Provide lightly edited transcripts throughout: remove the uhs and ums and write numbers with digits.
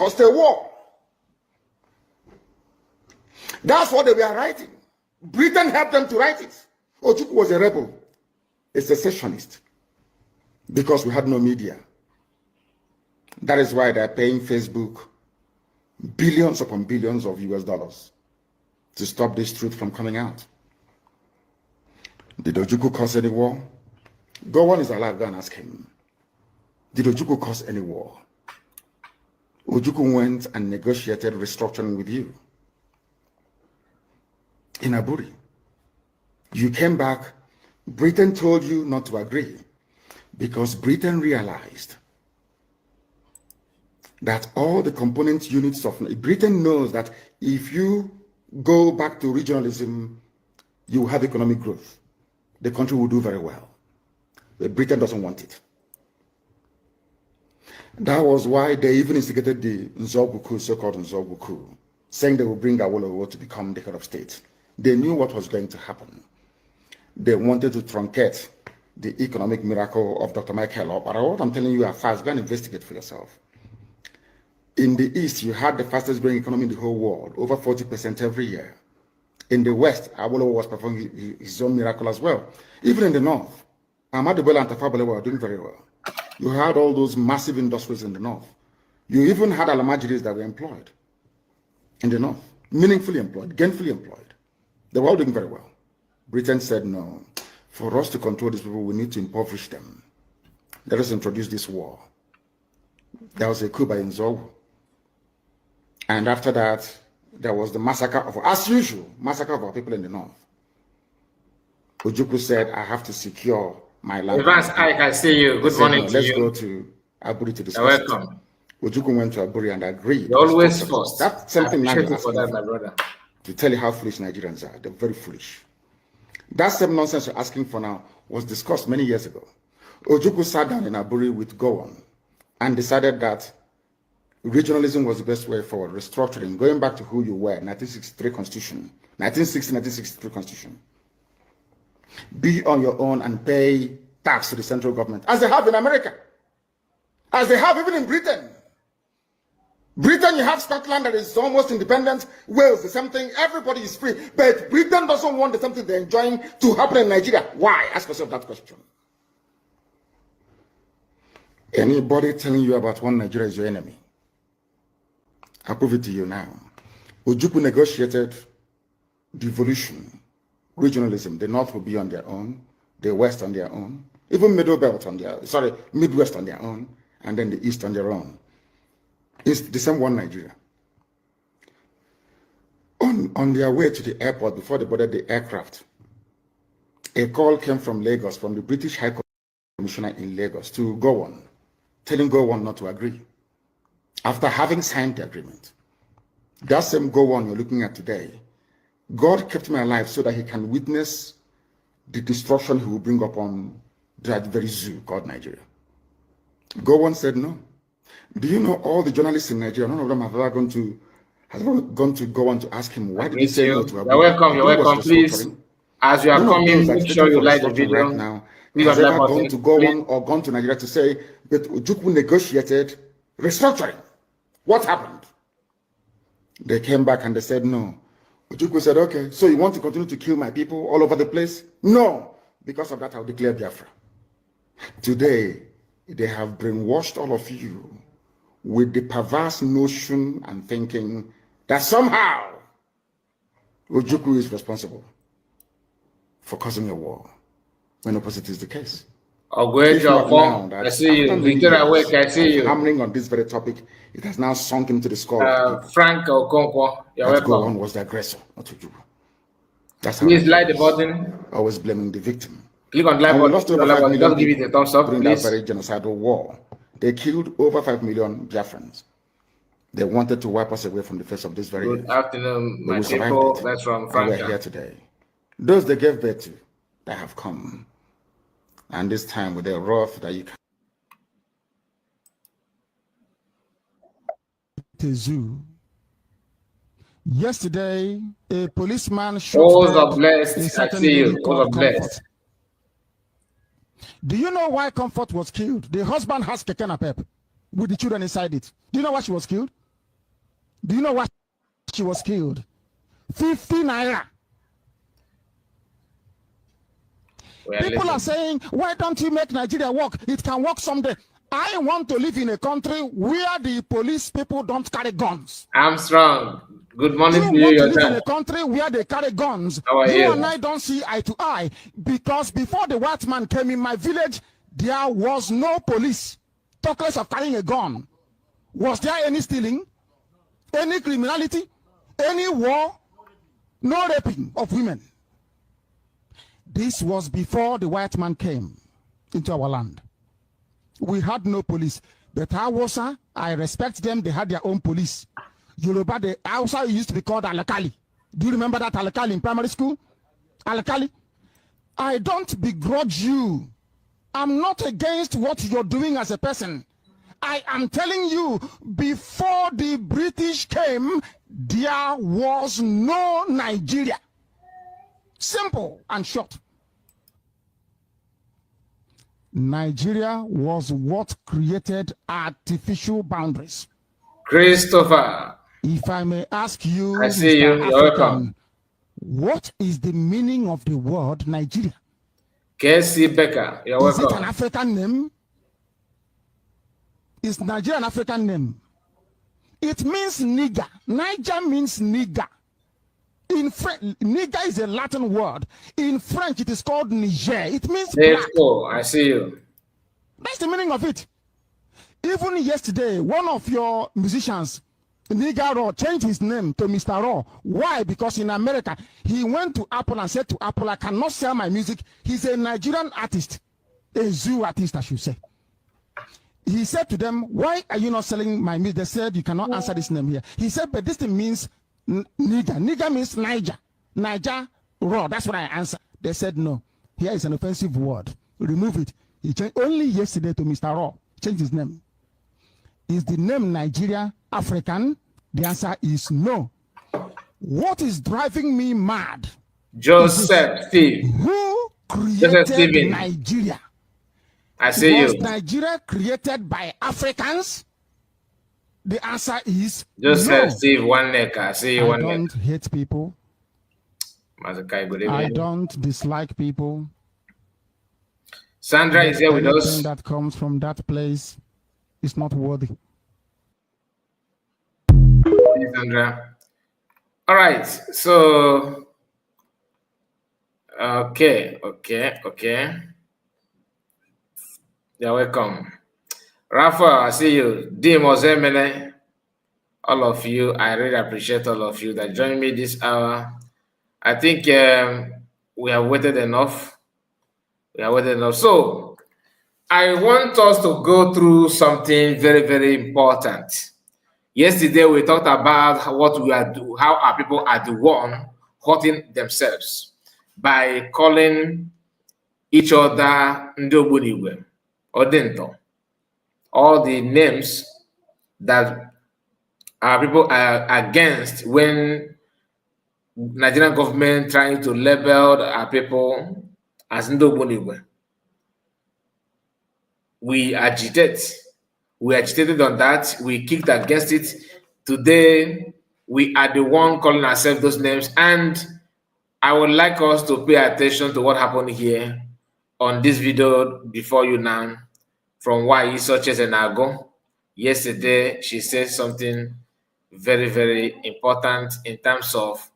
caused a war. That's what they were writing. Britain helped them to write it. Ojukwu was a rebel, a secessionist, because we had no media. That is why they're paying Facebook billions upon billions of US dollars to stop this truth from coming out. Did Ojukwu cause any war? Gowon is alive, go and ask him. Did Ojukwu cause any war? Ojukwu went and negotiated restructuring with you in Aburi. You came back, Britain told you not to agree because Britain realized that all the component units of Britain knows that if you go back to regionalism, you will have economic growth. The country will do very well. But Britain doesn't want it. That was why they even instigated the Nzogbu, so-called Nzogbu, saying they will bring Awolowo to become the head of state. They knew what was going to happen. They wanted to truncate the economic miracle of Dr. Michael. But what I'm telling you are fast. Go and investigate for yourself. In the East, you had the fastest growing economy in the whole world, over 40% every year. In the West, Awolowo was performing his own miracle as well. Even in the North, Ahmadu Bello and Tafawa Balewa were doing very well. You had all those massive industries in the North. You even had Alamajiris that were employed in the North, meaningfully employed, gainfully employed. They were all doing very well. Britain said, no, for us to control these people, we need to impoverish them. Let us introduce this war. There was a coup by Nzogbu. And after that, there was the massacre of, as usual, massacre of our people in the North. Ojukwu said, I have to secure my land. Advance, I can see you. Good morning to you. Let's you. go to Aburi to discuss. You're welcome. Ojukwu went to Aburi and agreed. You're always first. That's something I appreciate you for that, my brother. To tell you how foolish Nigerians are. They're very foolish. That same nonsense you're asking for now was discussed many years ago. Ojukwu sat down in Aburi with Gowon and decided that regionalism was the best way forward, restructuring, going back to who you were, 1963 Constitution, 1963 Constitution. Be on your own and pay tax to the central government, as they have in America, as they have even in Britain. Britain, you have Scotland that is almost independent, Wales, the same thing, everybody is free, but Britain doesn't want the same thing they're enjoying to happen in Nigeria. Why? Ask yourself that question. Anybody telling you about one Nigeria is your enemy, I'll prove it to you now. Ojukwu negotiated devolution, regionalism. The North will be on their own, the West on their own, even Middle Belt on their, Midwest on their own, and then the East on their own. It's the same one Nigeria. On their way to the airport, before they boarded the aircraft, a call came from Lagos, from the British High Commissioner in Lagos to Gowon, telling Gowon not to agree, after having signed the agreement. That same Gowon you're looking at today, God kept him alive so that he can witness the destruction he will bring upon that very zoo called Nigeria. Gowon said no. Do you know all the journalists in Nigeria, none of them have ever gone to go on to ask him, why did he say no to Abu? You're welcome, please. As you are coming, make sure you like the video. Right now, has ever gone to go on or gone to Nigeria to say, but Ojukwu negotiated restructuring. What happened? They came back and they said no. Ojukwu said, okay, so you want to continue to kill my people all over the place? No. Because of that, I'll declare Biafra. Today, they have brainwashed all of you with the perverse notion and thinking that somehow Ojukwu is responsible for causing a war, when opposite is the case. I see you. Victoria Wake, I see you. Hammering on this very topic, it has now sunk into the skull. Frank Okonkwo, you're welcome. Gowon was the aggressor, not Ojukwu. That's how. Please like the button. Always blaming the victim. Click on the like button. Just give it a thumbs up, during please. That very genocidal war. They killed over 5 million Biafrans. They wanted to wipe us away from the face of this very Good afternoon, my people. That's from Frank. We're here today. Those they gave birth to, they have come. And this time with a wrath that you can. The zoo. Yesterday, a policeman shot blessed. I see you. Blessed. Do you know why Comfort was killed? The husband has Keke Napep with the children inside it. Do you know why she was killed? Do you know why she was killed? 50 naira. People are saying, why don't you make Nigeria work? It can work someday. I want to live in a country where the police people don't carry guns. I'm strong. Good morning to you. You want to live in a country where they carry guns. How are you? And I don't see eye to eye, because before the white man came in my village, there was no police. Talk less of carrying a gun. Was there any stealing? Any criminality? Any war? No raping of women. This was before the white man came into our land. We had no police. But Hausa, I respect them. They had their own police. Yoruba, the Hausa used to be called Alakali. Do you remember that Alakali in primary school? Alakali. I don't begrudge you. I'm not against what you're doing as a person. I am telling you, before the British came, there was no Nigeria. Simple and short. Nigeria was what created artificial boundaries. Christopher. If I may ask you, I see you. You're welcome. What is the meaning of the word Nigeria? Casey Becker, you're welcome. Is it an African name? Is Nigeria an African name? It means nigger. Niger means nigger. In French, nigger is a Latin word. In French, it is called Niger. It means black. Cool. I see you. That's the meaning of it. Even yesterday, one of your musicians, Nigga Raw, changed his name to Mr. Raw. Why? Because in America, he went to Apple and said to Apple, I cannot sell my music. He's a Nigerian artist, a zoo artist, I should say. He said to them, why are you not selling my music? They said, you cannot answer this name here. He said, but this thing means nigger. Nigger means Niger. Niger Raw. That's what I answered. They said, no. Here is an offensive word. Remove it. He changed only yesterday to Mr. Raw. Changed his name. Is the name Nigeria African? The answer is no. What is driving me mad? Joseph Steve. Who created Nigeria? I see you. Was Nigeria created by Africans? The answer is Joseph no. Steve, one neck. I see you, one neck. I don't hate people. I don't dislike people. Sandra is here with us. Anything that comes from that place is not worthy. Sandra. All right. So, okay. You're welcome. Rafa, I see you. Dim Ozemene, all of you. I really appreciate all of you that joined me this hour. I think we have waited enough. So, I want us to go through something very, very important. Yesterday, we talked about what we are doing, how our people are the one hurting themselves by calling each other Ndobunigwe or Dento. All the names that our people are against when Nigerian government trying to label our people as Ndobunigwe. We agitated on that. We kicked against it. Today, we are the one calling ourselves those names. And I would like us to pay attention to what happened here on this video before you now from Wai Suches and Ago. Yesterday, she said something very, very important in terms of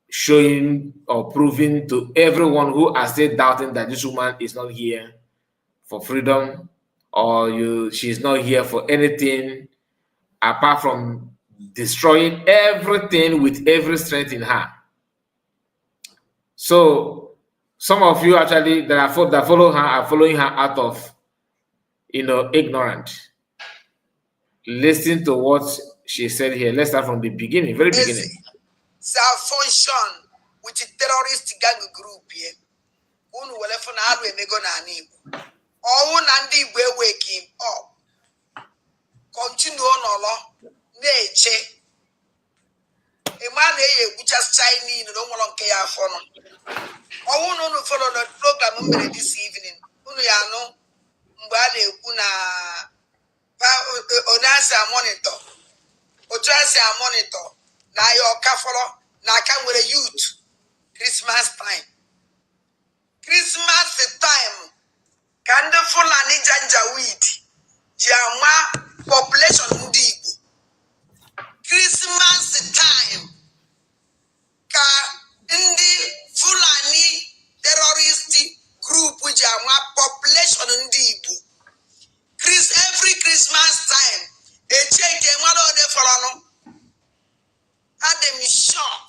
showing or proving to everyone who are still doubting that this woman is not here for freedom, or she's not here for anything apart from destroying everything with every strength in her. So some of you actually that follow her are following her out of ignorant. Listen to what she said here. Let's start from the beginning, very beginning. Function with the terrorist gang group here. All Nandi will wake him up. Continue on all nature. A man which has Chinese, no one care for them. I won't follow the program this evening. Uniano Mbale Una Onasa monitor. otu esi a monitor na ya ọkafọrọ na aka nwere youth Christmas time ka ndị Fulani Janjaweed ji ama population ndị Igbo. Christmas time ka ndị Fulani terrorist group ji ama population ndị Igbo. Every Christmas time echeke nwere ode fọrọnụ. Adem shock.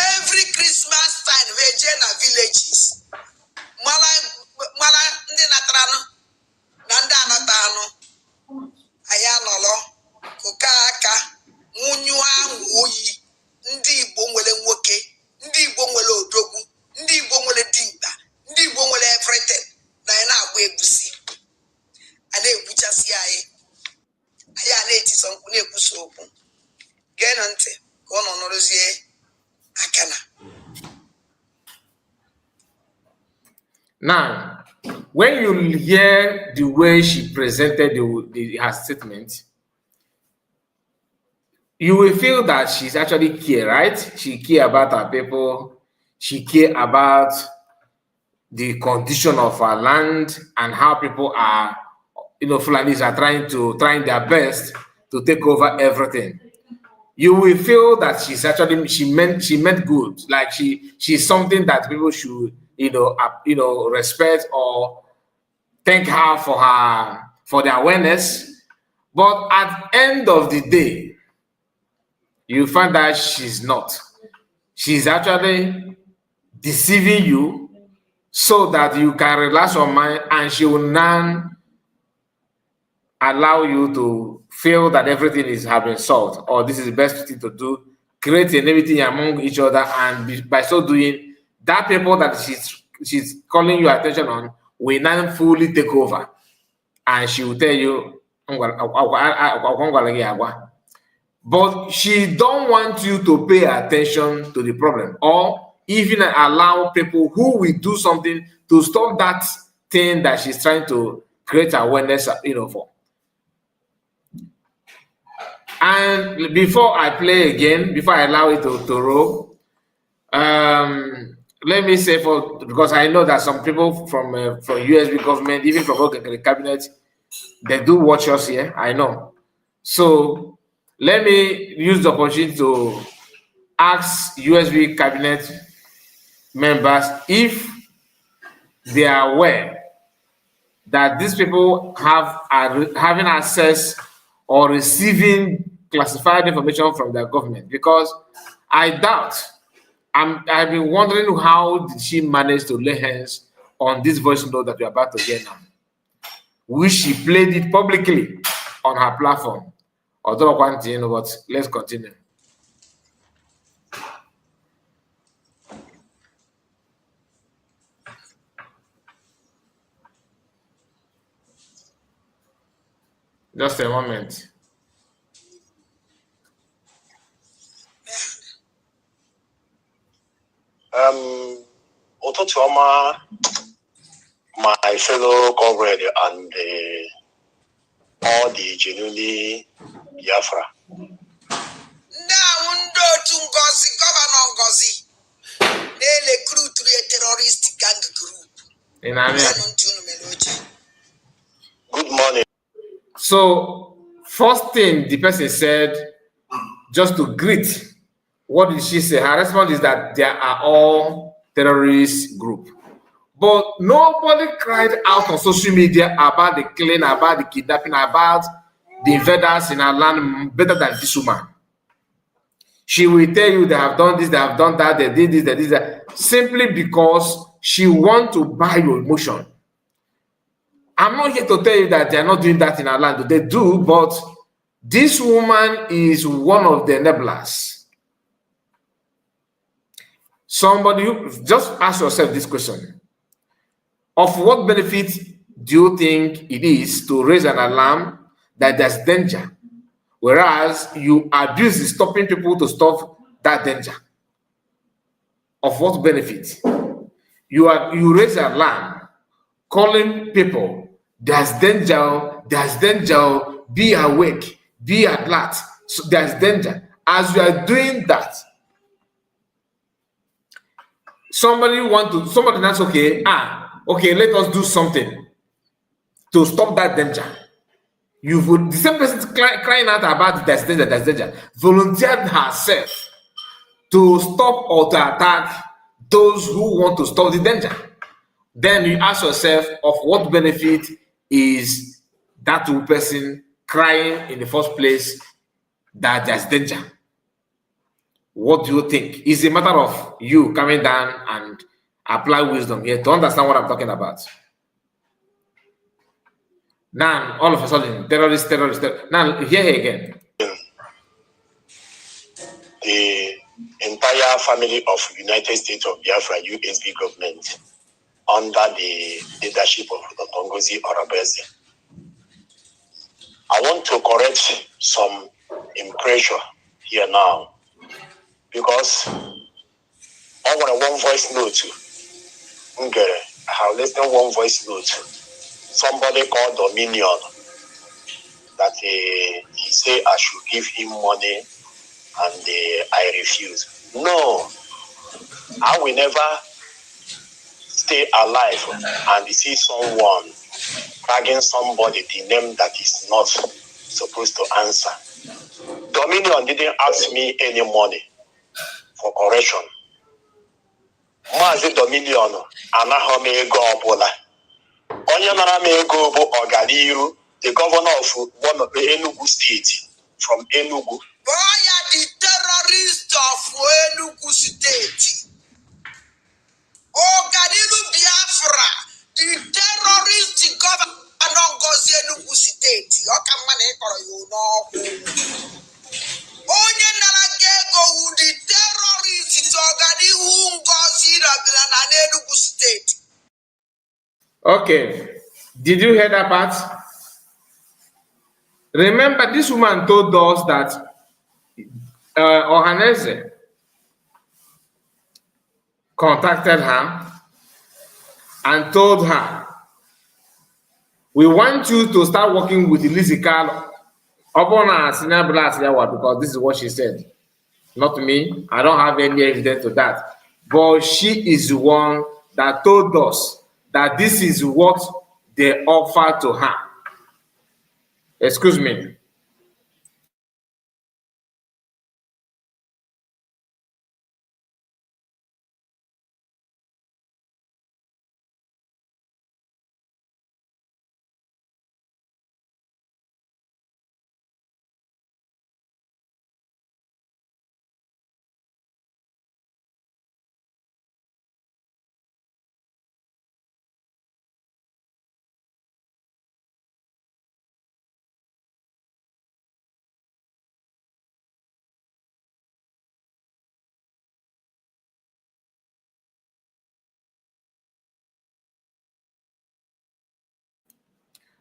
Every Christmas time we je na villages. Mala ndị natarano na ndị anatano. Aya nọlọ kụka aka nwunyu ahụ oyi. Ndị Igbo nwere nwoke, ndị Igbo nwere odogwu, ndị Igbo nwere dimkpa, ndị Igbo nwere everything. Na ya na-agba egusi. A na-egbuchasị anyị. Anyị a na-etisa nkwụ na-ekwusa okwu. Gee na ntị ka ọ nọ nọrọzie akana. Now, when you hear the way she presented her statement, you will feel that she's actually care, right? She care about her people. She care about the condition of our land and how people are, Fulanis are trying their best to take over everything. You will feel that she meant good, like she's something that people should respect or thank her for the awareness. But at the end of the day, you find that she's not. She's actually deceiving you so that you can relax your mind, and she will now allow you to feel that everything has been solved, or this is the best thing to do, create enmity among each other, and by so doing, that people that she's calling your attention on will now fully take over, and she will tell you, but she don't want you to pay attention to the problem, or even allow people who will do something to stop that thing that she's trying to create awareness, for. And before I play again, before I allow it to roll, let me say, because I know that some people from USB government, even from the cabinet, they do watch us here. I know. So let me use the opportunity to ask USB cabinet members if they are aware that these people are having access or receiving classified information from their government, because I doubt. I've been wondering how did she manage to lay hands on this voice note that we're about to hear now, which she played it publicly on her platform. Although but let's continue. Just a moment. Ototuoma, my fellow comrade, and all the genuinely Biafra. Governor Ngozi, they recruit to a terrorist gang group. Good morning. So, first thing the person said, just to greet, what did she say? Her response is that they are all terrorist group. But nobody cried out on social media about the killing, about the kidnapping, about the invaders in our land better than this woman. She will tell you they have done this, they have done that, they did this, they did that, simply because she wants to buy your emotion. I'm not here to tell you that they are not doing that in our land. They do, but this woman is one of the enablers. Somebody, just ask yourself this question. Of what benefit do you think it is to raise an alarm that there's danger, whereas you abuse is stopping people to stop that danger? Of what benefit? You raise an alarm, calling people, there's danger, be awake, be alert, So there's danger. As you are doing that, somebody that's okay, let us do something to stop that danger. The same person crying out about there's danger, volunteered herself to stop or to attack those who want to stop the danger. Then you ask yourself, of what benefit is that person crying in the first place that there's danger? What do you think? It's a matter of you coming down and apply wisdom here to understand what I'm talking about. Now, all of a sudden, terrorist. Now, here again. The entire family of United States of Biafra, USB government, under the leadership of Tongozi Orabeze. I want to correct some impression here now, because I want one voice note. I have listened one voice note. Somebody called Dominion that he said I should give him money, and I refuse. No, I will never stay alive and see someone tagging somebody the name that is not supposed to answer. Dominion didn't ask me any money for correction. Mazi Dominion anahome ego ọbụla. Onye nara m ego bụ Ọganiru, the governor of one of the Enugu state from Enugu. Boy, the terrorist of Enugu state. Ọganiru Biafra, the terrorist governor of Enugu state. Ọkamane kọrọ ya n'ọkụ. Onye nara ego wu the terrorist Ọganiru Ngozi Rabila na Enugu state. Okay, did you hear that part? Remember, this woman told us that Ohaneze contacted her and told her, we want you to start working with Lizzie Carlo because this is what she said. Not me. I don't have any evidence to that. But she is the one that told us that this is what they offer to her. Excuse me.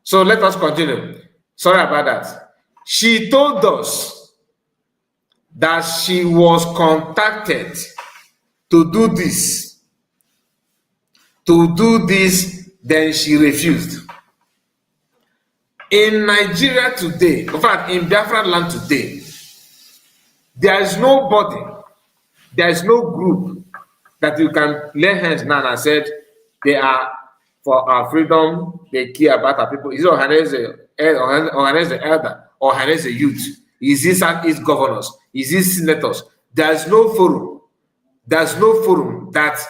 So let us continue. Sorry about that. She told us that she was contacted to do this. Then she refused. In Nigeria today, in fact, in Biafra land today, there is nobody, there is no group that you can lay hands now and said they are for our freedom, they care about our people. Is it Ohaneze elder or Ohaneze youth? Is it Southeast governors? Is it senators? There's no forum. There's no forum that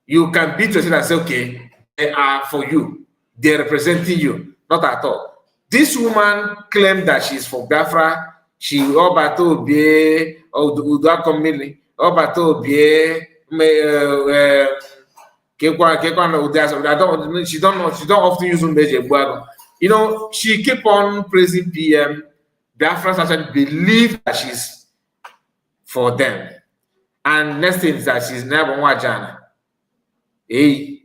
you can beat yourself and say, okay, they are for you. They're representing you. Not at all. This woman claimed that she's from Biafra. She obato bie udakomili obato bie she don't often use Umbeje. You know, she keep on praising PM. Biafra actually believe that she's for them. And next thing is that she's never Jana. Hey,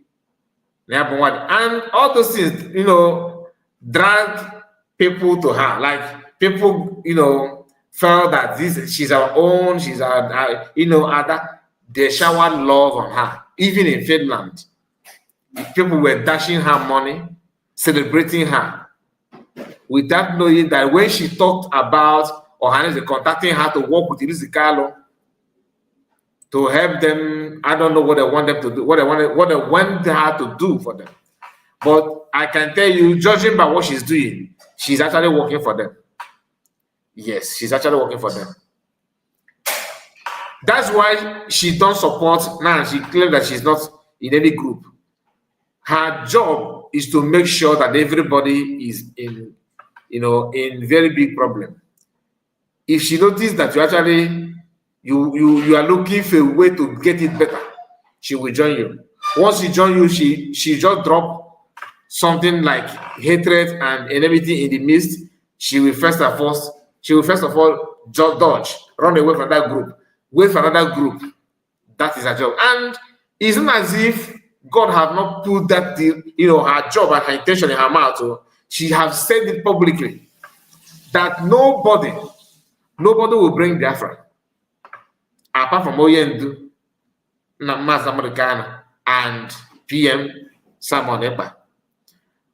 and all those things, you know, drag people to her. Like people, you know, felt that she's our own, she's our you know, other. They showered love on her. Even in Finland, people were dashing her money, celebrating her, without knowing that when she talked about or Hannah contacting her to work with Carlo to help them. I don't know what they want them to do, what they want her to do for them. But I can tell you, judging by what she's doing, she's actually working for them. Yes, she's actually working for them. That's why she don't support now. She claims that she's not in any group. Her job is to make sure that everybody is in, in very big problem. If she notices that you actually you are looking for a way to get it better, she will join you. Once she join you, she just drop something like hatred and enmity in the midst. She will first of all dodge, run away from that group, wait for another group. That is her job. And it's not as if God have not put that, her job and her intention in her mouth. So she has said it publicly that nobody will bring Biafra apart from Oyendu, Mazamurikana, and PM Simon Epa.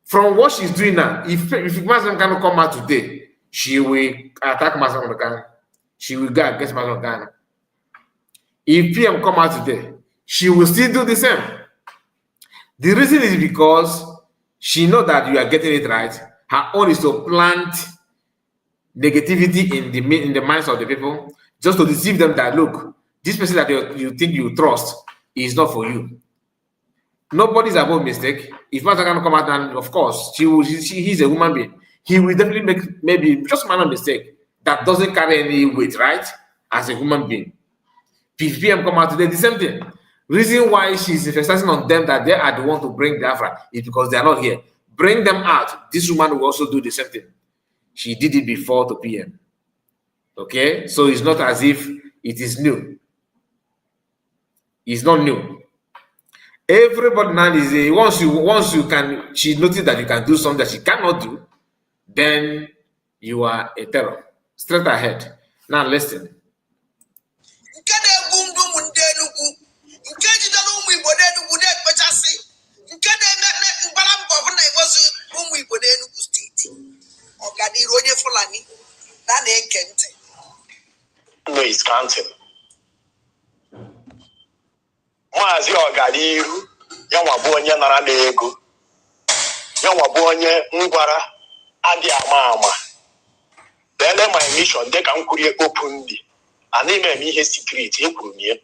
From what she's doing now, if Mazam cannot come out today, she will attack Mazamurikana. She will go against Mazamurikana. If PM come out today, she will still do the same. The reason is because she knows that you are getting it right. Her own is to plant negativity in the minds of the people, just to deceive them that, look, this person that you think you trust is not for you. Nobody's above mistake. If Master can come out, and of course, he's a human being. He will definitely make maybe just a minor mistake that doesn't carry any weight, right? As a human being. If PM come out today, the same thing. Reason why she's emphasizing on them that they are the one to bring Biafra is because they are not here. Bring them out. This woman will also do the same thing. She did it before to PM. Okay? So it's not as if it is new. It's not new. Everybody now is once you can, she noticed that you can do something that she cannot do, then you are a terror. Straight ahead. Now listen. No, it's counting. Mazi Oganiru, Yamabonya Naradego, Yamabonya Ngwara, Adi Amama. Then my mission, they can create open the and they may be his secret, Ekunia.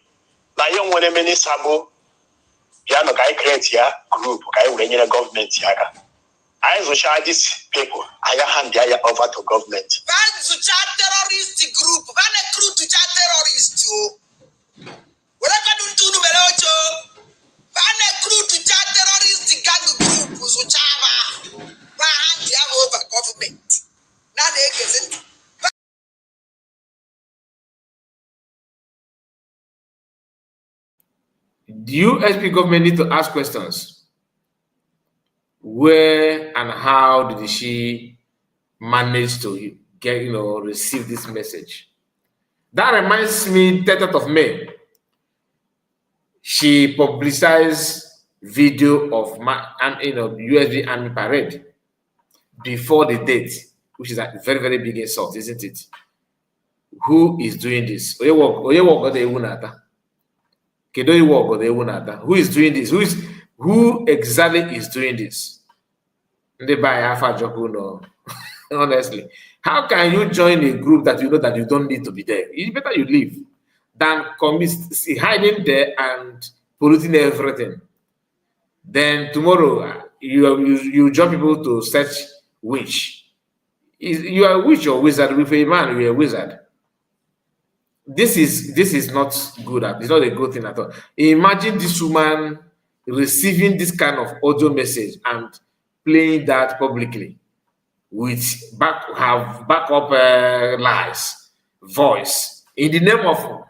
Now, young one, many sabo, Yano Guy create here, group, Guy Renier government yaga. I will share these people, I hand the over to government. Van to chat terrorist group, Van a crew to chat terrorist too. Whatever do numero 8, Van a crew to chat terrorist gang group, Zuchava, Van the over government. Now they get it. The USP government need to ask questions. Where and how did she manage to get, receive this message? That reminds me, 30th of May, she publicized video of USB Army parade before the date, which is a very, very big insult, isn't it? Who is doing this? Who is doing this? Who exactly is doing this? Honestly, how can you join a group that you know that you don't need to be there? It's better you leave than hiding there and polluting everything. Then tomorrow you join people to search witch. You are a witch or wizard. With a man, you're a wizard. This is not good. It's not a good thing at all. Imagine this woman receiving this kind of audio message and playing that publicly with backup lies, voice in the name of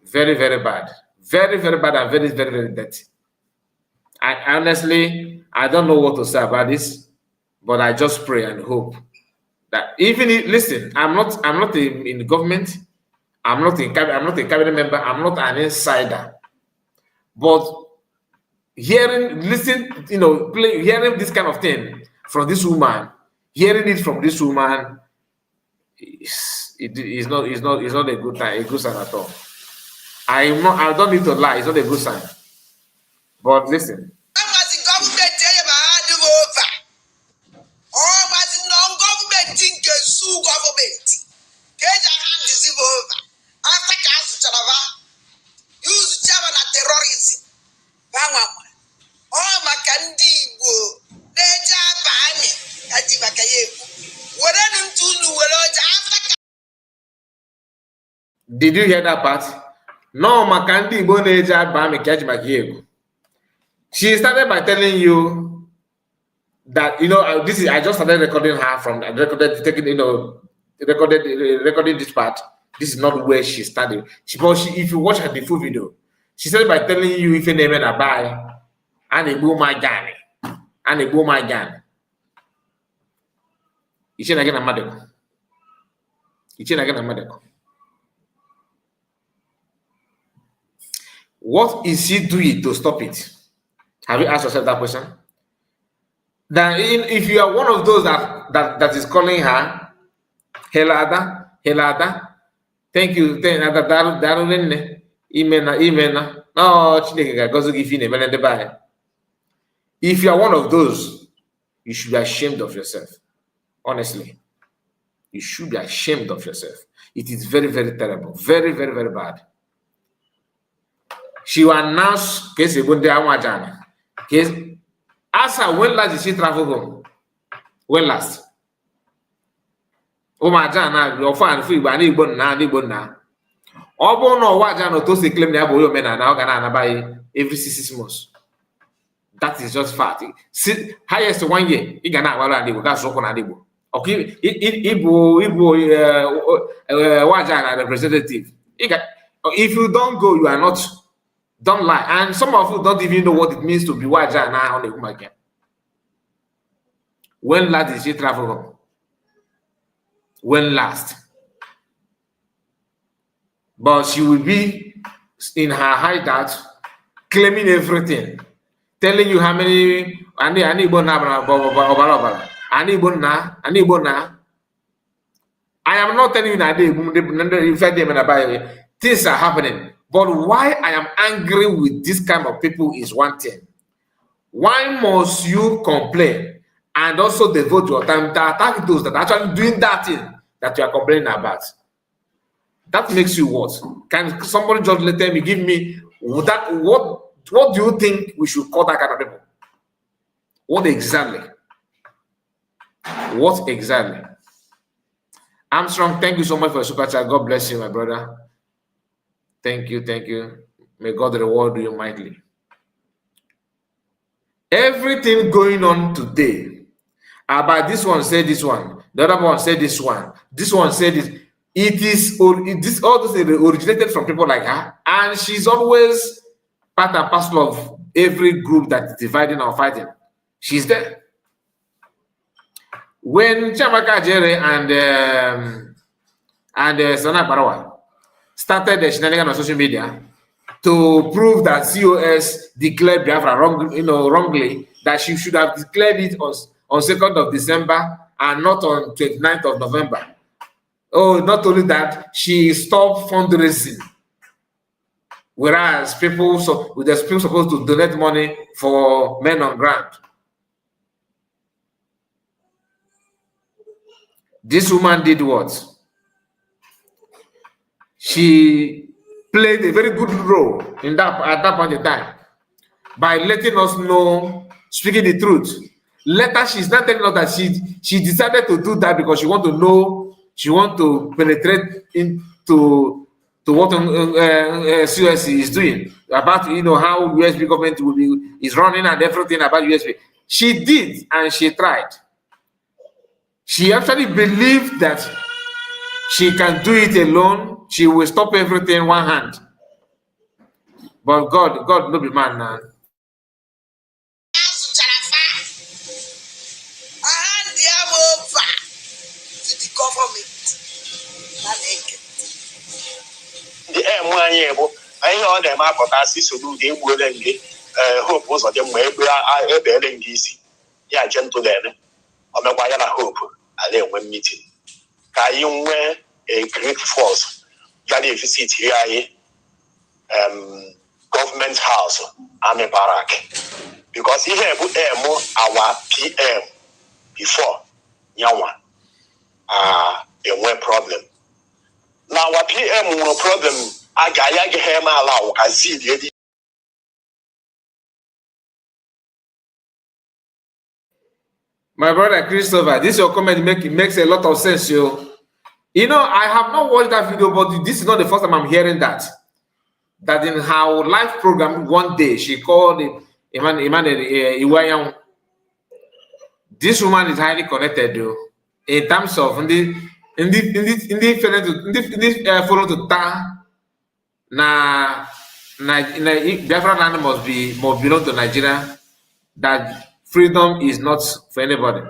very, very bad, very, very bad, and very, very, very dirty. I honestly, I don't know what to say about this, but I just pray and hope that listen, I'm not in the government. I'm not a cabinet member. I'm not an insider. But hearing this kind of thing, from this woman, hearing it from this woman, is not a good time, a good sign at all. I don't need to lie, it's not a good sign. But listen. Did you hear that part? No, Makandi Boneja Bami Kajmakiego. She started by telling you that, you know, this is, I just started recording her from, recording this part. This is not where she started. If you watch the full video, she started by telling you if you name it a buy and a boom my gun and a boom my gun. It's again a mother. It's again a mother. What is she doing to stop it? Have you asked yourself that question? That if you are one of those that is calling her Helada, thank you, if you are one of those, you should be ashamed of yourself. Honestly, you should be ashamed of yourself. It is very, very terrible, very, very, very bad. She will announce case ask her when last did she travel home? When last? Oh my God, your fan free, but I need one now. Obo no wajano to say claim na boyo mena na ogana buy every 6 months. That is just fact. Highest 1 year, you gana wala ndibo ka soko na ndibo. Okay, ibo wajana representative. If you don't go, you are not. Don't lie. And some of you don't even know what it means to be wajana on the woman again. When last did she travel home? When last? But she will be in her hideout, claiming everything, telling you how many. I am not telling you that things are happening. But why I am angry with this kind of people is one thing. Why must you complain and also devote your time to attack those that are actually doing that thing that you are complaining about? That makes you what? Can somebody just tell me, give me that? What do you think we should call that kind of people? What exactly? What exactly? Armstrong, thank you so much for your super chat. God bless you, my brother. Thank you, thank you. May God reward you mightily. Everything going on today about this one said this one, the other one said this one said this. It is all this originated from people like her, and she's always part and parcel of every group that is dividing or fighting. She's there. When Chamaka Jere and Sana Barawa started the shenanigans on social media to prove that COS declared Biafra wrongly, that she should have declared it on 2nd of December and not on 29th of November. Oh, not only that, she stopped fundraising. Whereas people supposed to donate money for men on ground. This woman did what? She played a very good role at that point in time by letting us know, speaking the truth. Later, she's not telling us that she decided to do that because she want to know, she want to penetrate into what COS is doing about how USB government is running and everything about USB. She did, and she tried. She actually believed that she can do it alone. She will stop everything one hand. But God no be man now. The M1 I know them up of us to do the wood and hope was of them where we are DC. Yeah, gentlemen. omekwa ya na hope ala enwe meeting ka anyị nwee a great force gana visit here anyị government house army barrack because ihe bụ our PM before nyanwa enwe problem na our PM nwere problem aga him allow azili. My brother Christopher, this your comment makes a lot of sense, yo. You know, I have not watched that video, but this is not the first time I'm hearing that. That in her live program one day she called Iwayang. This woman is highly connected, though, in terms of follow to ta na Biafra land must belong to Nigeria. That freedom is not for anybody.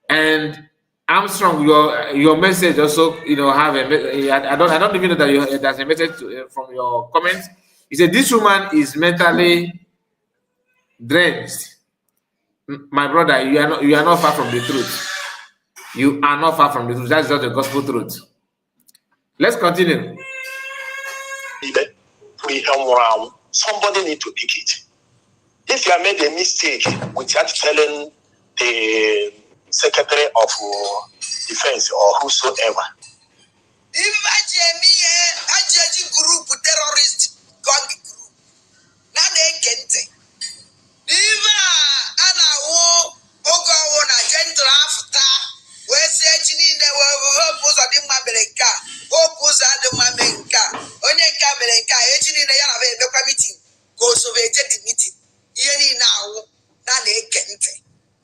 And Armstrong, your message also, you know, have a. I don't even know that there's a message from your comments. You said this woman is mentally drenched. My brother, you are not far from the truth. You are not far from the truth. That's just the gospel truth. Let's continue. Somebody need to pick it. If you have made a mistake without telling the Secretary of Defense or whosoever. Group terrorist gang group. Now they can't.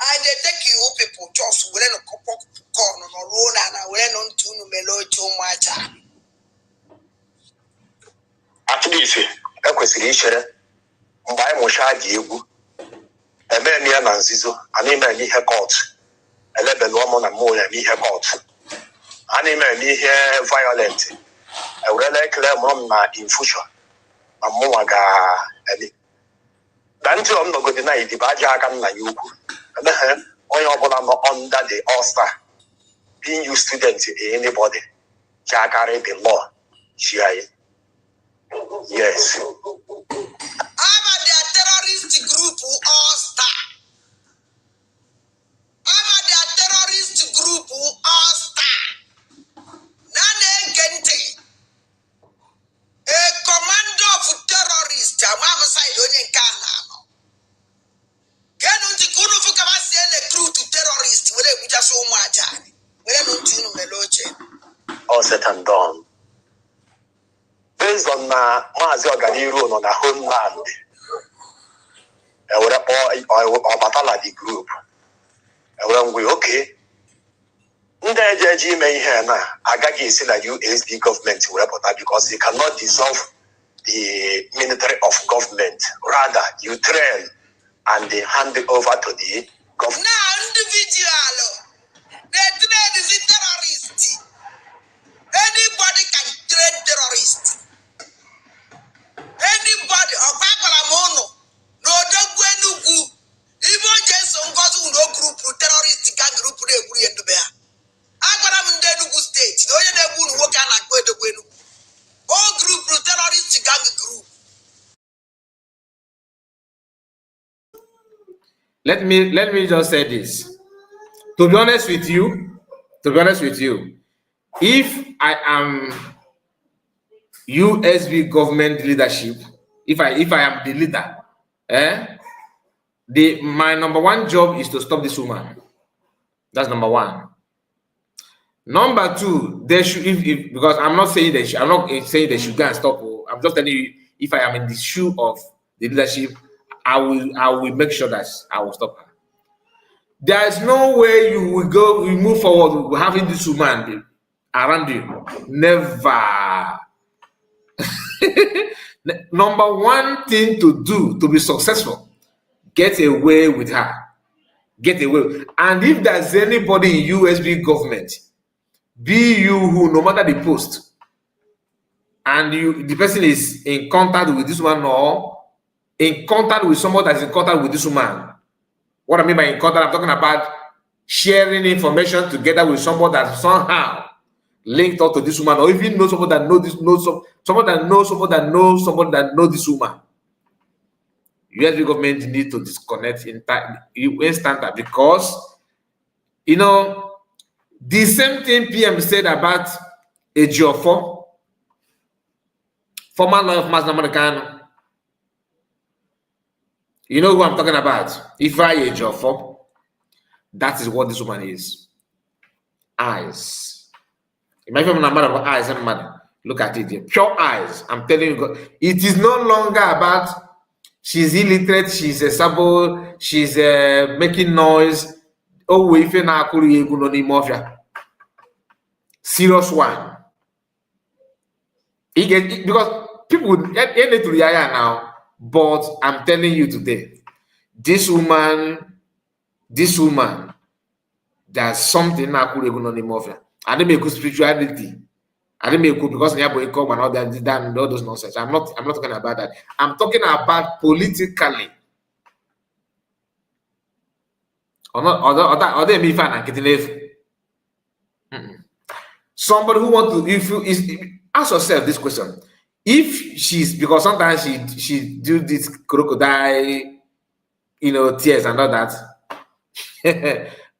And they take you people just when a couple corner or road and I went on to Melo too much. At least, a question, by Moshadi, a man near Nanzizo, an email near her court, a level woman and more near her court, an email near her violent, a relic lemon in fusion, a moaga, and Danto I'm not good deny the Bajagan na Yuku. Under the All-Star, being you student anybody, Jakare the law, yes. I'm a terrorist group All-Star. I'm a terrorist group All-Star. Nane Gente, a commando of terrorists, a mama side on your Ghana. Can you go to the crew to terrorists? We just so much. We don't do Meloche. All set and done. Based on Mazi Organiro on a homeland, or Batala the group. And we okay. Ndeji may hear now. Agagi is still a USD government because they cannot dissolve the military of government. Rather, you train and they hand it over to the government. Now, individual, the trade is a terrorist. Anybody can trade terrorist. Anybody, or Babalamono, no Dogwenugu, even just some no group, terrorist gang group, they agree to bear. I got them in the Nugu state. No, you never work on a quid of Gwenu. All group, terrorist gang group. Let me just say this. To be honest with you, if I am USB government leadership, if I am the leader, my number one job is to stop this woman. That's number one. Number two, they should because I'm not saying I'm not saying they should go and stop. I'm just telling you, if I am in the shoe of the leadership, I will make sure that I will stop her. There is no way you move forward with having this woman around you. Never. Number one thing to do to be successful, get away with her. Get away. And if there's anybody in USB government, be you who, no matter the post, and the person is in contact with this woman or in contact with someone that's in contact with this woman. What I mean by in contact, I'm talking about sharing information together with somebody that somehow linked up to this woman, or even know somebody that somebody that knows this woman. US government need to disconnect instant, because you know the same thing PM said about Ejiofor, former lawyer of Mass American. You know who I'm talking about? Ifeanyi Ejiofor. That is what this woman is. Eyes. Imagine I'm not about eyes, look at it here. Pure eyes. I'm telling you, it is no longer about she's illiterate, she's a sabo, she's making noise. Oh, we feel now serious one. Because people get into the area now, but I'm telling you today, this woman, there's something now could even on I didn't make spirituality. I didn't make because I have come and all that, all those nonsense. I'm not talking about that. I'm talking about politically. Or they me fan and getting somebody who want to ask yourself this question. If she's, because sometimes she do this crocodile, tears and all that.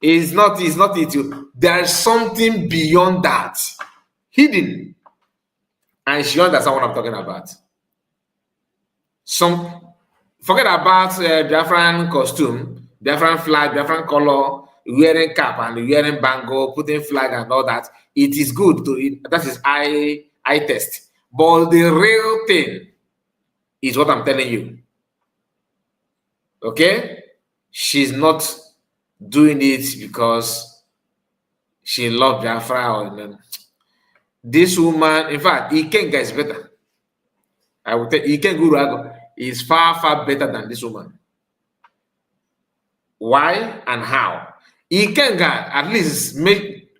It's not it. There's something beyond that, hidden, and she understands what I'm talking about. Forget about Biafran costume, Biafran flag, Biafran color, wearing cap and wearing bango, putting flag and all that. It is good that is eye test. But the real thing is what I'm telling you. Okay? She's not doing it because she loved Biafra or this woman. In fact, Ikenga is better. I would tell Ikenga is far better than this woman. Why and how? Ikenga at least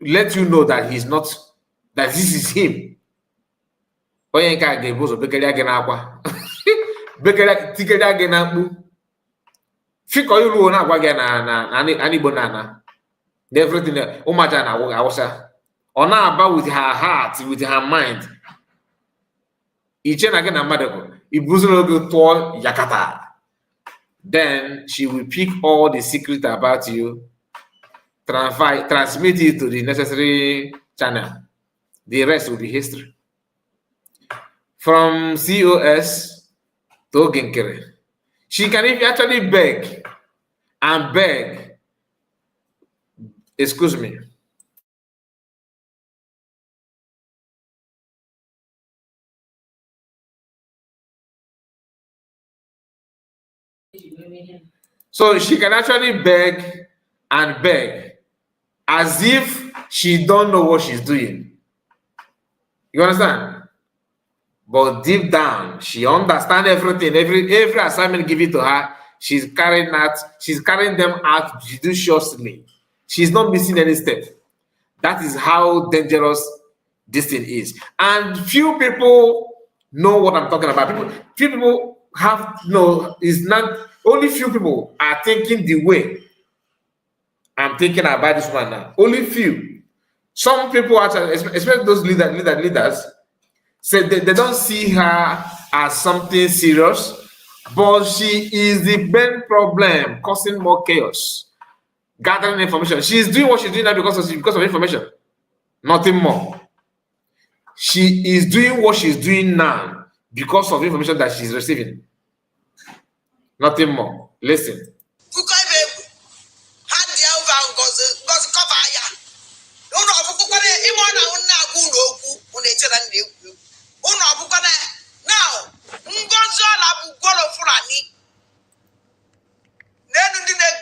let you know that he's not, that this is him. Oyenka gave us a bekeria genakwa. Bekeria tikeria genakbu. Fiko you na agwa na ani bonana. Everything Umaja na Awasa. Ona about with her heart, with her mind. Ichen again a madako. Ibuzulogo to Yakata. Then she will pick all the secret about you, transmit it to the necessary channel. The rest will be history. From COS to Genkere. She can actually beg and beg. Excuse me. So she can actually beg and beg as if she don't know what she's doing. You understand? But deep down, she understands everything. Every assignment given to her, she's carrying them out judiciously. She's not missing any step. That is how dangerous this thing is. And few people know what I'm talking about. Few people only few people are thinking the way I'm thinking about this one now. Only few. Some people, actually, especially those leaders, say they don't see her as something serious, but she is the main problem, causing more chaos, gathering information. She's doing what she's doing now because of information, nothing more. She is doing what she's doing now because of information that she's receiving, nothing more. Listen.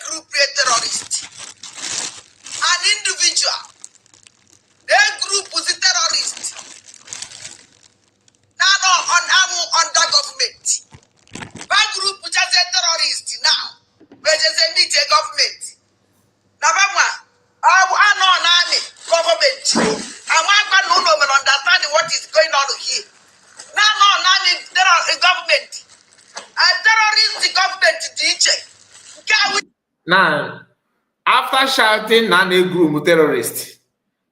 Group terrorist, an individual, their group was a terrorist. Now under government. That group which has a terrorist now, which is a media government. Now, I know an army government. I want to know and understand what is going on here. Now, no, government. A terrorist government DJ. Now, after after shouting Nane Group terrorist,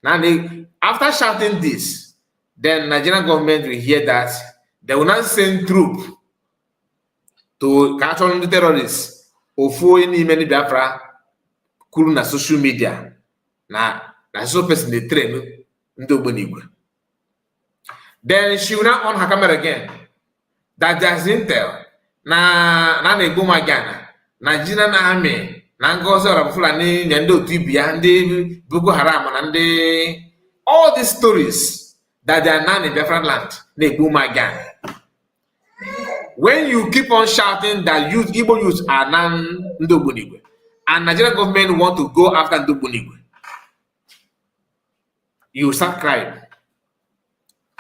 after shouting this, then Nigerian government will hear that they will not send troop to catch on the terrorists or for any many Biafra kuru na social media na so person they train Ndobonigwe. Then she will not on her camera again. That there's intel na na-egbu magana Nigerian army na ngozi ọra Fulani na ndị otu ibia ndị Boko Haram na ndị all these stories that they are now in Biafra land na-egbu magana. When you keep on shouting that Igbo youth are now Ndobonigwe and Nigerian government want to go after Ndobonigwe, you start crying.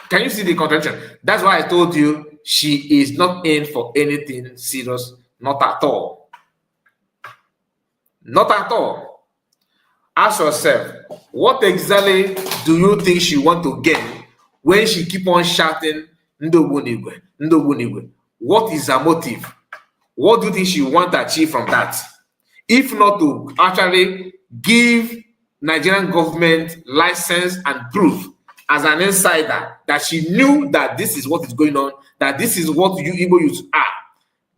Can you see the contradiction? That's why I told you she is not in for anything serious, not at all. Not at all. Ask yourself, what exactly do you think she want to gain when she keep on shouting Ndobonigwe, Ndobonigwe? What is her motive? What do you think she want to achieve from that? If not to actually give Nigerian government license and proof as an insider that she knew that this is what is going on, that this is what you Igbo youths are,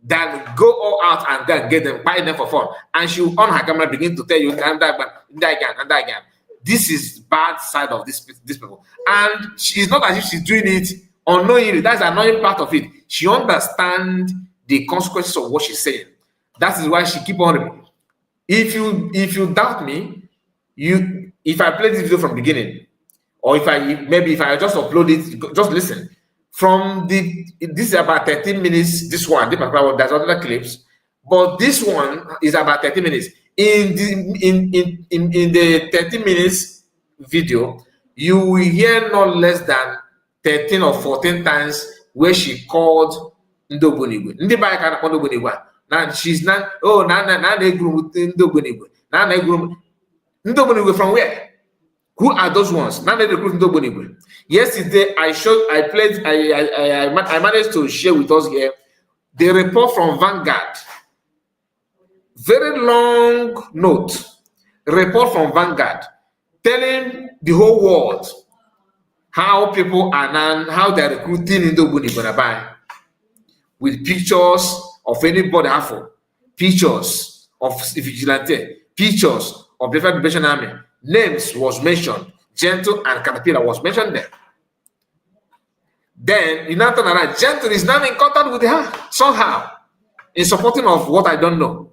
that go all out and then get them, buy them for fun. And she will on her camera begin to tell you, again, this is bad side of this people. And she's not as if she's doing it unknowingly. That's the annoying part of it. She understands the consequences of what she's saying. That is why she keep on. If you doubt me, if I play this video from the beginning, or if I just upload it, just listen. From this is about 13 minutes, this one, there's other clips, but this one is about 30 minutes. In the 30 minutes video, you will hear not less than 13 or 14 times where she called Ndobonigwe. Now she's not, Ndobonigwe from where? Who are those ones? Now they recruit Ndobonigwe. Yesterday, I managed to share with us here the report from Vanguard. Very long note. Report from Vanguard telling the whole world how people are now, how they're recruiting Ndobonigwe with pictures of anybody having, pictures of vigilante, pictures of the Liberation Army. Names was mentioned. Gentle and Caterpillar was mentioned there. Then, in that time, Gentle is now in contact with her somehow in supporting of what I don't know.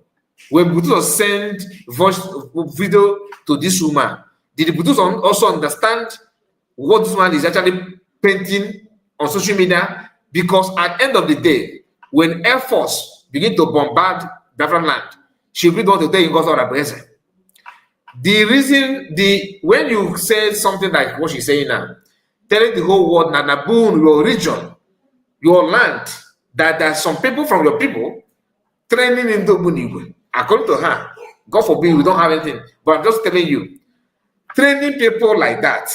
When Butuso sent voice video to this woman, did Butuso also understand what this man is actually painting on social media? Because at the end of the day, when Air Force begin to bombard Biafra land, she will be the one to tell you God's represent. The reason, when you say something like what she's saying now, telling the whole world, Nanaboon, your region, your land, that there's some people from your people training in Ndobonigwe. According to her, God forbid we don't have anything, but I'm just telling you, training people like that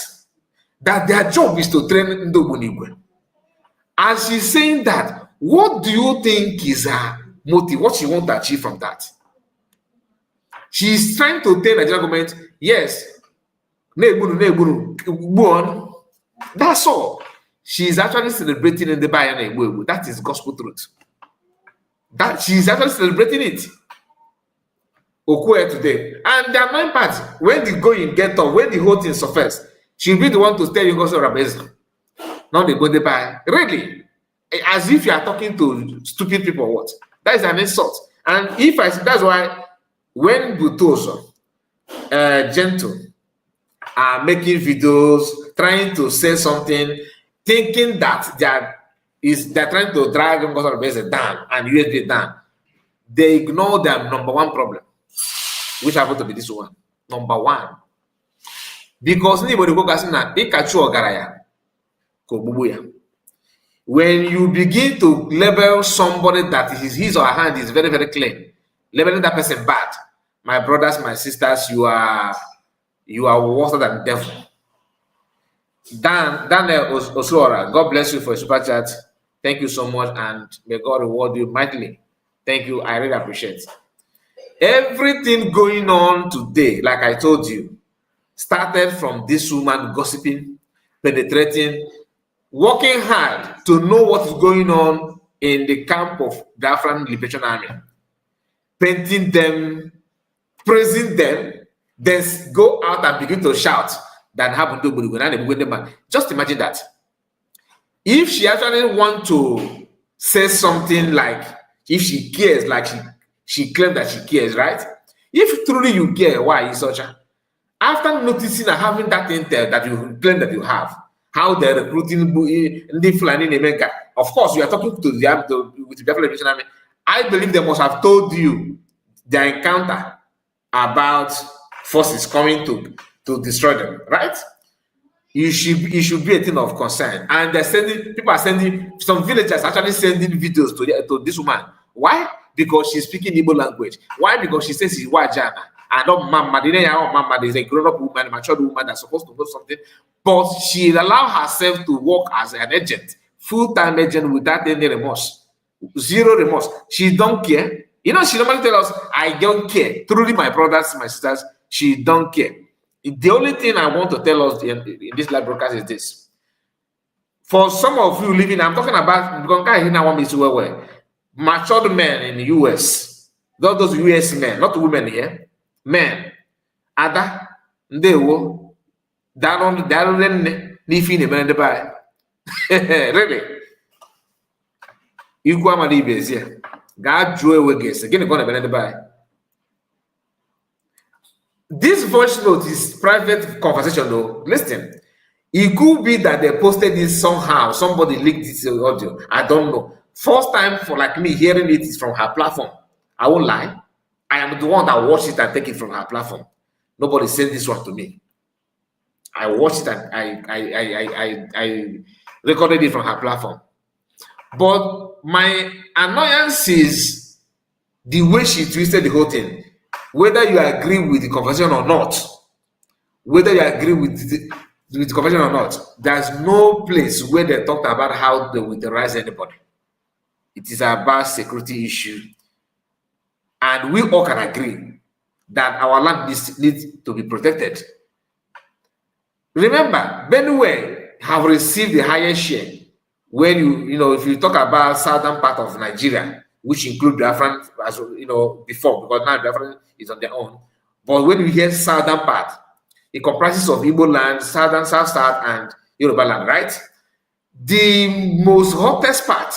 their job is to train Ndobonigwe. And she's saying that, what do you think is her motive? What she wants to achieve from that? She's trying to tell the Nigerian government, yes, go on. That's all. She's actually celebrating in the Bayern. That is gospel truth. That she's actually celebrating it. Okwe today. And the annoying part, when the going get up, when the whole thing surface, she'll be the one to tell you gospel rabbis. Not the go the buy. Really? As if you are talking to stupid people or what? That is an insult. And that's why when Butoso, Gentle, are making videos, trying to say something, thinking that they're trying to drag them down and USB down, they ignore their number one problem, which happened to be this one. Number one. Because when you begin to label somebody that his or her hand is very, very clean, labeling that person bad, my brothers, my sisters, you are worse than the devil. Daniel Osora, God bless you for a super chat. Thank you so much, and may God reward you mightily. Thank you. I really appreciate it. Everything going on today, like I told you, started from this woman gossiping, penetrating, working hard to know what is going on in the camp of Biafran Liberation Army, painting them, praising them, then go out and begin to shout that happened to. Just imagine that. If she actually want to say something like, if she cares, like she claimed that she cares, right? If truly you care, why is such a? After noticing and having that intel that you claim that you have, how they're recruiting the Fulani Nemeka, of course, you are talking to with the Biafra Liberation Army. I believe they must have told you their encounter about forces coming to destroy them, right? It should be a thing of concern. And they're sending, people are sending, some villagers actually sending videos to this woman. Why? Because she's speaking Igbo language. Why? Because she says she's Wajana. And not Mama. Mama is a grown-up woman, a mature woman that's supposed to know something. But she allowed herself to work as an agent, full-time agent without any remorse. Zero remorse. She don't care. You know, she normally tells us, I don't care. Truly, my brothers, my sisters, she don't care. The only thing I want to tell us in this live broadcast is this. For some of you living, I'm talking about matured men in the US, those US men, not women here, men. Ada, ndewo, really. Ikwu amadi ibezie. Ga jụọ ewe gese. Gịnị ka ọ na-eme n'ebe anyị? This voice note is private conversation though. Listen, it could be that they posted this somehow. Somebody leaked this audio. I don't know. First time for like me hearing it is from her platform. I won't lie. I am the one that watched it and take it from her platform. Nobody sent this one to me. I watched it and I recorded it from her platform. But my annoyance is the way she twisted the whole thing. Whether you agree with the conversation or not, whether you agree with the conversation or not, there's no place where they talked about how they will terrorize anybody. It is about security issue. And we all can agree that our land needs to be protected. Remember, Benue have received the highest share when if you talk about southern part of Nigeria, which include Biafran, as before, because now Biafran is on their own. But when we hear southern part, it comprises of Igbo land, southern, south, and Yoruba land, right? The most hottest part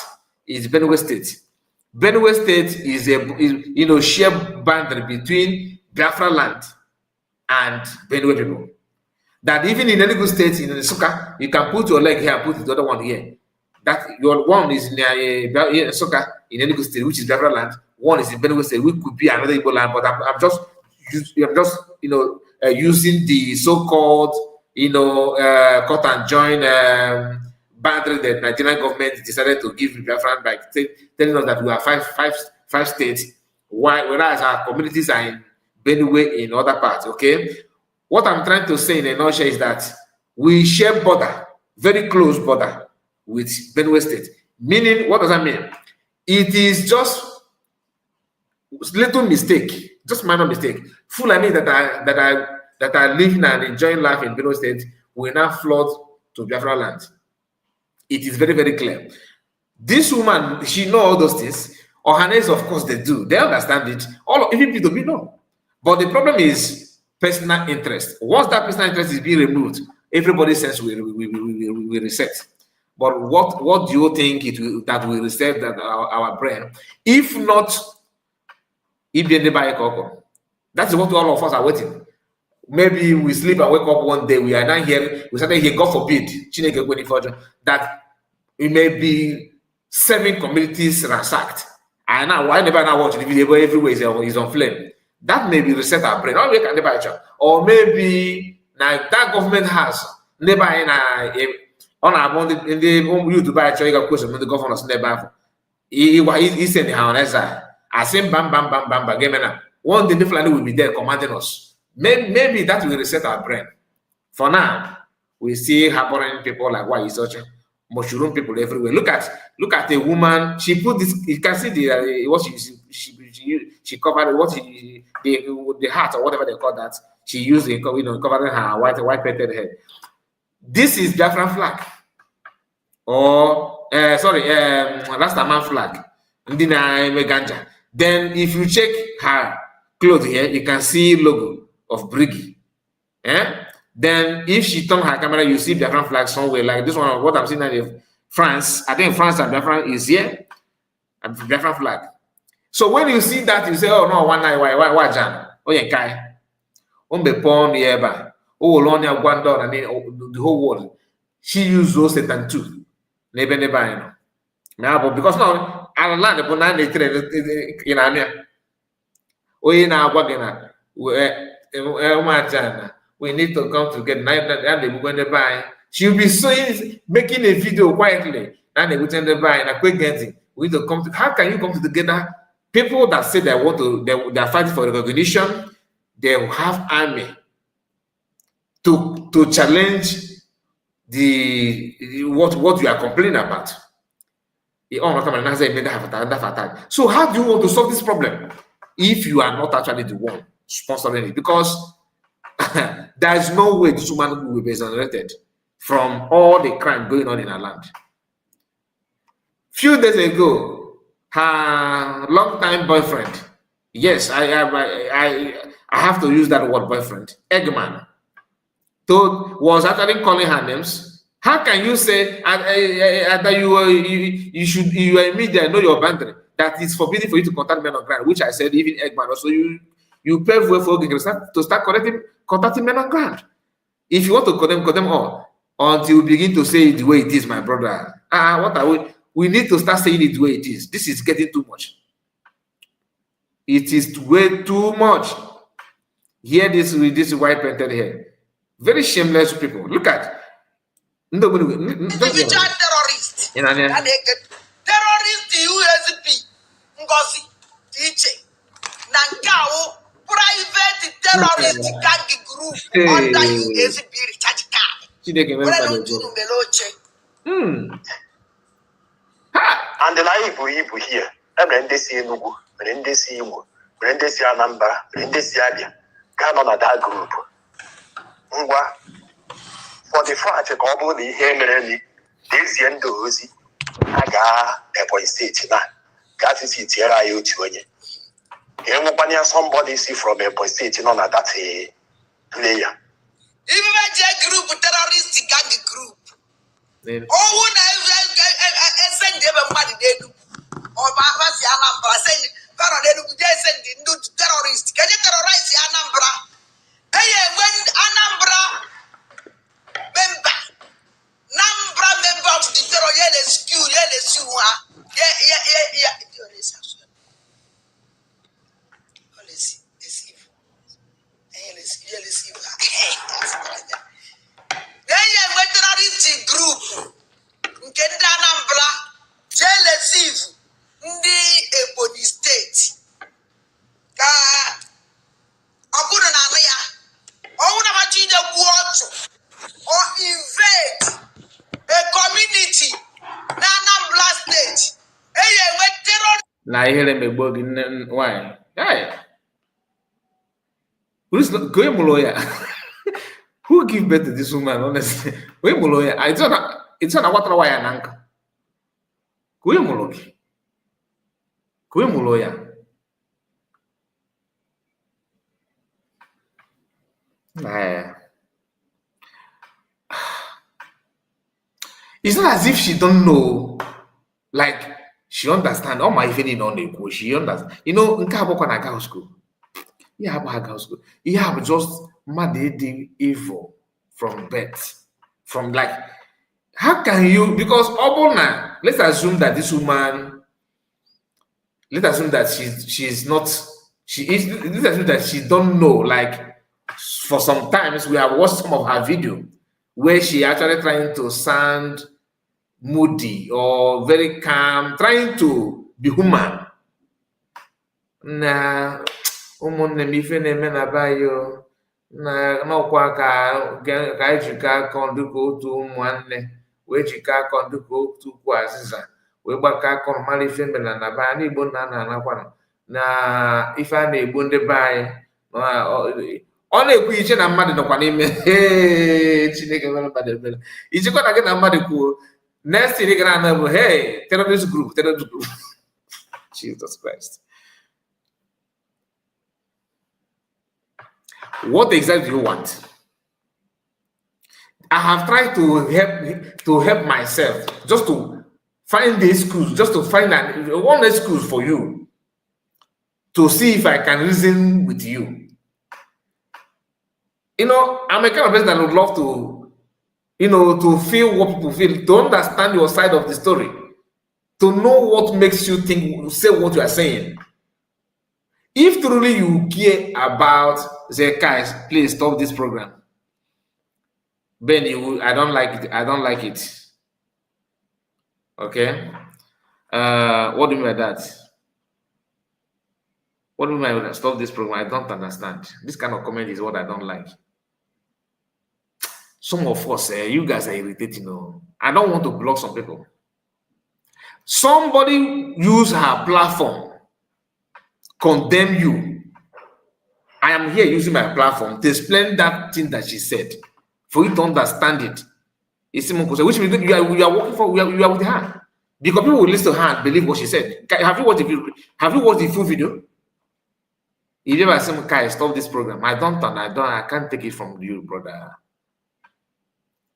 is Benue State. Benue State is a shared boundary between Biafra land and Benue people. That even in Enugu State, in Nsukka, you can put your leg here and put the other one here. That your one is near Nsukka in Enugu State, which is Biafra land. One is in Benue State, which could be another Igbo land. But I'm just using the so-called cut and join boundary that Nigerian government decided to give Biafra by telling us that we are five states, whereas our communities are in Benue in other parts. Okay, what I'm trying to say in a nutshell is that we share border, very close border with Benue State. Meaning, what does that mean? It is just little mistake, just minor mistake. Fulani that are living and enjoying life in Benue State will now flood to Biafra land. It is very, very clear. This woman, she knows all those things. Ohanes, of course, they do. They understand it. Even people don't know. But the problem is personal interest. Once that personal interest is being removed, everybody says we reset. But what do you think that will reset our brain? If not, that is what all of us are waiting. Maybe we sleep and wake up one day, we are not here, we started here, God forbid, that it may be 7 communities ransacked. And now, why never now watch the video everywhere is on flame? That may be reset our brain. Or maybe now that government has never on in the you to buy a choice question the governors never. He said I say bam game now. One day the Fulani will be there commanding us. Maybe that will reset our brain. For now, we see harboring people like why is such mushroom people everywhere. Look at a woman. She put this. You can see what she covered what the hat or whatever they call that. She used it, covering her white painted head. This is Biafran flag, or Rastaman flag. Then if you check her clothes here, you can see logo of Briggy. Then if she turn her camera, you see Biafran flag somewhere like this one. What I'm seeing now is France. I think France and Biafran is here, and Biafran flag. So when you see that, you say, "Oh no, one night, why, Jan? Oh yeah, Kai. Pon yeba. Oh, Lonia Guandon, and the whole world. She used those Satan too. Nebe, now, because now I learned the banana in Ania. Oh, now Wagana. We need to come together. Now they going to buy. She'll be making a video quietly. And they will tend to buy and a quick getting. We need to come to. How can you come together? People that say they want to, they are fighting for recognition. They will have army to challenge what you are complaining about. So how do you want to solve this problem if you are not actually the one sponsoring it? Because there is no way this woman will be exonerated from all the crime going on in her land. Few days ago, her longtime boyfriend, yes, I have to use that word, boyfriend, Eggman, was actually calling her names. How can you say that you are in media, know your boundary, that it's forbidden for you to contact men on ground, which I said even Eggman also you pave way for to start contacting men on ground. If you want to condemn all until you begin to say it the way it is, my brother. What are we? We need to start saying it the way it is. This is getting too much. It is way too much. Hear this with this white painted hair. Very shameless people. Look at individual terrorist. Terrorist USP Ngozi teaching. Nankao private terrorist gang group under USP recharge card. And the Ibu here, and they see Nugu, and they see Imo, and they see Anambra, and they see Abia, come on that group. For the fact that all the Henry, this end dozy, Aga, a boy state now. That is it here. I owe to you. Somebody see from a boy state on that player. Even group, terrorist gang group. Oh, when I send them money, they do. Or Bavasi Anambra, send terrorist. Can you terrorize Anambra? Hey, when Anambra member of the terror, group nke ndị Anambra jealous ndị Ebonyi steeti ka ọ bụrụ na anụ ya ọnwụ na machi ije gbuo ọchụ or invade a community na Anambra steeti eye enwe terror na ihere megbo gị nwanyị who give birth to this woman, honestly? We muloya. It's not what why ananka. Kwe muloya. It's not as if she don't know, like she understand. All my feeling on the cool. She understands. You know, in school. Yeah, about school. You have just mad evil from birth. From like, how can you? Because Obona, let's assume that this woman. Let's assume that she's not. She is. Let's assume that she don't know. Like, for some times we have watched some of her video where she actually trying to sound moody or very calm, trying to be human. Nah. Ụmụnne m ife na-eme na bayo na n'ọkwa ka ejika aka dịka otu ụmụnne wee jika aka dịka otu ukwu azịza wee gbakọ aka mara ife mela na baya n'Igbo na anakwana na ife a na-egbu ndị be anyị ọ na-ekwu iche na mmadụ nọkwa n'ime Chineke mere mmadụ ebere ichekwa na gị na mmadụ kwuo next thing ị gara ana bụ hey terrorist group Jesus Christ. What exactly do you want? I have tried to help myself just to find the excuse, just to find one excuse for you to see if I can reason with you. You know, I'm a kind of person that would love to, you know, to feel what people feel, to understand your side of the story, to know what makes you think, say what you are saying. If truly you care about the guys, please stop this program. Benny, I don't like it. I don't like it. Okay. What do you mean by that? What do you mean by stop this program? I don't understand. This kind of comment is what I don't like. Some of us, you guys are irritating. I don't want to block some people. Somebody use her platform, condemn you. I am here using my platform to explain that thing that she said, for you to understand it. It's which means you are working for, you are with her. Because people will listen to her and believe what she said. Have you watched the full video? If you ever say, "Kai, stop this program," I can't take it from you, brother.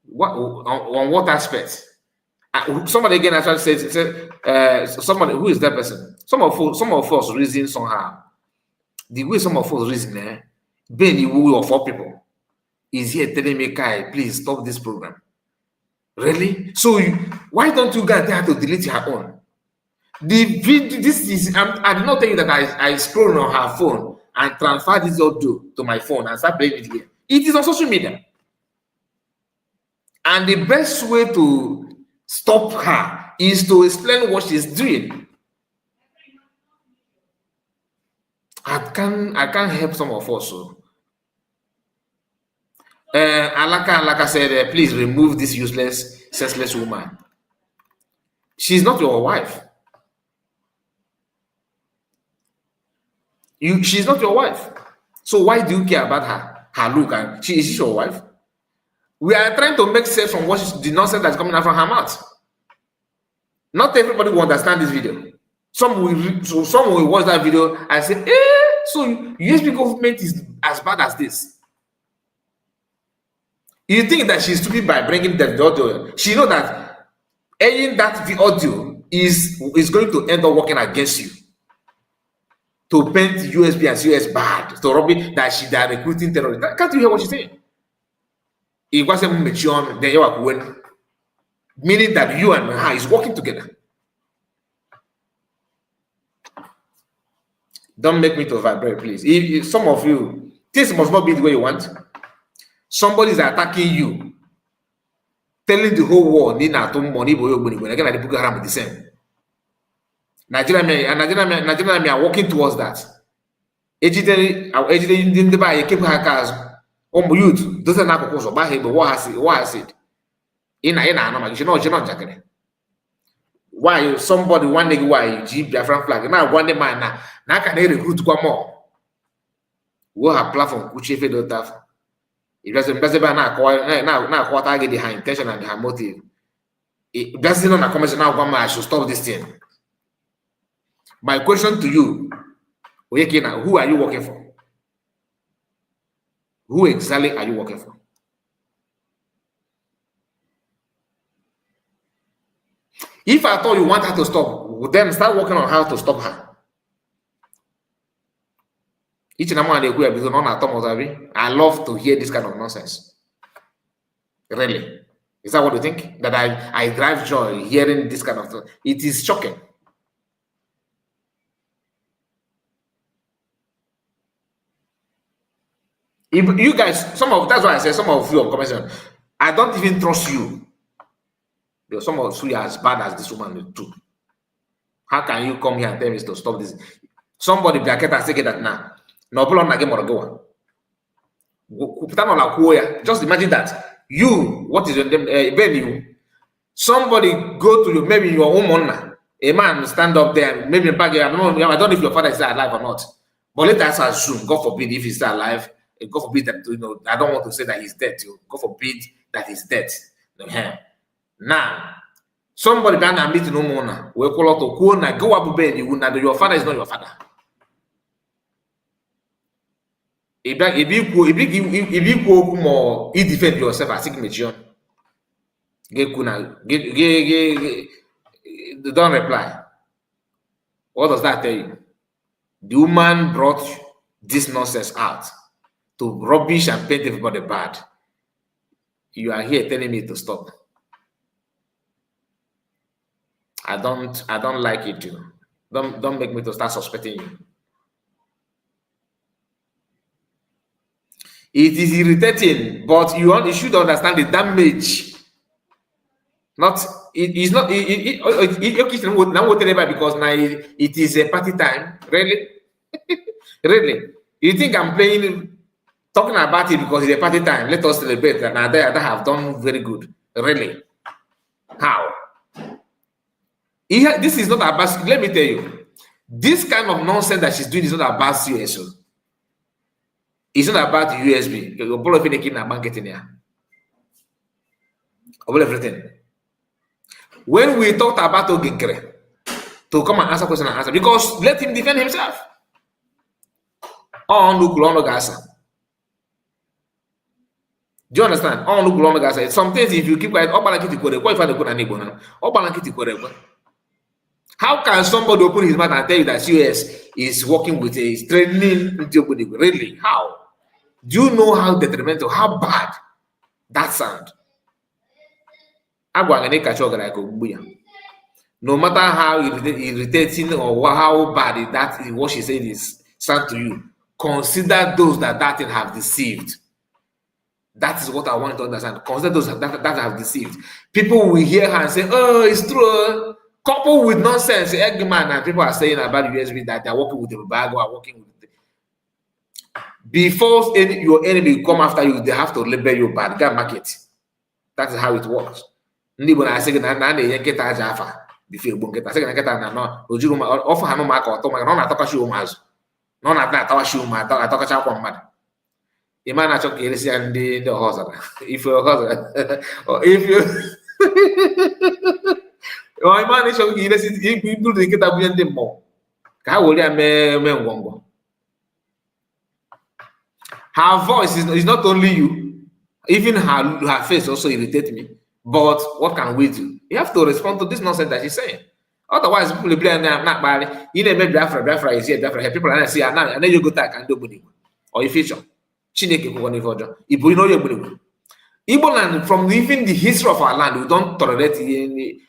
What on what aspect? Somebody again actually said, somebody, who is that person? Some of us reason somehow. The way some of us reason, being the way of 4 people is here telling me, "Kai, please stop this program." Really? So why don't you guys have to delete her own? The video, this is, I did not tell you that I scroll on her phone and transfer this audio to my phone and start playing it here. It is on social media. And the best way to stop her is to explain what she's doing. I can't help some of us. So. Alaka said, please remove this useless, senseless woman. She's not your wife. She's not your wife. So why do you care about her look? And is she your wife? We are trying to make sense from the nonsense that's coming out from her mouth. Not everybody will understand this video. Some will watch that video and say, so USB government is as bad as this. You think that she's stupid by bringing the audio? She knows that airing that the audio is going to end up working against you. To paint USB and CS bad, to rubbish that they are recruiting terrorists. Can't you hear what she's saying? It wasn't mature, then you are going, meaning that you and her is working together. Don't make me to vibrate, please. If some of you, this must not be the way you want. Somebody is attacking you, telling the whole world, again, the Boko Haram is the same. Nigeria are working towards that. Keep her cars. Youth doesn't have a cause of what I said. Why somebody one day why Biafra flag? Now one day man now can they recruit one more? What her platform which if they don't have. It doesn't now what I get her intention and her motive. It doesn't know a commission now one I should stop this thing. My question to you, who are you working for? Who exactly are you working for? If I thought you want her to stop, then start working on how to stop her. Each and every day, I love to hear this kind of nonsense. Really. Is that what you think? That I drive joy hearing this kind of thing? It is shocking. If you guys, that's why I say some of you are coming. I don't even trust you. Because some of you are as bad as this woman too. How can you come here and tell me to stop this? Somebody be a say that now. No problem again more go. Just imagine that you, what is your name? Somebody go to you, maybe your own mona, A man stand up there, maybe in back, I don't know if your father is still alive or not. But let us assume, God forbid, if he's still alive, God forbid that, I don't want to say that he's dead. God forbid that he's dead. Now, somebody can admit no more now. We call out to go up bed. Your father is not your father. If you go more, you defend yourself as signature. Don't reply. What does that tell you? The woman brought this nonsense out to rubbish and paint everybody bad. You are here telling me to stop. I don't like it too. Don't make me to start suspecting you. It is irritating, but you should understand the damage. Because now it is a party time. Really? Really? You think I'm talking about it because it's a party time? Let us celebrate. And I have done very good. Really? How? This is not about, let me tell you, this kind of nonsense that she's doing is not about CSO. It's not about the USB. Everything. When we talked about Ogekere to come and answer question and answer, because let him defend himself. Do you understand? Some things, if you keep quiet, how can somebody open his mouth and tell you that US is working with a training? Really? How? Do you know how detrimental, how bad that sound? No matter how irritating or how bad that what she said is sound to you, consider those that thing have deceived. That is what I want to understand. Consider those that have deceived. People will hear her and say, "Oh, it's true." Coupled with nonsense, Eggman and people are saying about USB that they're working with the bag or working with the... Before your enemy come after you, they have to label you bad. Go market. That is how it works. Before I say her voice is not only you, even her face also irritates me. But what can we do? You have to respond to this nonsense that she's saying. Otherwise, people will play not bad. You never Biafra is here, Biafra here. People are not saying, and then you go back and do money. Or you feature. Chineke Kugoni Fojo. If you know your money. Igbo land, from even the history of our land, we don't tolerate we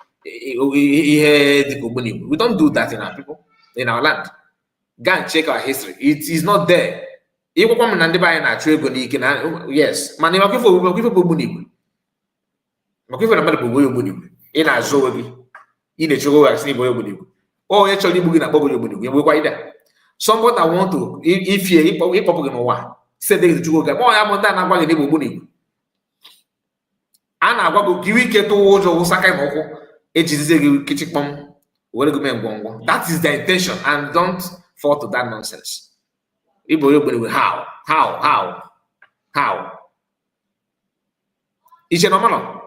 don't do that in our people, in our land. Go and check our history. It is not there. Yes, man, in a zoo, in a show, I see oh, actually, somebody I want to, if you one, say they to go, oh, I'm not going to Anna go give it to Osaka Moko, that is the intention, and don't fall to that nonsense. How? It's a normal.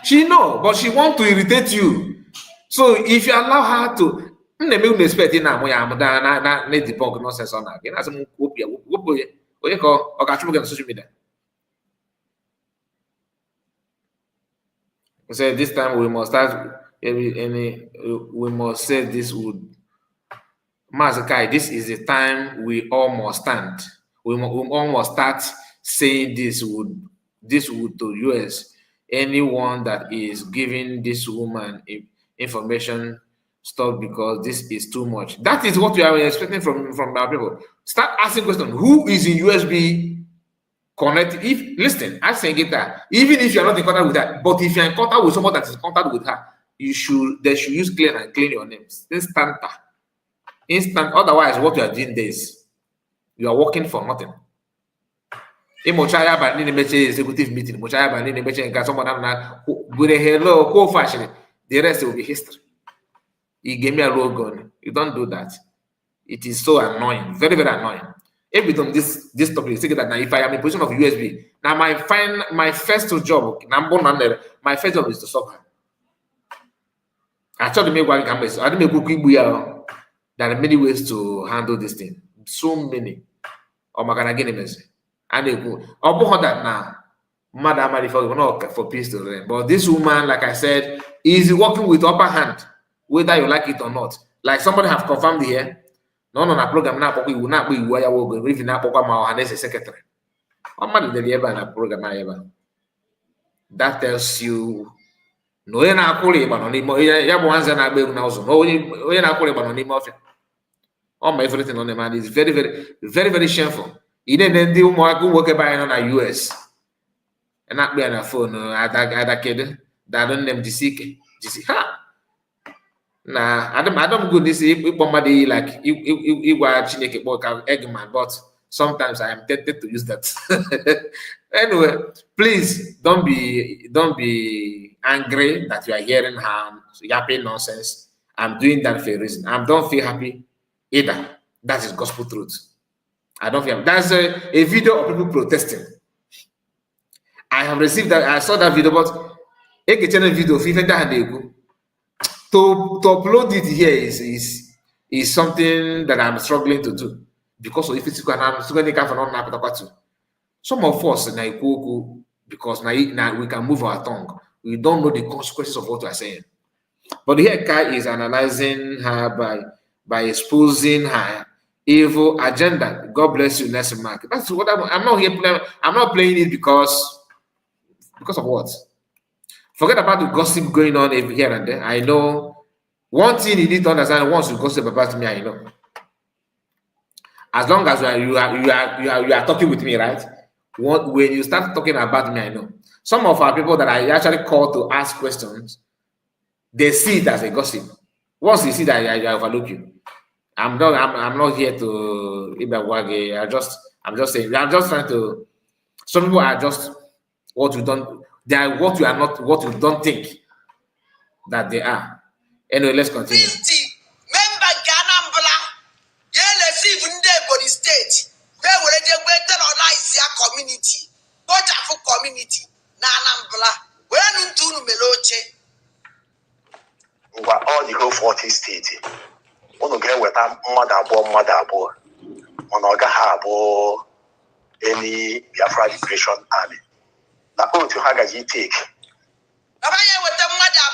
She know, but she want to irritate you. So if you allow her to, expect nonsense on social media. So this time we must start. We must say this would. Mazakai, this is the time we all must stand. We all must start saying this would to US. Anyone that is giving this woman information, stop, because this is too much. That is what we are expecting from our people. Start asking questions. Who is in USB connected? Listen, I say that even if you are not in contact with that, but if you are in contact with someone that is in contact with her, they should use clean your names. Instant. Otherwise, what you are doing is you are working for nothing. Executive meeting. Someone with a hello, co-fashion. The rest will be history. He gave me a raw gun. You don't do that. It is so annoying, very, very annoying. Every time this topic is that now if I am in position of USB, now my first job, my first job is to stop her. I tried to make one campus. I didn't make quick. There are many ways to handle this thing. So many. Oh my God, again, and they go. About that now, Madam, for peace to reign. But this woman, like I said, is working with upper hand, whether you like it or not. Like somebody have confirmed here. No, program now. We will not be where we will even now. My secretary. What man did ever na program ever? That tells you. No, you're not calling about anymore. You're ones and I be now. No, you're not calling about anymore. All everything on the man is very, very, very, very shameful. You didn't do more good work by on the US. And not be on a phone at that kid that don't them DC. Ha! Nah, I don't go this if somebody like you watch Eggman, but sometimes I am tempted to use that. Anyway, please don't be angry that you are hearing her yapping nonsense. I'm doing that for a reason. I don't feel happy either. That is gospel truth. I don't feel happy. That's a video of people protesting. I have received that. I saw that video, but a channel video to upload it here is something that I'm struggling to do because of if it's going to some of us because now we can move our tongue. We don't know the consequences of what we are saying. But here Kai is analyzing her by exposing her evil agenda. God bless you, Nelson Mark. That's what I'm not here playing. I'm not playing it because of what? Forget about the gossip going on here and there. I know one thing you need to understand once you gossip about me, I know. As long as you are talking with me, right? When you start talking about me, I know. Some of our people that I actually call to ask questions, they see it as a gossip. Once you see that, I overlook you. I'm not here to I'm just saying. I'm just trying to. Some people are just what you don't. They are what you are not. What you don't think that they are. Anyway, let's continue. Member Ganambla, receive in the body state. Where will they terrorize your community? What for community? Nanambla. Where into Meloche? All the whole 40 states. One get with a mother boy. On HAHAH any Biafra Liberation Army. Now, what you have to take? Now, I with the mother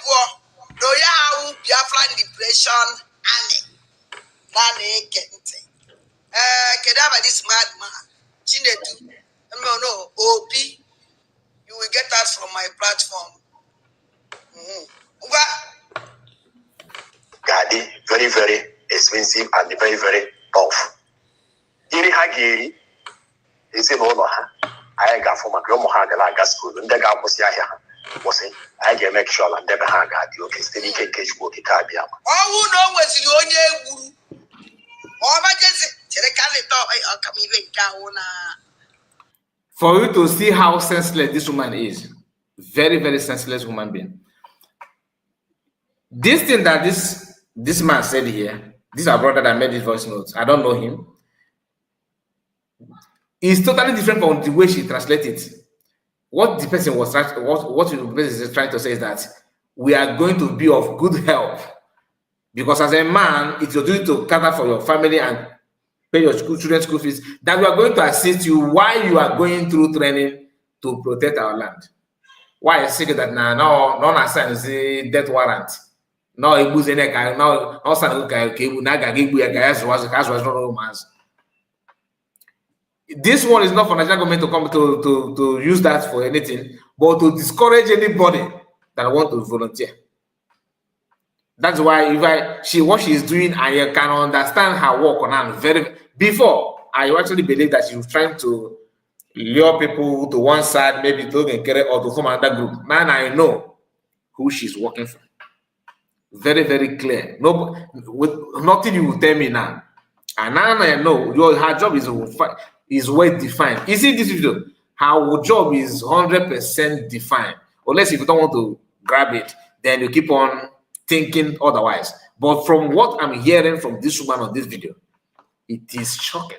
boy. No, ya Biafra Liberation Army. Nane Kente. Kedaba this madman. Chinedu. No, OP. You will get that from my platform. Gadi, very, very expensive and very, very tough. Iri Hagiri is in all I got from a Gromohaga gas school, and the guy was here. I can make sure and never hang at you. Okay, still you can catch work in Caribbean. Oh, who knows what's your own? Oh, my For you to see how senseless this woman is, very, very senseless human being. This thing that this man said here, this our brother that made this voice notes, I don't know him. It's totally different from the way she translated it. What the person was trying, what the person is trying to say is that we are going to be of good help because as a man, it's your duty to cater for your family and pay your children's school fees. That we are going to assist you while you are going through training to protect our land. Why is it that now no assign the death warrant? No, it was in a guy. No, also this one is not for Nigerian government to come to use that for anything, but to discourage anybody that want to volunteer. That's why what she is doing, I can understand her work on her before. I actually believe that she was trying to lure people to one side, maybe to get or to form another group. Man, I know who she's working for. Very, very clear. No, with nothing you will tell me now. And now I know her job is well defined. You see this video? Her job is 100% defined. Unless if you don't want to grab it, then you keep on thinking otherwise. But from what I'm hearing from this woman on this video, it is shocking,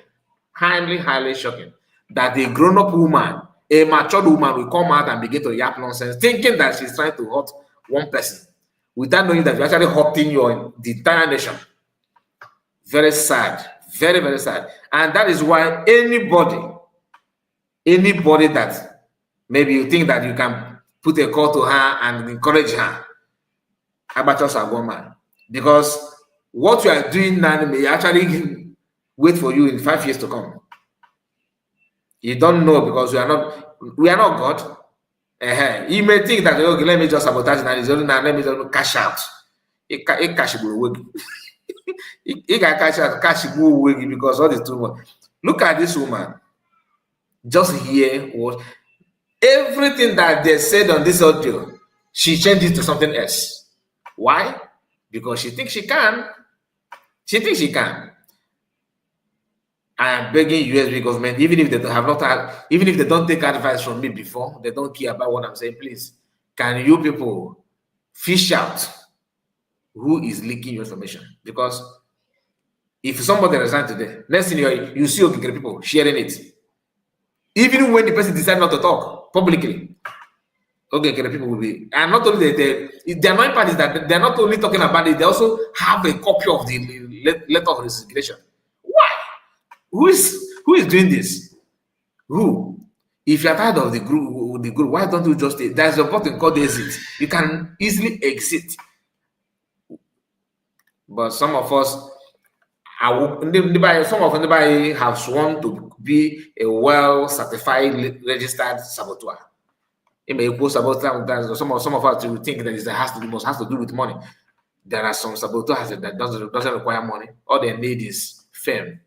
highly, highly shocking, that a grown-up woman, a matured woman, will come out and begin to yap nonsense, thinking that she's trying to hurt one person, without knowing that you're actually hurting the entire nation. Very sad, very, very sad. And that is why anybody that maybe you think that you can put a call to her and encourage her, about just a woman, because what you are doing now may actually wait for you in 5 years to come. You don't know, because we are not God. You may think that, okay, let me just sabotage now, let me just cash out. It cash will it can cash will because all is too much. Look at this woman. Just hear what everything that they said on this audio, she changed it to something else. Why? Because she thinks she can. She thinks she can. I am begging USB government, even if they have not had, even if they don't take advice from me before, they don't care about what I'm saying, please, can you people fish out who is leaking your information? Because if somebody resigns today, next thing you see okay, people sharing it. Even when the person decides not to talk publicly, okay, people will be, and not only the annoying part is that they're not only talking about it, they also have a copy of the letter of resignation. Why? Who is doing this? Who? If you're tired of the group, why don't you just there's a button called exit. You can easily exit. But some of us, some of anybody have sworn to be a well-certified, registered saboteur. It may post about some of us will think that it has to do with money. There are some saboteurs that doesn't require money. All they need is fame.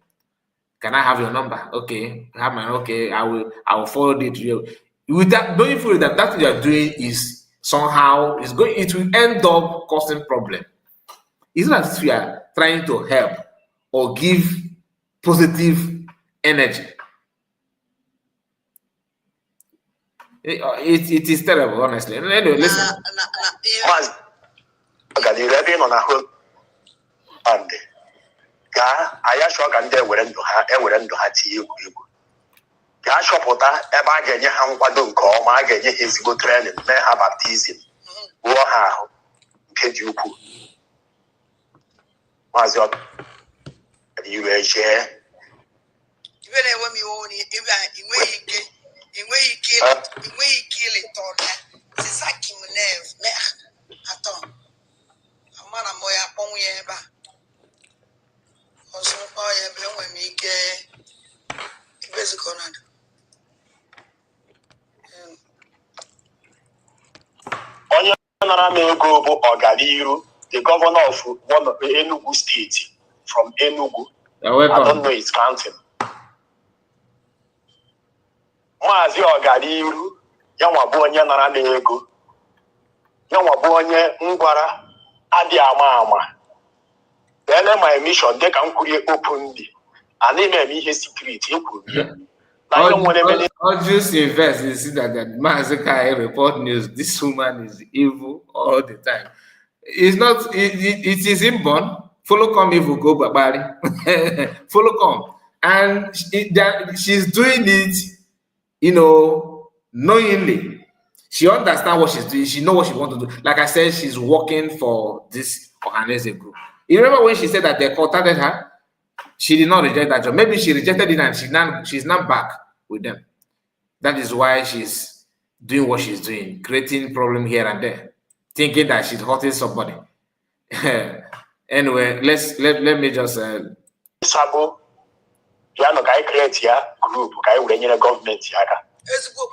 Can I have your number? Okay, have my okay. I will forward it to you. With that, don't you feel that what you are doing is somehow it will end up causing problem. It's not as if you are trying to help or give positive energy. It is terrible, honestly. Anyway, listen. Aya shoka ndị ewere ndụ ha tinye egwu ga-achọpụta ebe a ga-enye ha nkwado nke ọma, a ga-enye ha ezigbo training, mee ha baptizim, wuo ha ahụ nke dị ukwuu. Maazị iwe jee ibe na-enwe m iwe onye ebe a enweghị ike ileta ọrịa sisaki m na atọ amara m ya akpọnwụ ya ebe a ọsọkwa ya ebe enwe m ike ibezikọnadụ. onye nara m ego bụ Ọganiru, the governor of Enugu State, from Enugu. I don't know his counting. Maazị Ọganiru, ya nwa bụ onye nara m ego, ya nwa bụ onye ngwara adị ama. Then my mission, they can create open the and they may be secret. I'll just invest. You see that Mazakai report news. This woman is evil all the time. It's not. It is inborn. Follow come evil go babari. Follow come, and she's doing it. Knowingly. She understands what she's doing. She knows what she wants to do. Like I said, she's working for this organization group. You remember when she said that they contacted her? She did not reject that job. Maybe she rejected it and she's now back with them. That is why she's doing what she's doing, creating problem here and there, thinking that she's hurting somebody. Anyway, let me just Sabo, Piano guy create here group, guy with any government here.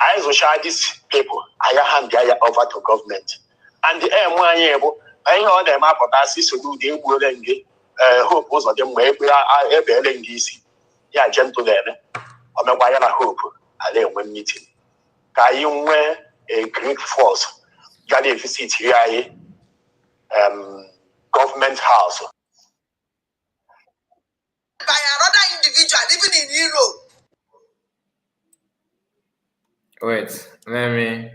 I will share these people. I hand the over to government. And the M1 I know them up for that to do the hope was of them where we are ever in DC. Yeah, gentle there. On the wire hope, I then when meeting. Kayun wear a great force. Got a visit here, government house. By another individual, even in Europe. Wait, let me.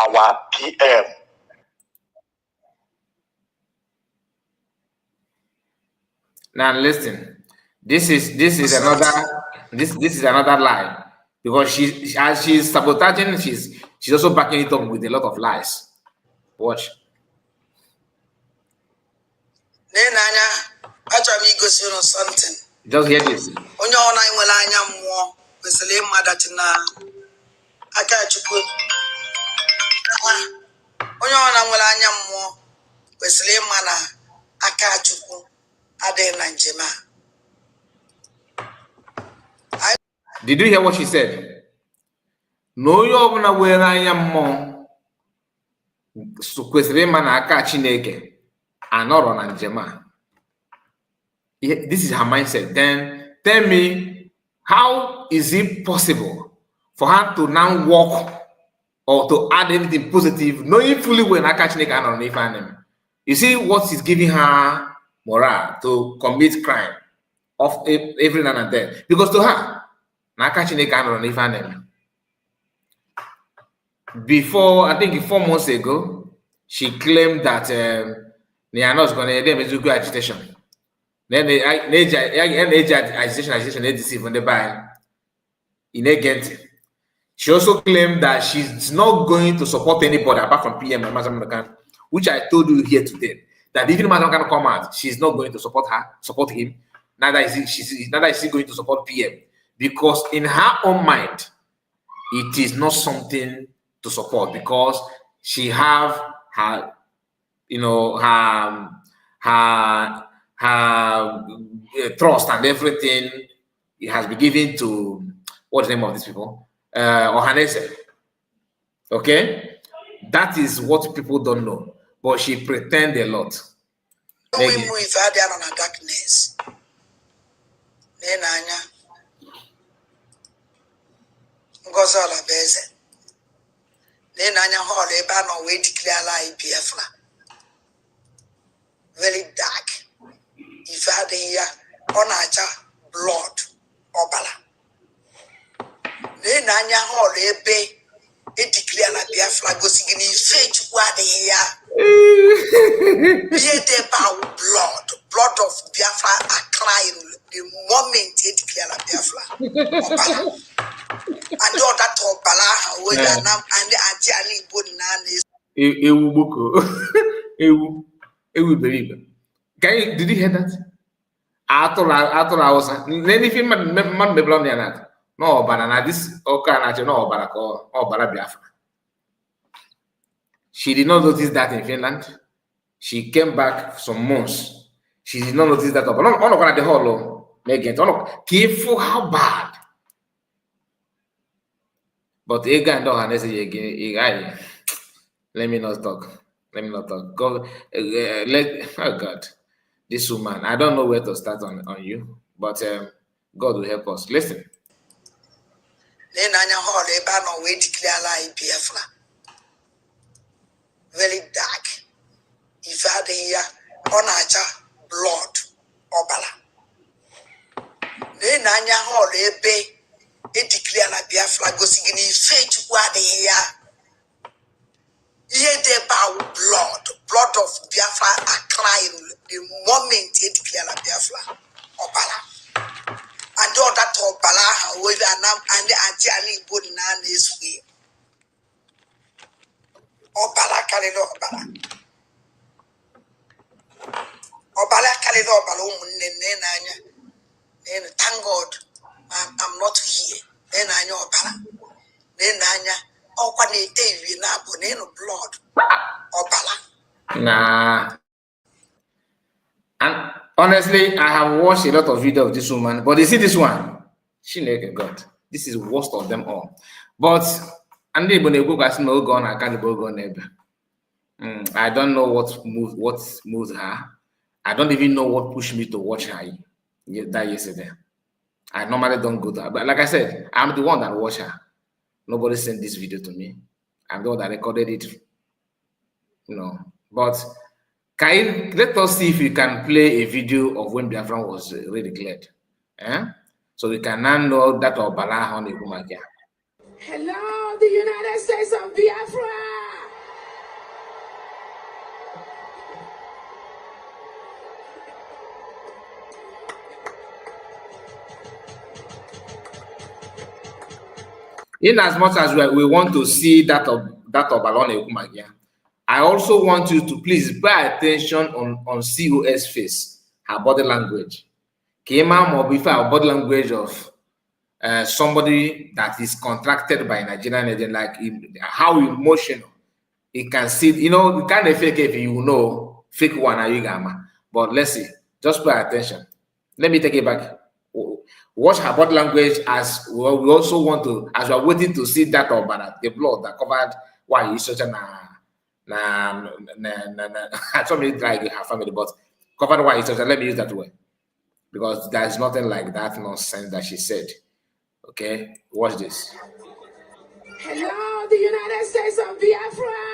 our PM. Now listen, this is another lie, because as she's sabotaging, she's also backing it up with a lot of lies. Watch. Something. Just hear this. Onye ọ na-enwere anya mmụọ kwesịrị ịma dat na aka Chukwu. Onye ọ na-enwere anya mmụọ kwesịrị ịma na aka Chukwu adịghị na njem a. Did you hear what she said? No, onye ọbụla nwere anya mmụọ kwesịrị ịma na aka Chineke anọrọ na njem a. This is her mindset. Then tell me, how is it possible for her to now walk or to add anything positive, knowing fully when aka Chineke anọrọ n'ife anem? You see what is giving her morale to commit crime of every now and then? Because to her, aka Chineke anọrọ n'ife anem. Before, I think 4 months ago, she claimed that they are not going to do agitation. Then the agitation they deceive on the buy in agent. She also claimed that she's not going to support anybody apart from PM, which I told you here today. That even Madam can come out, she's not going to support him. Neither is she going to support PM, because in her own mind, it is not something to support, because she have her, her trust and everything. It has been given to, what's the name of these people? Ohanese. Okay, that is what people don't know, but she pretend a lot. We move on a darkness. Ngozola beze. Nenanya hall eba no we declare like Biafra. Very dark. If I here onacha blood obala. Nenanya hall ebe e declare like Biafra go signi faith wade here. Be the blood of Biafra are crying the moment they declare like Biafra obala. And all that obala we are now and the ajali good nan Ewu believe. Did you hear that? I thought I was. Anything man me blame that. No, banana. This okay, no, banana Biafra. She did not notice that in Finland. She came back some months. She did not notice that. No, at the hall. Again, careful how bad. But again, don't again. Let me not talk. God, oh God, this woman. I don't know where to start on you, but God will help us. Listen. Very dark. If I here onacha blood obala. Nenanya hall ebe e declare la Biafra go signi faith wade here. Here the blood of Biafra are crying the moment they declare la Biafra obala. And all that obala however and the ajali good nan is way. Obala kalilo obala. Obala kalilo obala nenya. Thank God I'm not here. Then I know obala. Then nanya. Blood obala. Nah. And honestly, I have watched a lot of videos of this woman, but you see this one, she naked God. This is worst of them all. But I don't know what moved her. I don't even know what pushed me to watch her that yesterday. I normally don't go to her, but like I said, I'm the one that watched her. Nobody sent this video to me. I'm the one that recorded it. But let us see if we can play a video of when Biafra was redeclared. So we can now know that Obala on the Kumakia. Hello, the United States of Biafra. in as much as we want to see that of Balone Ukumagia, I also want you to please pay attention on COS face, her body language. Kema or before her body language of somebody that is contracted by Nigerian agent, like how emotional it can see. You know, you can't fake if you know fake one ayigama. But let's see. Just pay attention. Let me take it back. Watch her body language as well. We also want to, as we are waiting to see that of the blood that covered why he's such something like her family, but covered why he's such. Let me use that word because there's nothing like that nonsense that she said. Okay, watch this. Hello, the United States of Biafra.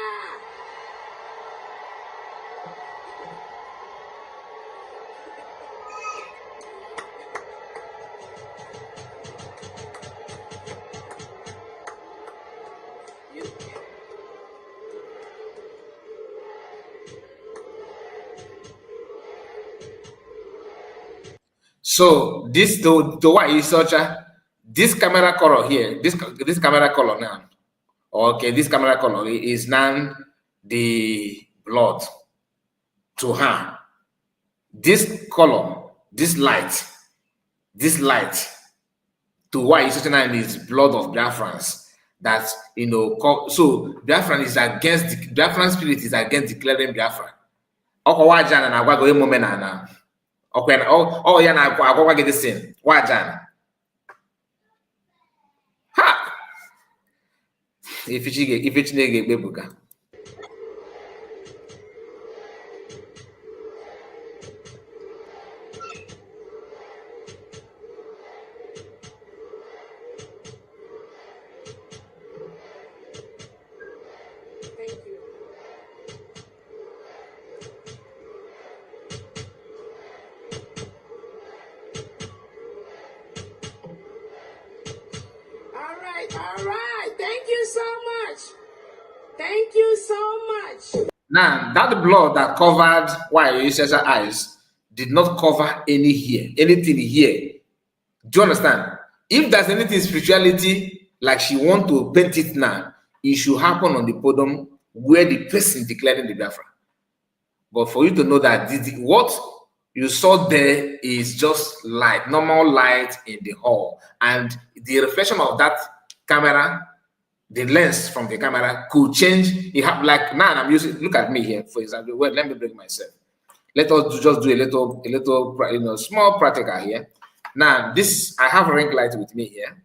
So this to why is such a this camera color here, this camera color now. Okay, this camera color is now the blood to her. This color, this light to why is such a is blood of Biafrans. That you know, so Biafran is against Biafran spirit is against declaring Biafra. Okowajana na agwago emomen na. Okay, oh yeah, na agwagwa get this thing. Wajana. Ha! If it's bebuga. All right. Thank you so much. Thank you so much. Now, that blood that covered why Yesha's eyes did not cover anything here. Do you understand? If there's anything spirituality, like she want to paint it now, it should happen on the podium where the person declaring the Biafra. But for you to know that what you saw there is just light, normal light in the hall. And the reflection of that camera, the lens from the camera could change. It have like now I'm using, look at me here, for example. Well, let me break myself. Let us just do a little small practical here. Now, this I have a ring light with me here.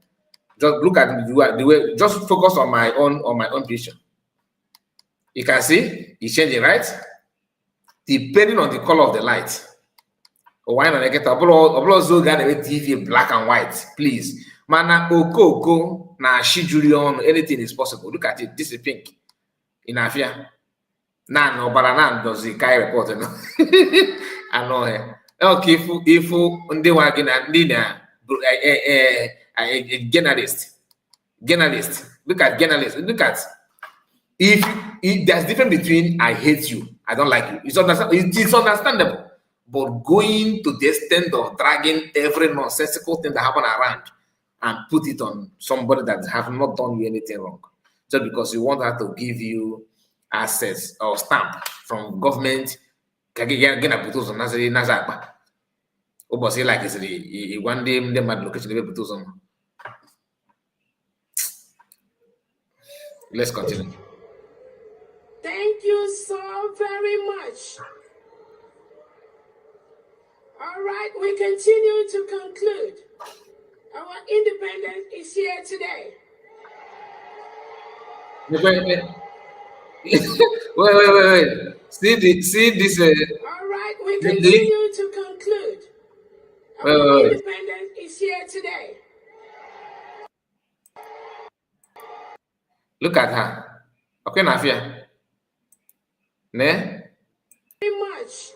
Just look at the way, just focus on my own picture. You can see it's changing, right? Depending on the color of the light. Why not get TV black and white, please? Mana oko na shijurion, anything is possible. Look at it. This is pink. In Afia. Nah, no, but I does the Kai report. I know her. Okay, if they were a journalist. Look at journalist. Look at if there's difference between I hate you, I don't like you. It's understandable. But going to the extent of dragging every nonsensical thing that happen around and put it on somebody that have not done you anything wrong, just because you want her to give you access or stamp from government, like it's the one day the mad location. Let's continue. Thank you so very much. All right, we continue to conclude. Our independence is here today. Wait. See this. All right, we continue to conclude. Our independence is here today. Look at her. Okay, Nafia. Ne? Very much.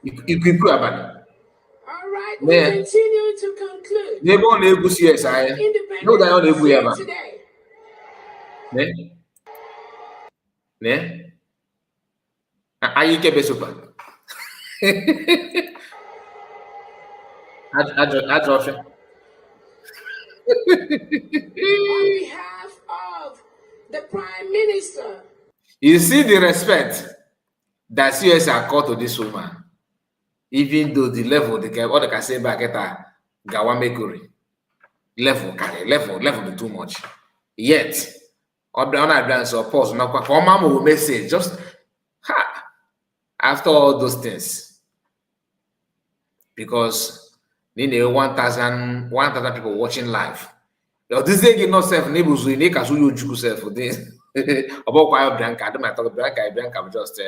You could go about it. All right, we continue to conclude. They won't able to see us. I know that all able ever. Today. Ne? Are you kept super? I on behalf of the Prime Minister. You see the respect that CS accord to this woman, even though the level they can all they can say back at Gawamekuri level too much. Yet, on the suppose not for mama will message just after all those things, because nearly 1,000 people watching live. This day not self neighbors we make as you self for this. About why Bianca, I don't matter Bianca just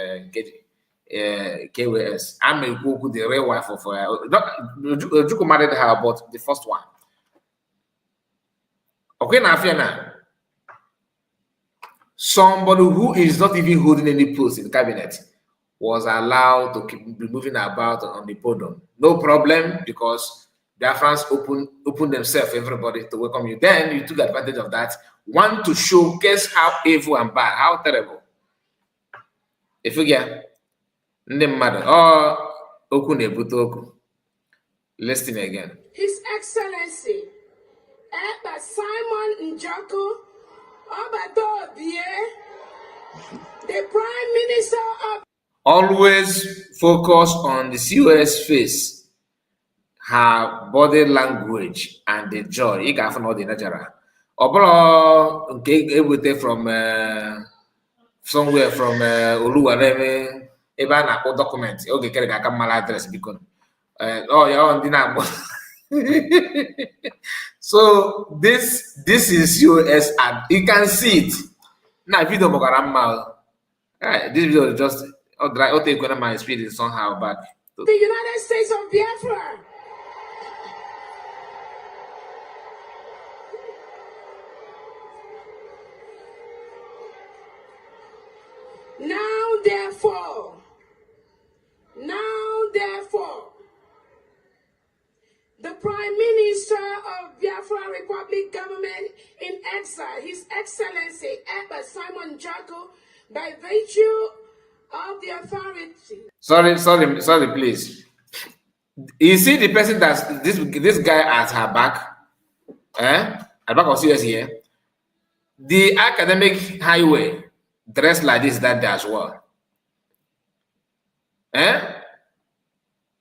KWS. I'm a book the real wife of Juku married her, but the first one. Okay, now somebody who is not even holding any post in the cabinet was allowed to be moving about on the podium. No problem, because Biafrans open themselves, everybody, to welcome you. Then you took advantage of that. Want to showcase how evil and bad, how terrible. If you get listen again. His Excellency Eba Simon Njoko Obadobie, the Prime Minister of... Always focus on the COS face, her body language, and the joy. You can find all the natural. Obro okay from somewhere from Oluwareme, even a document. Okay, carry a camera address because oh yeah, on the so this is US, and you can see it now. Video mogarama. This video is just I'll take one of my speed is somehow back. The United States of Biafra. Now therefore, the Prime Minister of Biafra Republic Government in exile, His Excellency Eba Simon Njoko, by virtue of the authority. Sorry, please. You see the person that's this guy at her back, at the back of CS here, the academic highway dressed like this that day as well.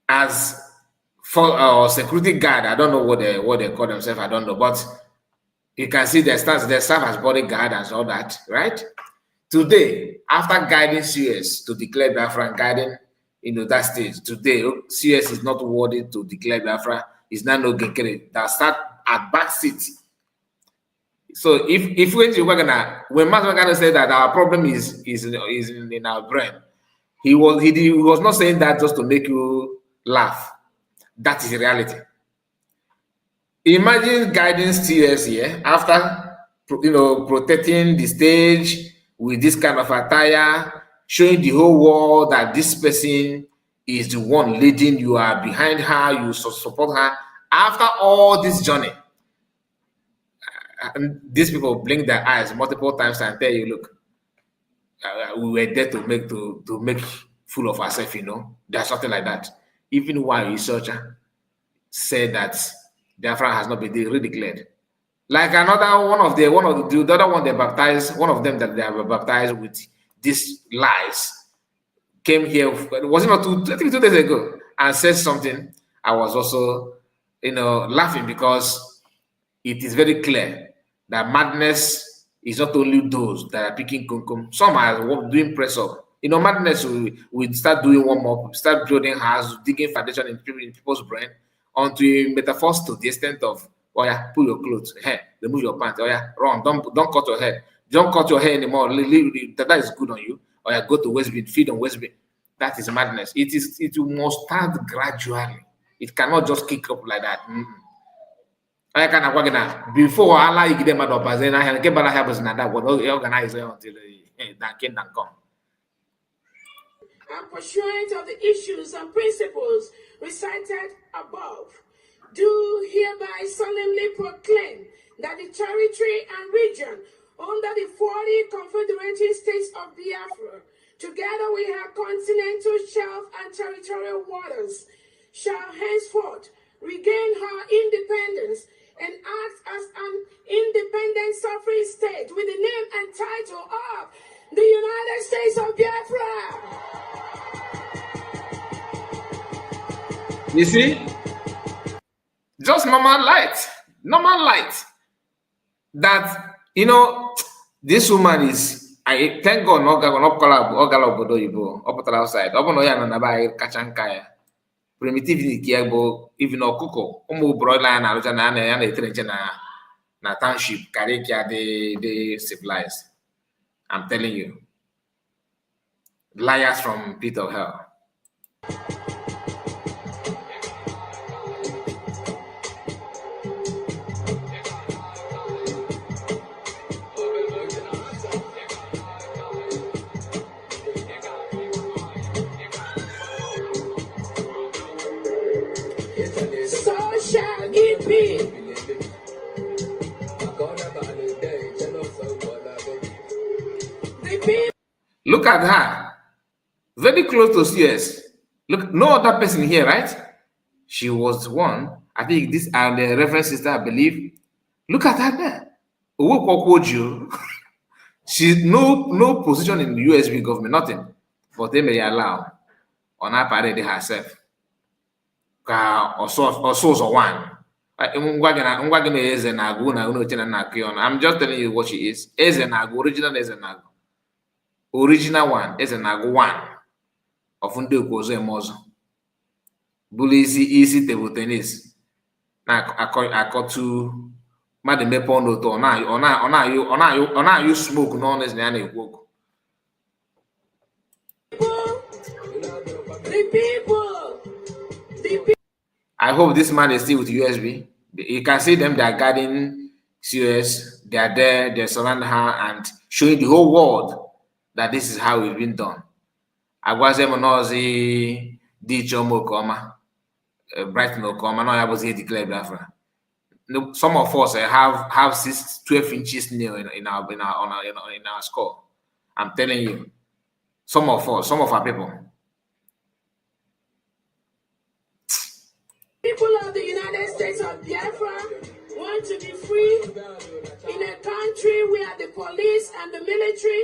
As for security guard, I don't know what they call themselves, I don't know, but you can see they serve as bodyguard and all that, right? Today, after guiding CS to declare Biafra and guiding that stage, today CS is not worthy to declare Biafra. It's not no Gekere that start at back seat. So if we're gonna, when Master gonna say that our problem is in our brain, he was not saying that just to make you laugh. That is the reality. Imagine guiding CS here after protecting the stage with this kind of attire, showing the whole world that this person is the one leading, you are behind her, you support her. After all this journey, and these people blink their eyes multiple times and tell you, look, we were there to make fool of ourselves, There's something like that. Even while researcher said that Biafra has not been redeclared. Like another one of the other one they baptized, one of them that they were baptized with these lies came here, was it not I think 2 days ago, and said something. I was also laughing because it is very clear that madness is not only those that are picking kunkum. Some are doing press up. Madness we start doing warm up, start building house, digging foundation in people's brain onto a metaphors to the extent of, oh yeah, pull your clothes, hey, remove your pants, oh yeah, run, don't cut your hair, don't cut your hair anymore. That is good on you. Oh yeah, go to Westbin, feed on Westbin. That is madness. It must start gradually. It cannot just kick up like that. I can before Allah you give them a then I can get better help us that what organize until that kingdom come. And pursuant of the issues and principles recited above, do hereby solemnly proclaim that the territory and region under the 40 confederated states of Biafra, together with her continental shelf and territorial waters, shall henceforth regain her independence and act as an independent sovereign state with the name and title of the United States of Biafra. You see? Just normal light. Normal light. That, you know, this woman is, I thank God, no gala obodo yibo, oputara outside. Obono ya na ba kachanka ya. Primitivity ki egbo, even okuko, umu broiler na aluja na ya na etere na township, kari kia de civilized. I'm telling you. Liars from pit of hell. So shall it be. Look at her. Very close to CS. Look, no other person here, right? She was one. I think this are the Reverend sister, I believe. Look at her there. She's no position in the USB government, nothing. But they may allow on her parade herself. Or source of one. I'm just telling you what she is. Original Ezenago. Original one, Ezenago one. Of ndị okwozo emozo. Bulu isi table tennis. Na akọtu mmadụ mepe ọnụ ụtọ ọ na-ayụ smoke n'ọnụ na ya na-ekwu okwu. I hope this man is still with USB. You can see them, they are guarding CS, they are there, they surround her and showing the whole world that this is how it's been done. Agwazem nozi di chomo koma, Brighton Okoma, no, I was here declared Biafra. Some of us have 12 inches nail in our skull. I'm telling you, some of our people. People of the United States of Biafra want to be free in a country where the police and the military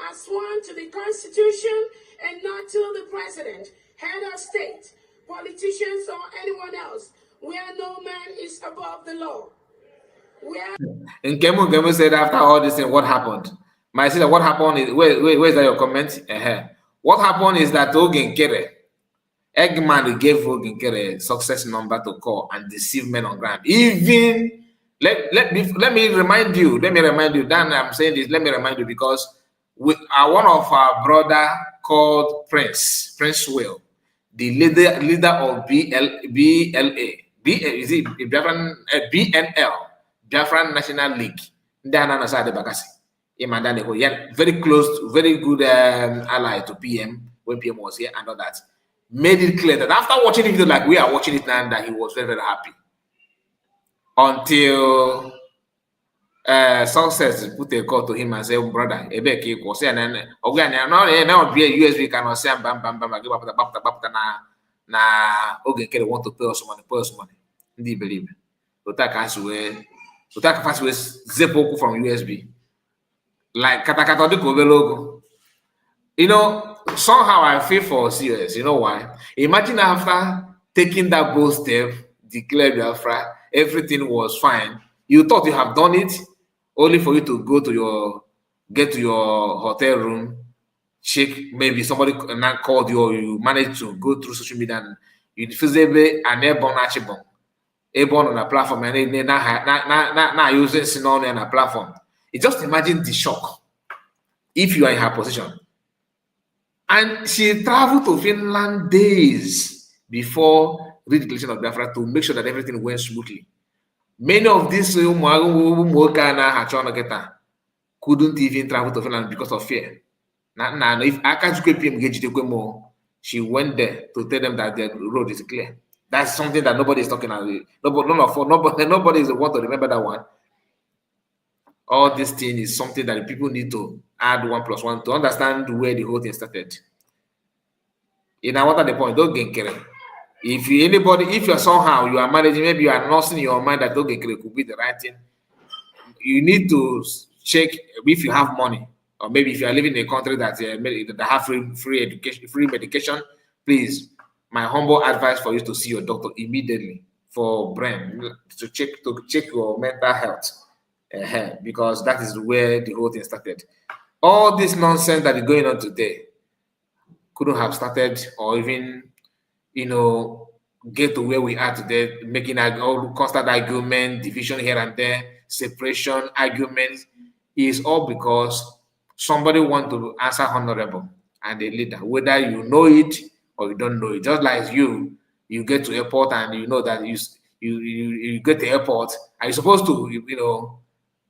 are sworn to the Constitution and not to the president, head of state, politicians, or anyone else, where no man is above the law. And Kemu said after all this thing, what happened? My sister, what happened is, where's that your comment? What happened is that Ogen Kere, Eggman gave Ogen Kere a success number to call and deceive men on ground. Even, let me remind you, Dan, I'm saying this, let me remind you, because one of our brother called Prince Will, the leader of BNL, Biafran National League. Very close, very good ally to PM when PM was here and all that. Made it clear that after watching the video like we are watching it now, that he was very, very happy. Until Success put a call to him and say, oh, brother, Ebeki was saying, and now be a USB cannot say, bam, give up the na okay, want to pay us money. Do you believe? So that fast way Zepoku from USB. Like Katakata logo. You know, somehow I feel for serious. You know why? Imagine after taking that bold step, declare Biafra, everything was fine. You thought you have done it, only for you to get to your hotel room, check, maybe somebody called you or you managed to go through social media and you physically an airborne on a platform and then now using synonym on a platform. You just imagine the shock if you are in her position. And she traveled to Finland days before the declaration of Biafra to make sure that everything went smoothly. Many of these couldn't even travel to Finland because of fear. Now, if I can't PM she went there to tell them that the road is clear. That's something that nobody is talking about. Nobody is the one to remember that one. All this thing is something that people need to add 1 + 1 to understand where the whole thing started. You know what are the point? Don't get carried. If you're somehow you are managing, maybe you are nursing in your mind that okay, it could be the right thing. You need to check if you have money, or maybe if you are living in a country that have free education, free medication. Please, my humble advice for you to see your doctor immediately for brain to check your mental health, because that is where the whole thing started. All this nonsense that is going on today couldn't have started, or even get to where we are today, making all constant argument, division here and there, separation, arguments, is all because somebody want to answer honorable and a leader, whether you know it or you don't know it. Just like you get to airport and you know that you get to airport and you're supposed to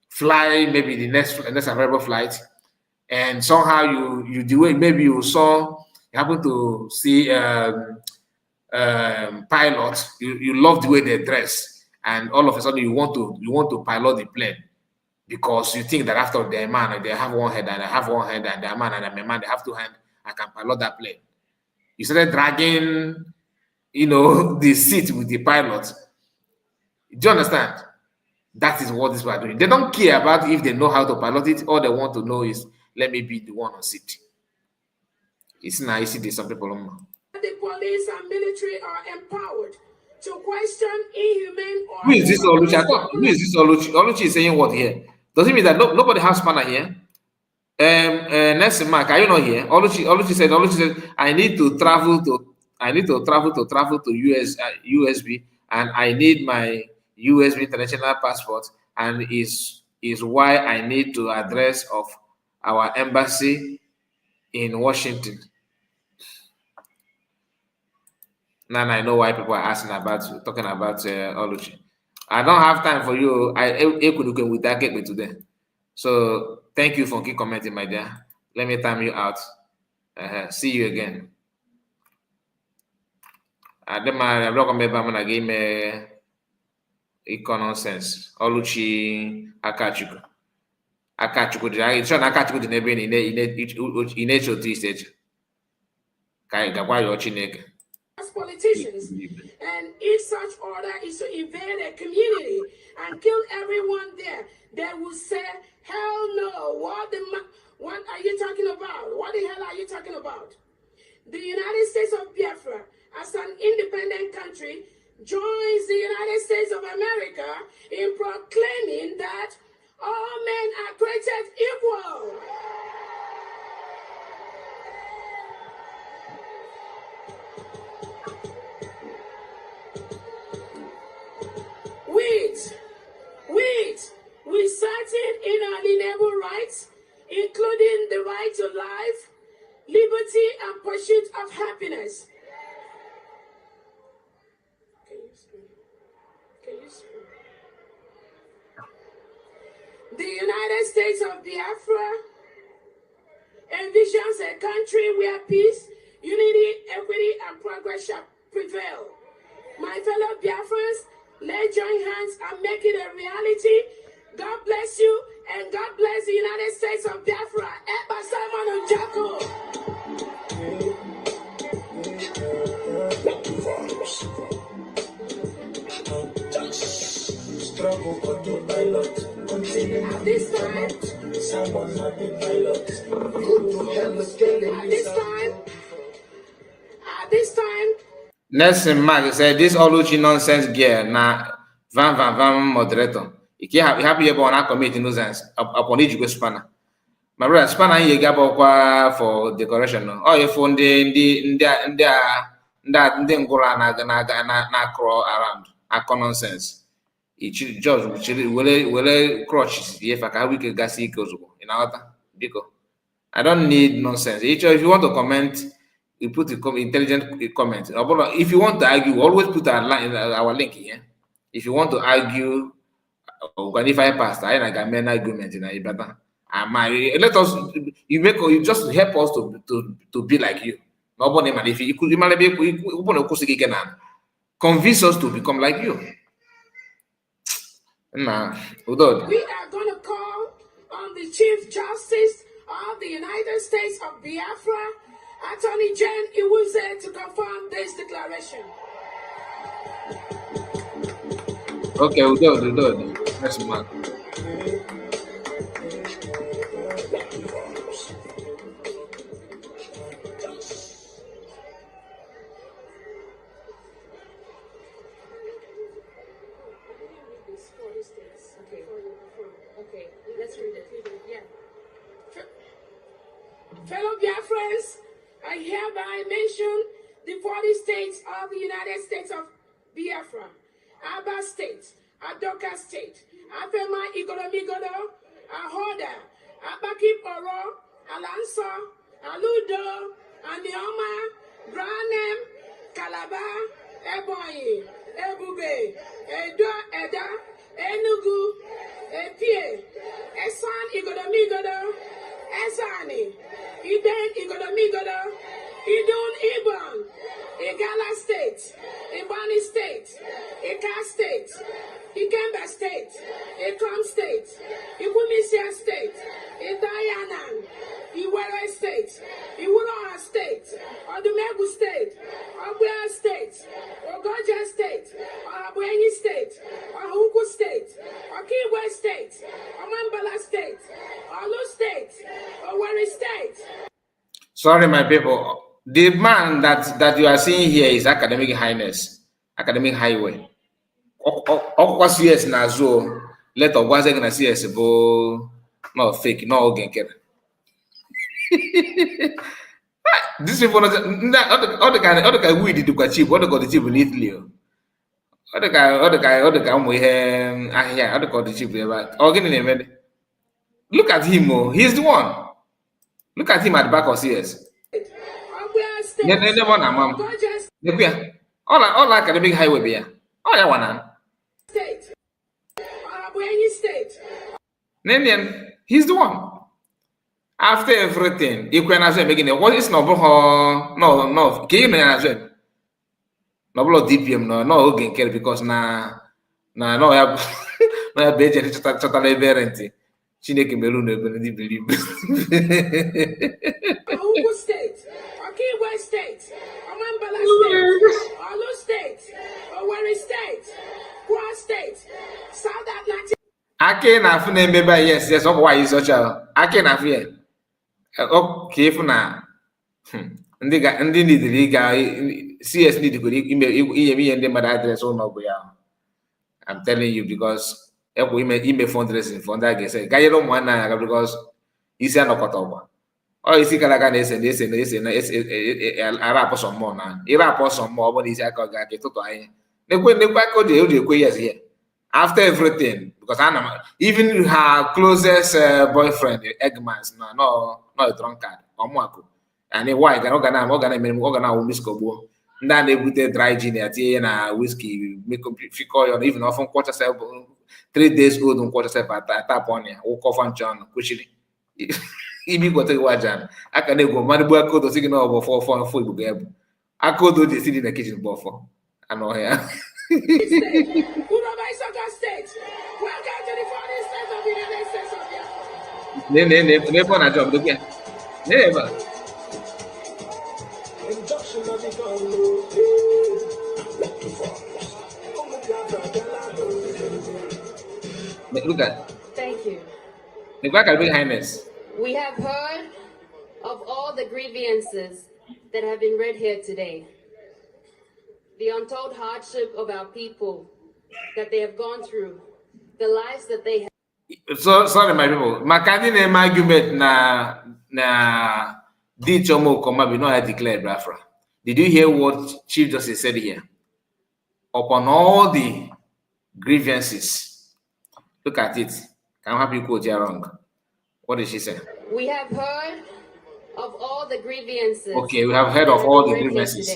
fly maybe the next available flight, and somehow you the way maybe you happen to see pilots, you love the way they dress, and all of a sudden you want to pilot the plane because you think that after they're a man, they have one head, and I have one head, and they're a man, and I'm a man, they have two hands, I can pilot that plane. You started dragging, the seat with the pilot. Do you understand? That is what these people are doing. They don't care about if they know how to pilot it. All they want to know is, let me be the one on seat. It's not easy. There's some people on. The police and military are empowered to question inhumane or... Who is this Oluchi? Who is this Oluchi? Oluchi is saying what here? Does it mean that nobody has spanner here? Nelson Mark, are you not here? Oluchi said, I need to travel to USB, and I need my USB international passport, and is why I need to address of our embassy in Washington. Now I know why people are talking about Oluchi. I don't have time for you. I with that get me today. So thank you for keep commenting, my dear. Let me time you out. See you again. I'm not gonna give me nonsense. Oluchi Akachukwu. Akachukwu dị n'ebe ị na-eche otu isi eche. Ka ị gakwa yọọ Chineke. As politicians, and if such order is to invade a community and kill everyone there, they will say, hell no, what are you talking about? What the hell are you talking about? The United States of Biafra, as an independent country, joins the United States of America in proclaiming that all men are created equal. We certain inalienable rights, including the right to life, liberty, and pursuit of happiness. Can you speak? The United States of Biafra envisions a country where peace, unity, equity, and progress shall prevail. My fellow Biafrans, let's join hands and make it a reality. God bless you, and God bless the United States of Biafra. Eba Simon Ojako. At this time, Nelson Mark said, this Oluchi nonsense gear na van moderator. You can't have you on committee nuisance upon each spanner. My brother, spanner here gap for decoration. Oh, you found the ngora na crawl around. A nonsense. Each judge will crutch if I can weak gas equals in our Dico. I don't need nonsense. If you want to comment, you put intelligent comment. If you want to argue, always put our link here. If you want to argue, if I passed, I got many arguments in a better. Let us you just help us to be like you. Nobody man, if you could convince us to become like you. Nah, we are going to call on the Chief Justice of the United States of Biafra, Attorney General Iwuze, to confirm this declaration. Okay, we'll do it. Next month. Okay, let's read it. Yeah. Fellow Biafrans, I hereby mention the 40 states of the United States of Biafra, Aba State, Adoka State, Afema Igoromigodo, Ahoda, Abaki Poro, Alanso, Aludo, Anioma, Branem, Calabar, Ebonyi, Ebube, Edo, Eda, Enugu, Epie, Esan Igoromigodo, Esani, Iden Igodomigodo, Idun Ibon, Igala State, Ibani State, Ika State, Ikemba State, Ikom State, Ikumisia State, Idayanan, Iwere State, Iwuroha State, Odumegu State, Obuya State, Ogoja State, Ohabuenyi State, Ohuku State, Okigwe State, Omambala State, Olu State, Owerri State. Sorry, my people. The man that you are seeing here is Academic Highness, Academic Highway. Of CS Nazo, let of was gonna CS no fake, no organ. This people all the guy we did to cheap, what got the cheap in Italy. Other guy we have here, other got the cheap about organ. Look at him, oh, he's the one. Look at him at the back of CS. Never na mom. All Academic Highway be. Oh, yeah, one. State. Ohabuenyi State. Then he's the one. After everything, you can as well making it. What is no, Can you as well? No, DPM, no, again, because no, no, budget totally variant. Chineke melu na ebe ndị believe. Ohuku State, Okigwe State, Omambala State, Olu State, Owerri State, Kwa State, South Atlantic. Ake na afu na emebe yes, ọ why is such a ake na afu ya. Okay, ifu na ndị ndidiri ga CS need go ihe ndị mmadụ address ụlọ ọgwụ ya. I'm telling you because ime fundraising for that guy say gayere ụmụnna ya because isi anọkọta ọgba ọ isi gara aga na-ese arapụ sọ mmụọ na ịrapụ sọ mmụọ ọ bụ na isi aka ọ ga-aka ịtụtụ anyị nekwe aka o ji ekwe yes here after everything because even her closest boyfriend Eggmans no a drunkard ọmụakụ and why ọ ga na miskogbuo ndị a na-ebute dry gin ya tinye na whiskey fikọ ya even often kwọchasa 3 days old nkwọchasa tap on ya ụkọfa ncha ọnụ kwechiri ibi gote wajan aka na-egwu mmadụ gbu aka odo si gị na ọ bụ fọ igbo ga-ebu aka odo ji esi dị na kitchen bụ ọfọ anụ ọhịa n'ebe ọ na-ajọ ọbụdụ gị n'ebe a look at. Thank you. Big Highness. We have heard of all the grievances that have been read here today. The untold hardship of our people that they have gone through, the lives that they have. So sorry, my people. Makani name argument na di chomo koma be not declared Biafra. Did you hear what Chief Justice said here? Upon all the grievances. Look at it. Can I have you quote here wrong? What did she say? We have heard of all the grievances. Okay, we have heard of all the grievances.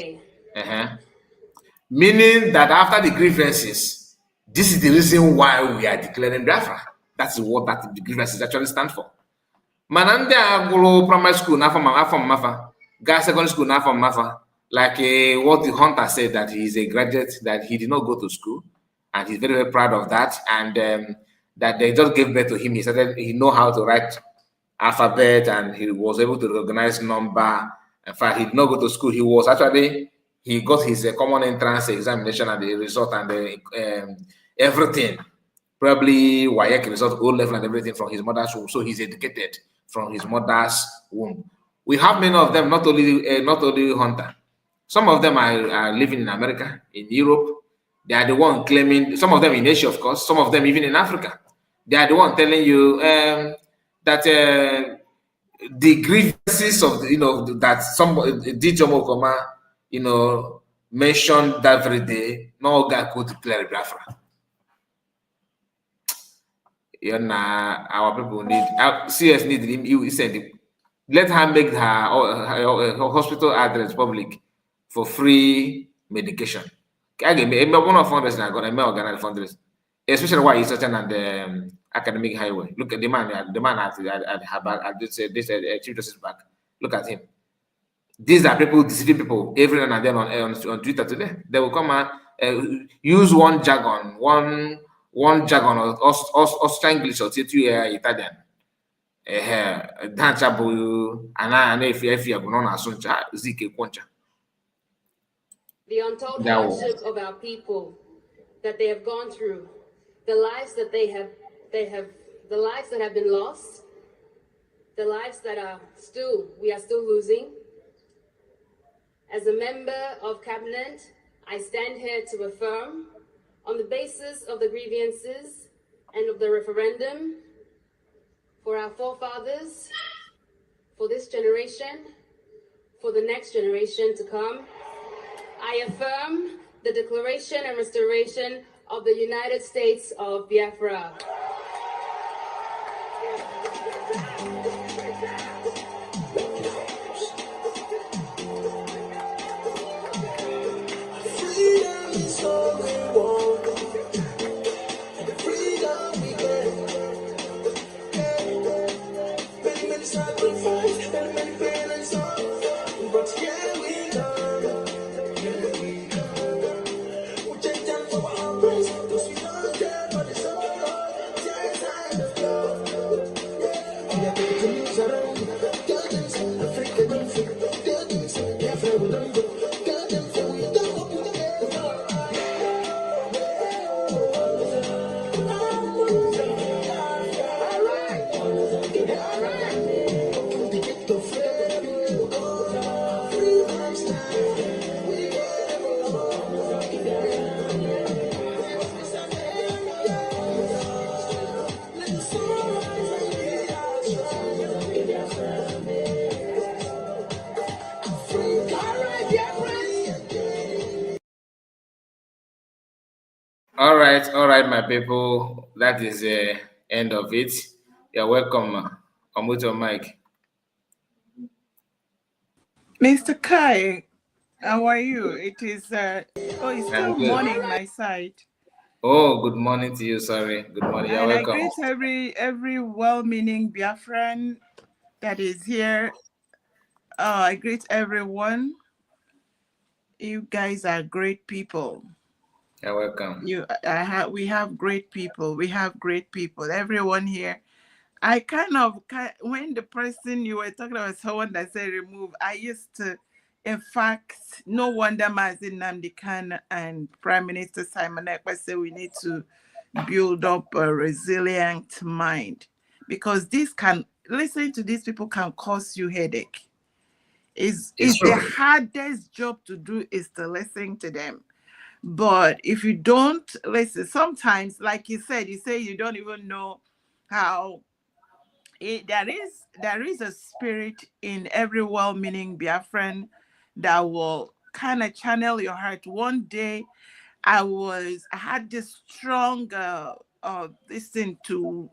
Meaning that after the grievances, this is the reason why we are declaring Biafra. That's what the grievances actually stand for. Mananda go primary school na from Mafa, guys secondary school na from Mafa. Like what the hunter said that he is a graduate, that he did not go to school, and he's very, very proud of that. And that they just gave birth to him. He know how to write alphabet, and he was able to recognize number. In fact, he did not go to school. He was actually he got his common entrance examination and the result and the, everything. Probably WAEC result, O level and everything from his mother's womb. So he's educated from his mother's womb. We have many of them, not only Hunter. Some of them are living in America, in Europe. They are the one claiming, some of them in Asia, of course, some of them even in Africa. They are the one telling you that the grievances of, that somebody, DJ Mokoma, mentioned that very day, no guy could declare Biafra. Our people need, CS need him, he said, let her make her hospital address public for free medication. One of fundraising I got, I may organize fundraising, especially why he's such an the academic highway. Look at the man at Harvard, at this Chief Justice back. Look at him. These are people deceiving people every now and then on Twitter today. They will come and use one jargon, one jargon or English or Italian. The untold hardship of our people that they have gone through, the lives that the lives that have been lost, the lives that we are still losing. As a member of cabinet, I stand here to affirm, on the basis of the grievances and of the referendum, for our forefathers, for this generation, for the next generation to come, I affirm the declaration and restoration of the United States of Biafra. All right, my people. That is the end of it. You're welcome. I'm with your mic. Mr. Kai, how are you? It is it's still morning my side. Oh, good morning to you. Sorry. Good morning. You're welcome. I greet every well-meaning Biafran that is here. I greet everyone. You guys are great people. You're welcome. We have great people. We have great people. Everyone here. I when the person you were talking about, someone that said remove, I used to, in fact, no wonder Mazin Nnamdi Kanu and Prime Minister Simon Ekpa say we need to build up a resilient mind, because listening to these people can cause you headache. It's the hardest job to do is to listen to them. But if you don't listen, sometimes, like you say you don't even know how there is a spirit in every well-meaning Biafran that will kind of channel your heart. One day I had this strong listen to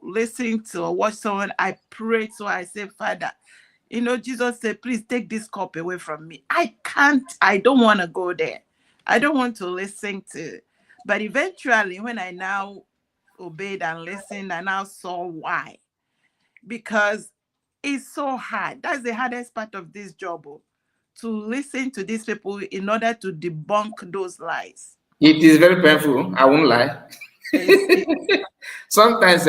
watch someone. I prayed, so I said, Father, Jesus said, please take this cup away from me. I don't want to go there. I don't want to listen to. But eventually, when I now obeyed and listened, I now saw why. Because it's so hard. That's the hardest part of this job, to listen to these people in order to debunk those lies. It is very painful. I won't lie. Sometimes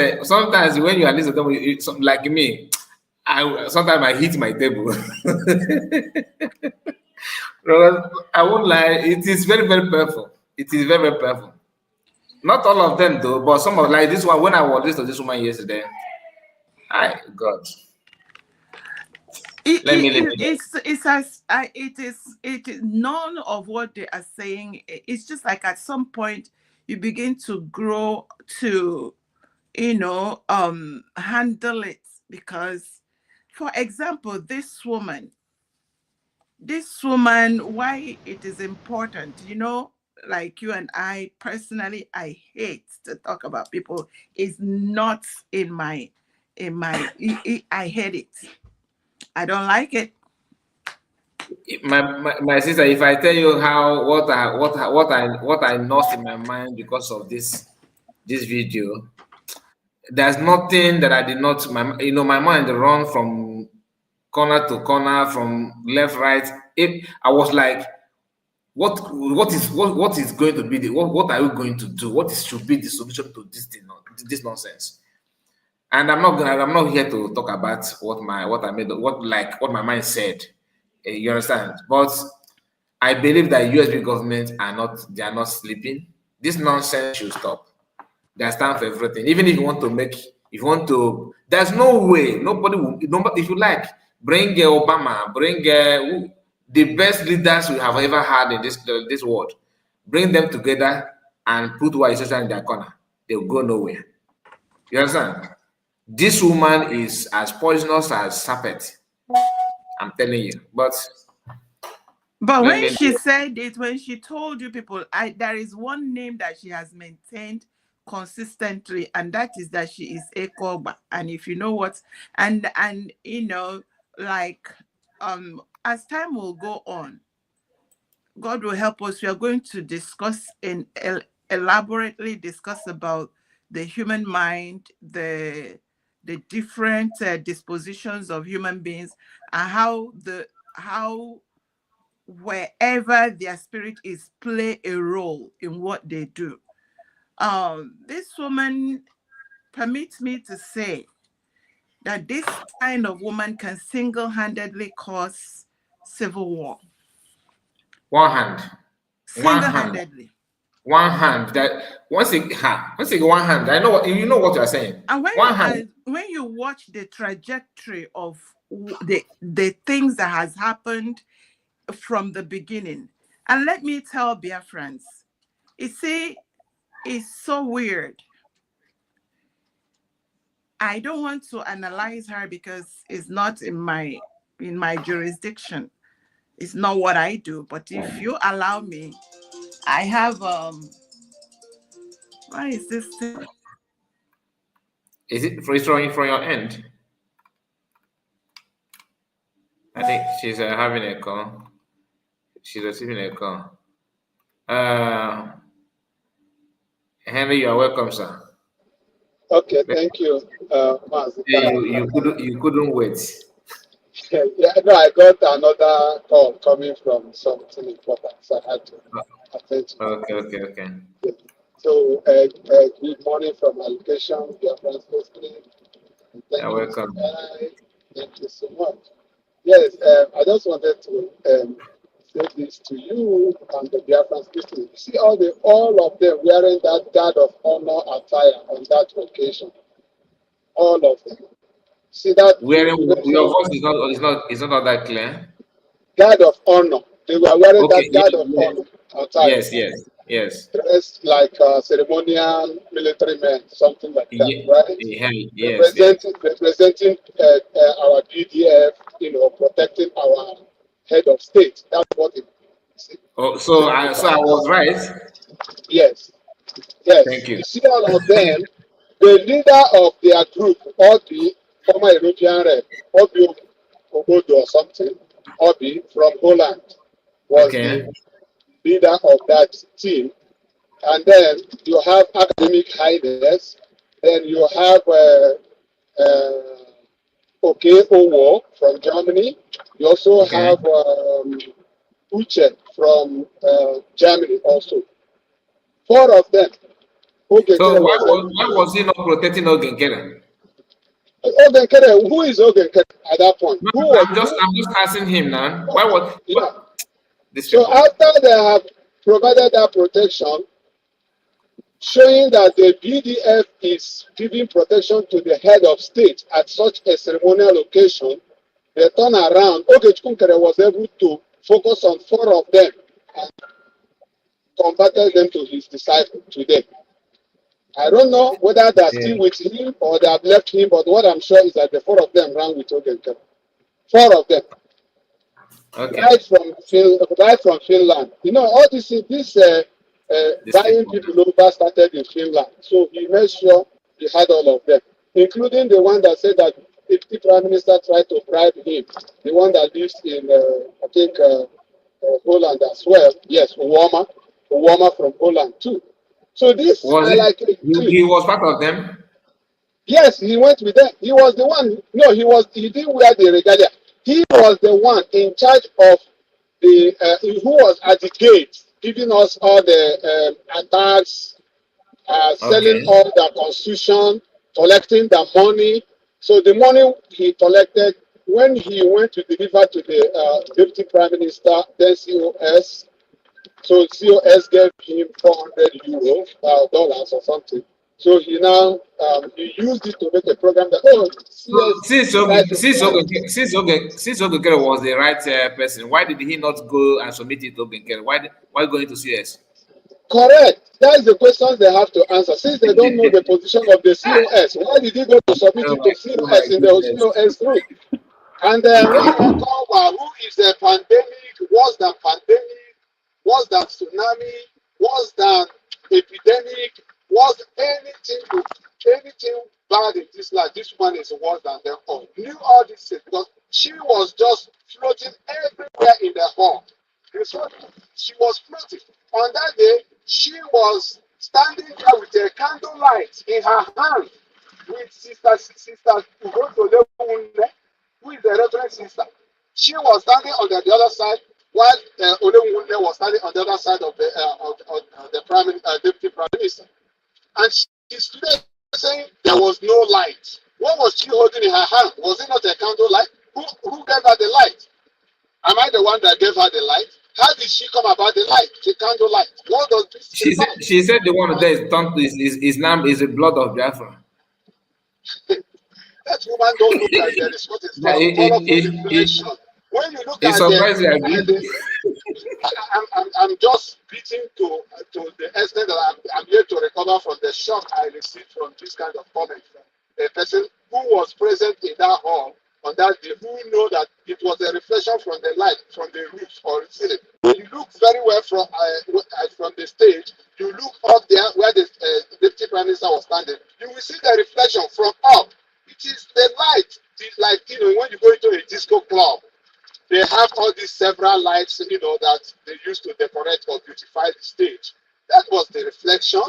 when you are listening to them, like me, sometimes I hit my table. Brother, I won't lie. It is very, very powerful. It is very, very powerful. Not all of them though, but some of like this one. When I was listening to this woman yesterday, God. Let me. It is none of what they are saying. It's just like at some point you begin to grow to, handle it. Because, for example, this woman, why it is important, like you and I personally, I hate to talk about people. Is not I hate it. I don't like it. My sister, if I tell you what I lost in my mind because of this video, there's nothing that I did not. My mind run from corner to corner, from left, right. I was like, what is going to be what are we going to do? What should be the solution to this thing, this nonsense? And I'm not here to talk about what my mind said. You understand? But I believe that USB government they are not sleeping. This nonsense should stop. They stand for everything. Even if you want to, there's no way nobody will. If you like, bring Obama, bring the best leaders we have ever had in this world. Bring them together and put white social in their corner. They'll go nowhere. You understand? This woman is as poisonous as serpent. I'm telling you. But when she said it, when she told you people, there is one name that she has maintained consistently, and that is that she is Ekoba. And if you know what, and like as time will go on, God will help us. We are going to discuss and elaborately discuss about the human mind, the different dispositions of human beings, and how wherever their spirit is play a role in what they do. This woman permits me to say that this kind of woman can single-handedly cause civil war. One hand. Single-handedly. One hand. That once again, one hand. I know you know what you are saying. And when you watch the trajectory of the things that has happened from the beginning, and let me tell Biafrans, it's so weird. I don't want to analyze her because it's not in my jurisdiction. It's not what I do. But if you allow me, I have why is this thing? Is it from your end? I think she's having a call. She's receiving a call. Henry, you are welcome, sir. Okay, thank you, you couldn't wait. Yeah, no, I got another call coming from something important, so I had to attend to Okay. it. So, good morning from my location. Your You're welcome. Thank you so much. Yes, I just wanted to say this to you and the Biafran people. You see all of them wearing that guard of honor attire on that occasion. All of them. See that? Your voice is not that clear. Guard of honor. They were wearing that guard of honor attire. Yes. Dressed like ceremonial military men, something like that, right? Yes. Representing our BDF, protecting our head of state. That's what it is. So I was right. Yes. Thank you. You see all of them, the leader of their group, Obi, former European rep, Obi Obodo or something, Obi from Holland, was the leader of that team. And then you have academic highness, then you have Owo from Germany. You also have Uche from Germany also. 4 of them. So why was he not protecting Ogenkere? Ogenkere, who is Ogenkere at that point? I'm just asking him now. Why was So after they have provided that protection, showing that the BDF is giving protection to the head of state at such a ceremonial occasion, they turn around. Okechukwu was able to focus on 4 of them and converted them to his disciples today. I don't know whether they're still with him or they have left him, but what I'm sure is that the 4 of them ran with Ogenkere. 4 of them. Okay. Right from Finland. You know, all this buying people over started in Finland. So he made sure he had all of them, including the one that said that if the prime minister tried to bribe him, the one that lives in, I think, Holland as well. Yes, Uwama from Holland too. So this, I like it. He was part of them? Yes, he went with them. He was the one. No, he didn't wear the regalia. He was the one in charge of the who was at the gate, giving us all the attacks, selling all the constitution, collecting the money. So the money he collected, when he went to deliver to the deputy prime minister, then COS. So COS gave him 400 euro, dollars or something. So he now he used it to make a program that since Ogenkere was the right person, why did he not go and submit it to Ogenkere? Why going to CS? Correct. That's the questions they have to answer. Since they don't know the position of the COS, why did he go to submit it to COS in the COS group? And then who is a pandemic, worse than pandemic, worse than tsunami, worse than epidemic, worse anything bad in this life. This one is worse than them all. Knew all these things because she was just floating everywhere in the hall. She was floating. On that day, she was standing there with a candlelight in her hand with sister Ugotole, who is the reverend sister. She was standing on the other side, while Olewunle was standing on the other side of the deputy prime minister. And she stood there saying there was no light. What was she holding in her hand? Was it not a candlelight? Who gave her the light? Am I the one that gave her the light? How did she come about the light, the candle light? What does this she said the one there is now is the blood of Biafra. That woman don't look like there is what is called colorful inflation. When you look at I'm just beating to the extent that I'm here to recover from the shock I received from this kind of comment from a person who was present in that hall on that day, who know that it was a reflection from the light, from the roof or ceiling. When you look very well from the stage, you look up there where the deputy prime minister was standing, you will see the reflection from up. It is the light, like, you know, when you go into a disco club, they have all these several lights, you know, that they use to decorate or beautify the stage. That was the reflection.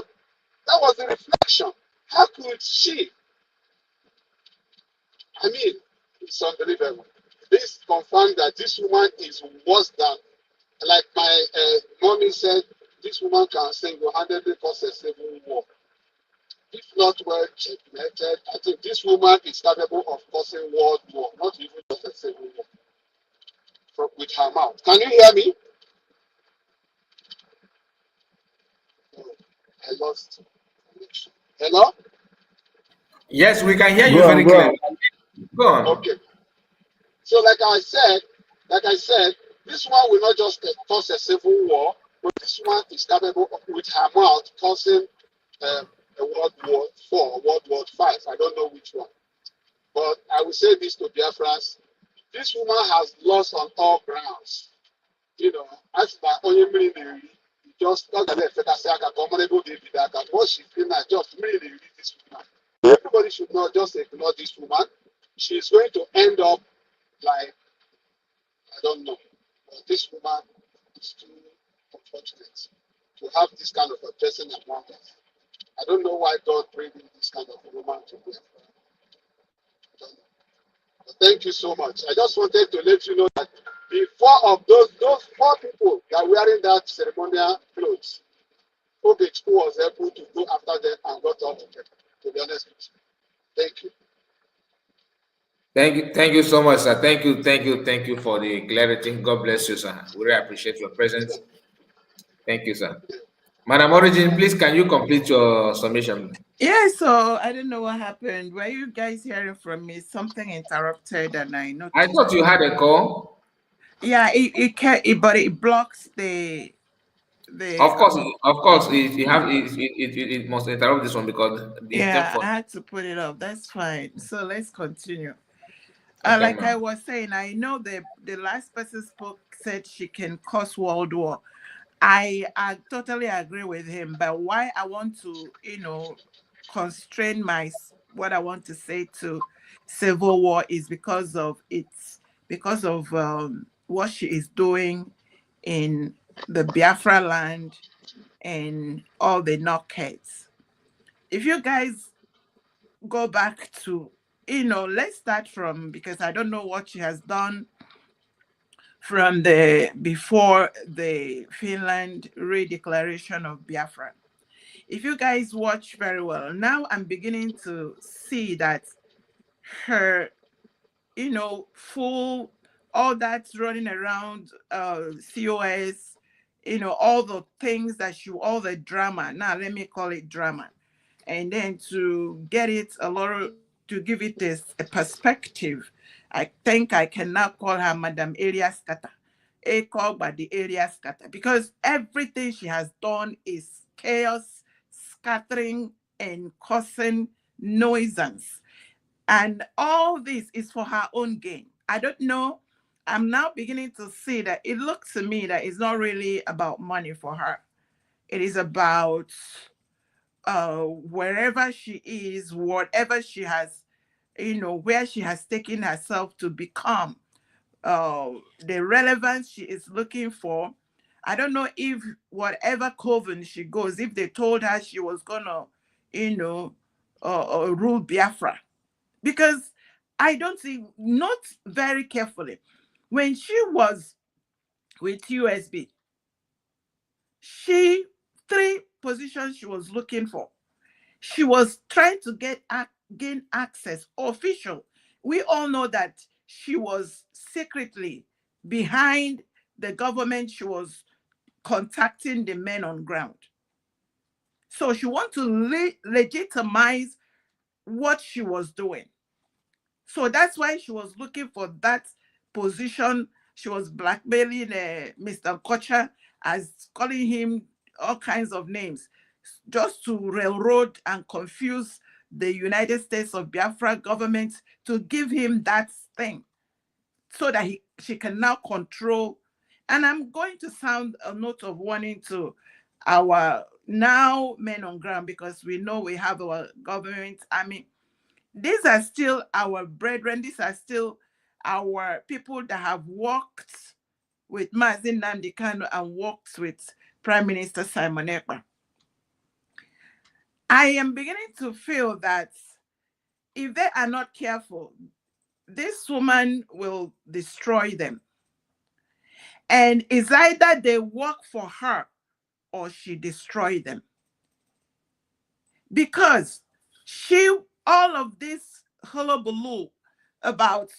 That was the reflection. How could she? I mean, it's unbelievable. This confirmed that this woman is worse than, like my mommy said, this woman can single-handedly cause a civil war. If not well checkmated, I think this woman is capable of causing world war, not even just a civil war, with her mouth. Can you hear me? I lost connection. Hello? Yes, we can hear you very clearly. Go on. Okay. So like I said, this one will not just cause a civil war, but this one is capable of, with her mouth, causing a World War IV, World War V. I don't know which one. But I will say this to Biafrans. This woman has lost on all grounds. You know, as by only just not the left, that what she's doing now, just really this woman. Everybody should not just ignore this woman. She's going to end up like, I don't know. But this woman is too unfortunate to have this kind of a person among us. I don't know why God bring this kind of a woman to me. Thank you so much. I just wanted to let you know that before of those 4 people that are wearing that ceremonial clothes, Obich was able to go after them and got all of them, to be honest with you. Thank you. Thank you so much, sir. Thank you for the clarity. God bless you, sir. We really appreciate your presence. Thank you, sir. Madam Origin, please can you complete your summation? Yeah, so I don't know what happened. Were you guys hearing from me? Something interrupted, and I noticed. I thought you had a call. Yeah, but it blocks the. Of course, it must interrupt this one because the Yeah, tempo. I had to put it up. That's fine. So let's continue. Okay, Like I ma'am. was saying, I know the last person spoke said she can cause world war. I totally agree with him, but why I want to, constrain what I want to say to civil war is because of what she is doing in the Biafra land and all the knockheads. If you guys go back to, let's start from, because I don't know what she has done from before the Finland redeclaration of Biafra. If you guys watch very well, now I'm beginning to see that her, full, all that's running around, COS, all the things all the drama. Now let me call it drama. And then to get it to give it a perspective, I think I can now call her Madam Area Scatter. Called by the area scatter, because everything she has done is chaos, scattering, and causing nuisance. And all this is for her own gain. I don't know. I'm now beginning to see that it looks to me that it's not really about money for her. It is about wherever she is, whatever she has, where she has taken herself to become, the relevance she is looking for. I don't know if whatever coven she goes, if they told her she was gonna, rule Biafra, because I don't see, not very carefully, when she was with USB, three positions she was looking for. She was trying to gain access, official. We all know that she was secretly behind the government. She was contacting the men on ground. So she wanted to legitimize what she was doing. So that's why she was looking for that position. She was blackmailing Mr. Kocha, as calling him all kinds of names, just to railroad and confuse the United States of Biafra government to give him that thing, so that she can now control. And I'm going to sound a note of warning to our now men on ground, because we know we have our government army. These are still our brethren. These are still our people that have worked with Mazin Nnamdi Kanu and worked with Prime Minister Simon Ekpa. I am beginning to feel that if they are not careful, this woman will destroy them. And it's either they work for her or she destroy them. Because all of this hullabaloo about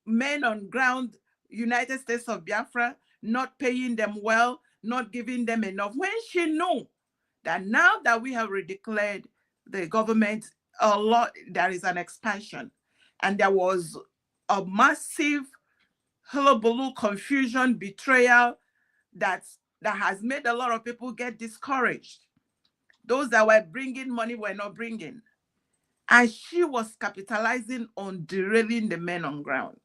men on ground, United States of Biafra, not paying them well, not giving them enough, when she knew that now that we have redeclared the government, there is an expansion. And there was a massive hullabaloo, confusion, betrayal that has made a lot of people get discouraged. Those that were bringing money were not bringing. And she was capitalizing on derailing the men on ground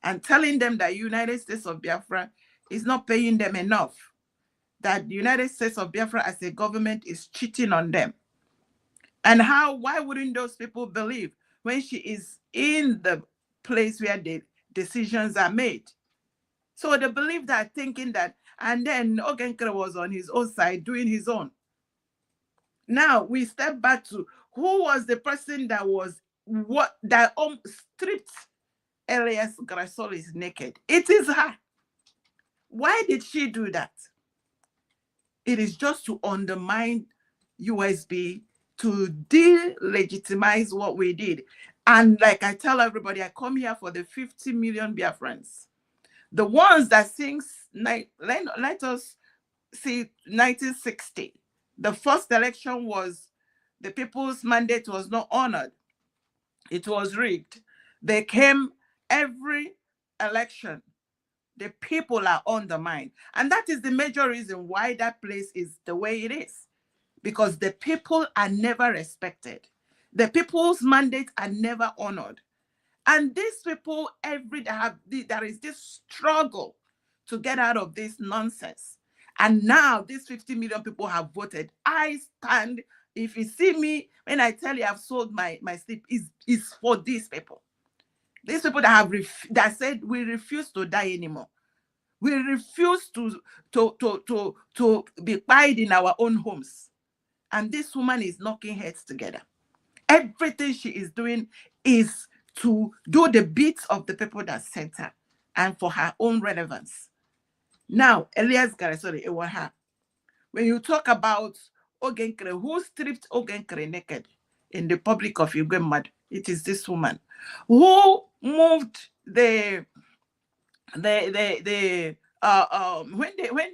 and telling them that United States of Biafra is not paying them enough, that the United States of Biafra as a government is cheating on them. And why wouldn't those people believe when she is in the place where the decisions are made? So they believe that, thinking that, and then Ogenkere was on his own side doing his own. Now we step back to who was the person that stripped Elias Grasolis naked. It is her. Why did she do that? It is just to undermine USB, to delegitimize what we did. And like I tell everybody, I come here for the 50 million Biafrans. The ones that sings, let us see 1960. The first election was, the people's mandate was not honored. It was rigged. They came every election. The people are undermined. And that is the major reason why that place is the way it is. Because the people are never respected. The people's mandates are never honored. And these people, there is this struggle to get out of this nonsense. And now these 50 million people have voted. I stand, if you see me, when I tell you I've sold my sleep, is for these people. These people that that said we refuse to die anymore. We refuse to be quiet in our own homes. And this woman is knocking heads together. Everything she is doing is to do the beats of the people that sent her and for her own relevance. Now, Elias Garesori Ewaha, when you talk about Ogenkere, who stripped Ogenkere naked in the public of Ugwemad, it is this woman who moved when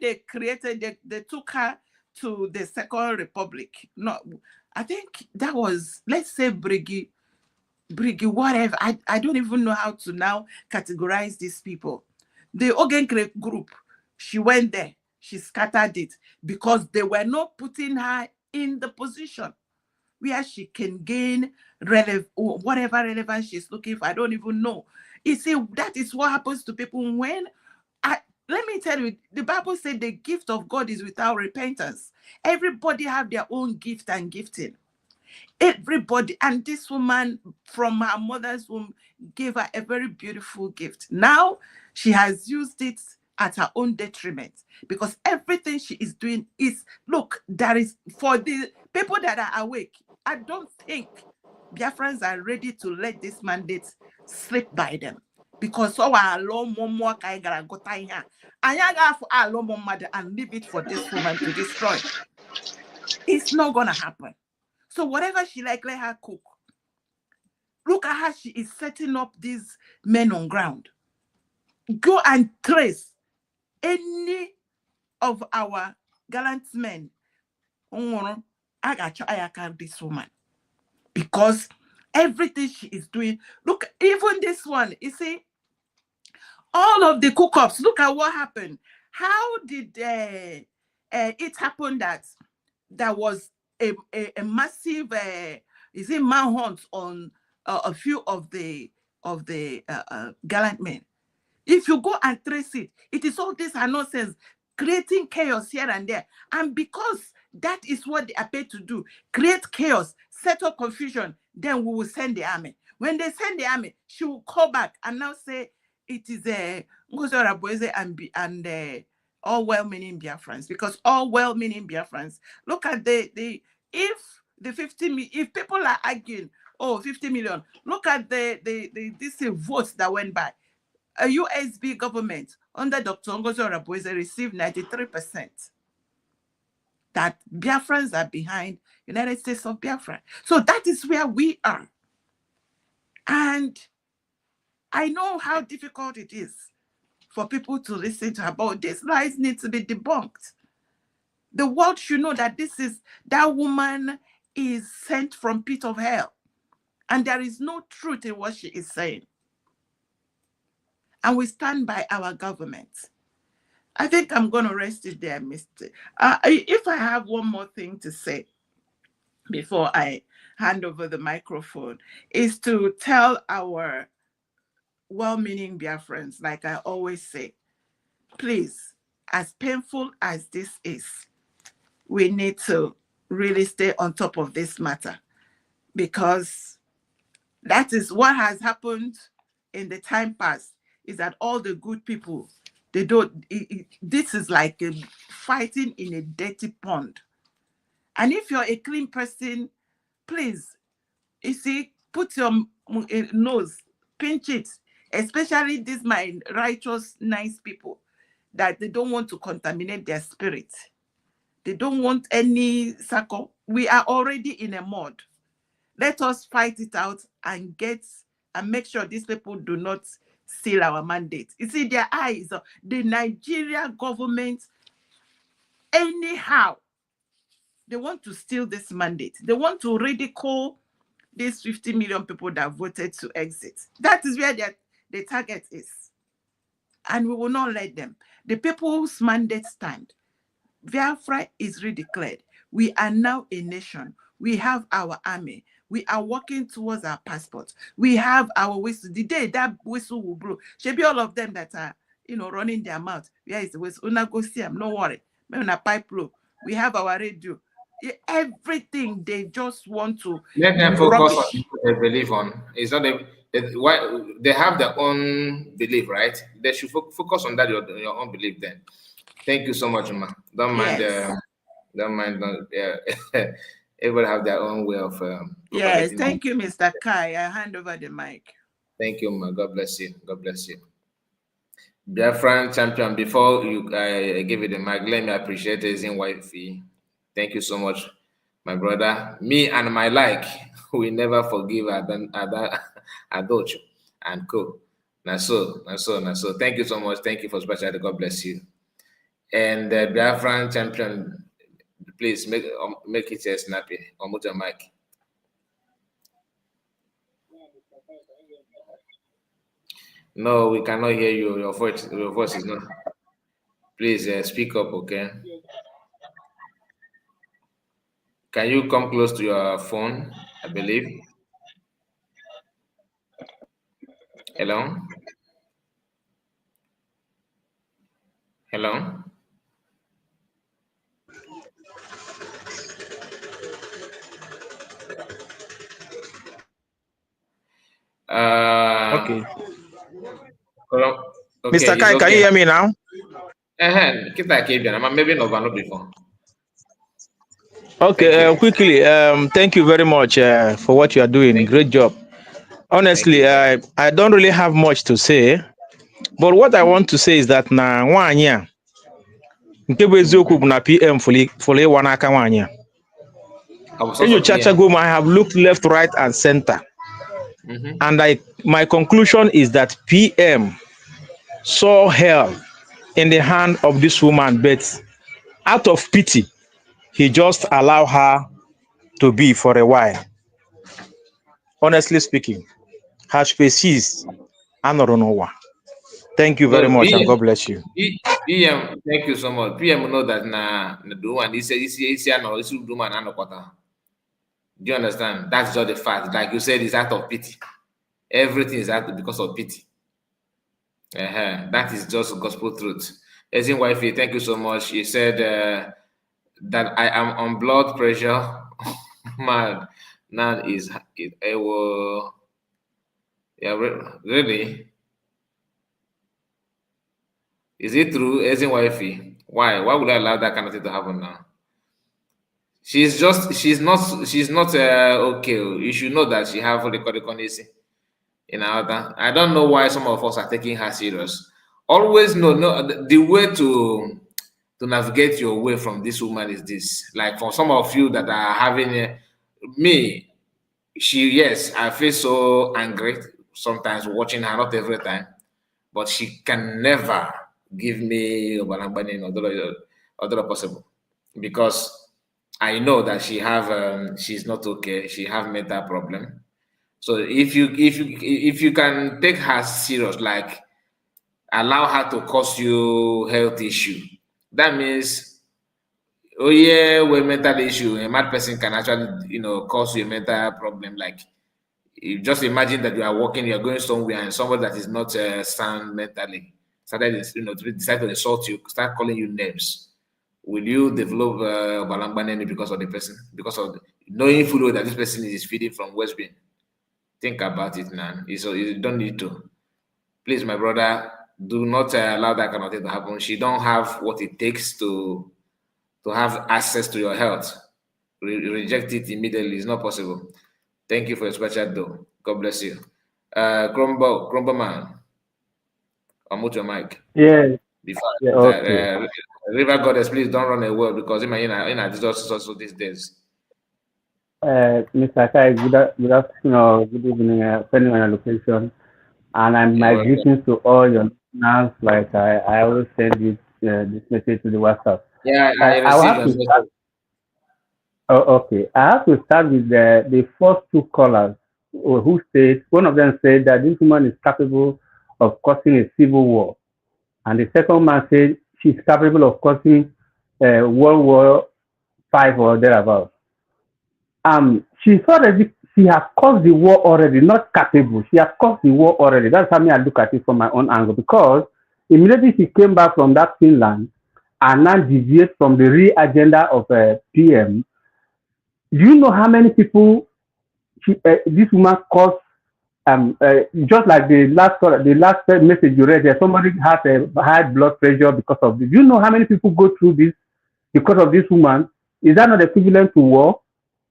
they created, they took her to the Second Republic. No, I think that was, let's say, Briggy, whatever. I don't even know how to now categorize these people. The Ogenkere group, she went there, she scattered it because they were not putting her in the position where she can gain whatever relevance she's looking for. I don't even know. You see, that is what happens to people when, let me tell you, the Bible said the gift of God is without repentance. Everybody have their own gift and gifting. Everybody, and this woman from her mother's womb gave her a very beautiful gift. Now she has used it at her own detriment because everything she is doing is, look, there is, for the people that are awake, I don't think Biafrans are ready to let this mandate slip by them. Because so and leave it for this woman to destroy. It's not gonna happen. So whatever she like, let her cook. Look at how she is setting up these men on ground. Go and trace any of our gallant men. I got this woman. Because everything she is doing, look, even this one, you see, all of the cook-ups, look at what happened. How did it happen that there was a massive manhunt on a few of the gallant men? If you go and trace it, it is all this nonsense, creating chaos here and there. And because that is what they are paid to do, create chaos, set up confusion, then we will send the army. When they send the army, she will call back and now say it is Ngozi Orabueze and all well-meaning Biafrans, because all well-meaning Biafrans, look at if people are arguing, 50 million, look at this votes that went by. A USB government under Dr. Ngozi Orabueze received 93%. That Biafrans are behind United States of Biafra. So that is where we are. And I know how difficult it is for people to listen to about these lies need to be debunked. The world should know that that woman is sent from pit of hell. And there is no truth in what she is saying. And we stand by our government. I think I'm going to rest it there, Mr. If I have one more thing to say before I hand over the microphone, is to tell our well-meaning Biafrans, like I always say, please, as painful as this is, we need to really stay on top of this matter, because that is what has happened in the time past, is that all the good people, they don't, this is like fighting in a dirty pond. And if you're a clean person, please, you see, put your nose, pinch it, especially these my righteous, nice people, that they don't want to contaminate their spirit. They don't want any circle. We are already in a mud. Let us fight it out and make sure these people do not steal our mandate. You see, their eyes, the Nigeria government, anyhow, they want to steal this mandate. They want to ridicule these 50 million people that voted to exit. That is where the target is. And we will not let them. The people's mandate stand. Biafra is redeclared. We are now a nation. We have our army. We are working towards our passport. We have our whistle. The day that whistle will blow, should be all of them that are, running their mouth. Where is the whistle? Una go see them. No worry. Una pipe blow. We have our radio. Everything they just want to let them focus on what they believe on. It's not why they have their own belief, right? They should focus on that your own belief. Then, thank you so much, Ma. Don't mind. Yes. Don't mind. Everybody have their own way of. Yes, thank you, Mr. Kai. I hand over the mic. Thank you, Ma. God bless you. God bless you. Biafran champion. Before I give you the mic, let me appreciate his wifey. Thank you so much, my brother. Me and my we never forgive Adocho and co. Naso. Thank you so much. Thank you for special. God bless you. And Biafran champion, please make it snappy. Unmute your mic. No, we cannot hear you. Your voice is not. Please speak up, okay? Can you come close to your phone, I believe? Hello? Hello? Okay. Okay. Mr. Kai, can you hear me now? Maybe no before. Okay, quickly, thank you very much for what you are doing. Great job. Honestly, I don't really have much to say, but what I want to say is that na nwanya nke bụ eziokwu bụ na PM fuli ịwa n'aka nwanya. Enyochachago, I have looked left, right, and center, and my conclusion is that PM saw hell in the hand of this woman, but out of pity, he just allowed her to be for a while. Honestly speaking, her species are not on over. Thank you very much, and God bless you. PM, thank you so much. PM know that do one. He said, do you understand? That's just the fact. Like you said, it's out of pity. Everything is out because of pity. That is just gospel truth. As in wifey, thank you so much. He said that I am on blood pressure. Man, now it will. Yeah, really. Is it true? As in wifey, why would I allow that kind of thing to happen now? She's not okay. You should know that she have the in other. I don't know why some of us are taking her serious. Always know the way to navigate your way from this woman is this. Like for some of you that are having me, yes, I feel so angry sometimes watching her, not every time, but she can never give me other possible, because I know that she's not okay. She have mental problem. So if you can take her serious, like allow her to cause you health issue, that means, oh yeah, with mental issue, a mad person can actually cause you a mental problem. Like, you just imagine that you are walking, you are going somewhere, and someone that is not sound mentally decide to insult you, start calling you names. Will you develop balangbaneni because of the person? Because of knowing fully that this person is feeding from West Bean? Think about it now. So you don't need to. Please, my brother, do not allow that kind of thing to happen. She don't have what it takes to have access to your health. Reject it immediately. It's not possible. Thank you for your special though. God bless you. Crumble man. Unmute your mic. Yeah. Before Okay. River Goddess, please don't run away, because in Jesus also these days. Mr. Kai, good afternoon or good evening, depending on your location. And my greetings to all your listeners. Like I always send you this message to the WhatsApp. Yeah, I I will received have your to start. message. Oh, okay. I have to start with the first two callers who said, one of them said that this woman is capable of causing a civil war. And the second man said she's capable of causing World War V or thereabouts. She has caused the war already, not capable. She has caused the war already. That's how me I look at it from my own angle. Because immediately she came back from that Finland and now deviate from the real agenda of PM. Do you know how many people this woman caused? Just like the last message you read there, somebody had a high blood pressure because of this. Do you know how many people go through this because of this woman? Is that not equivalent to war?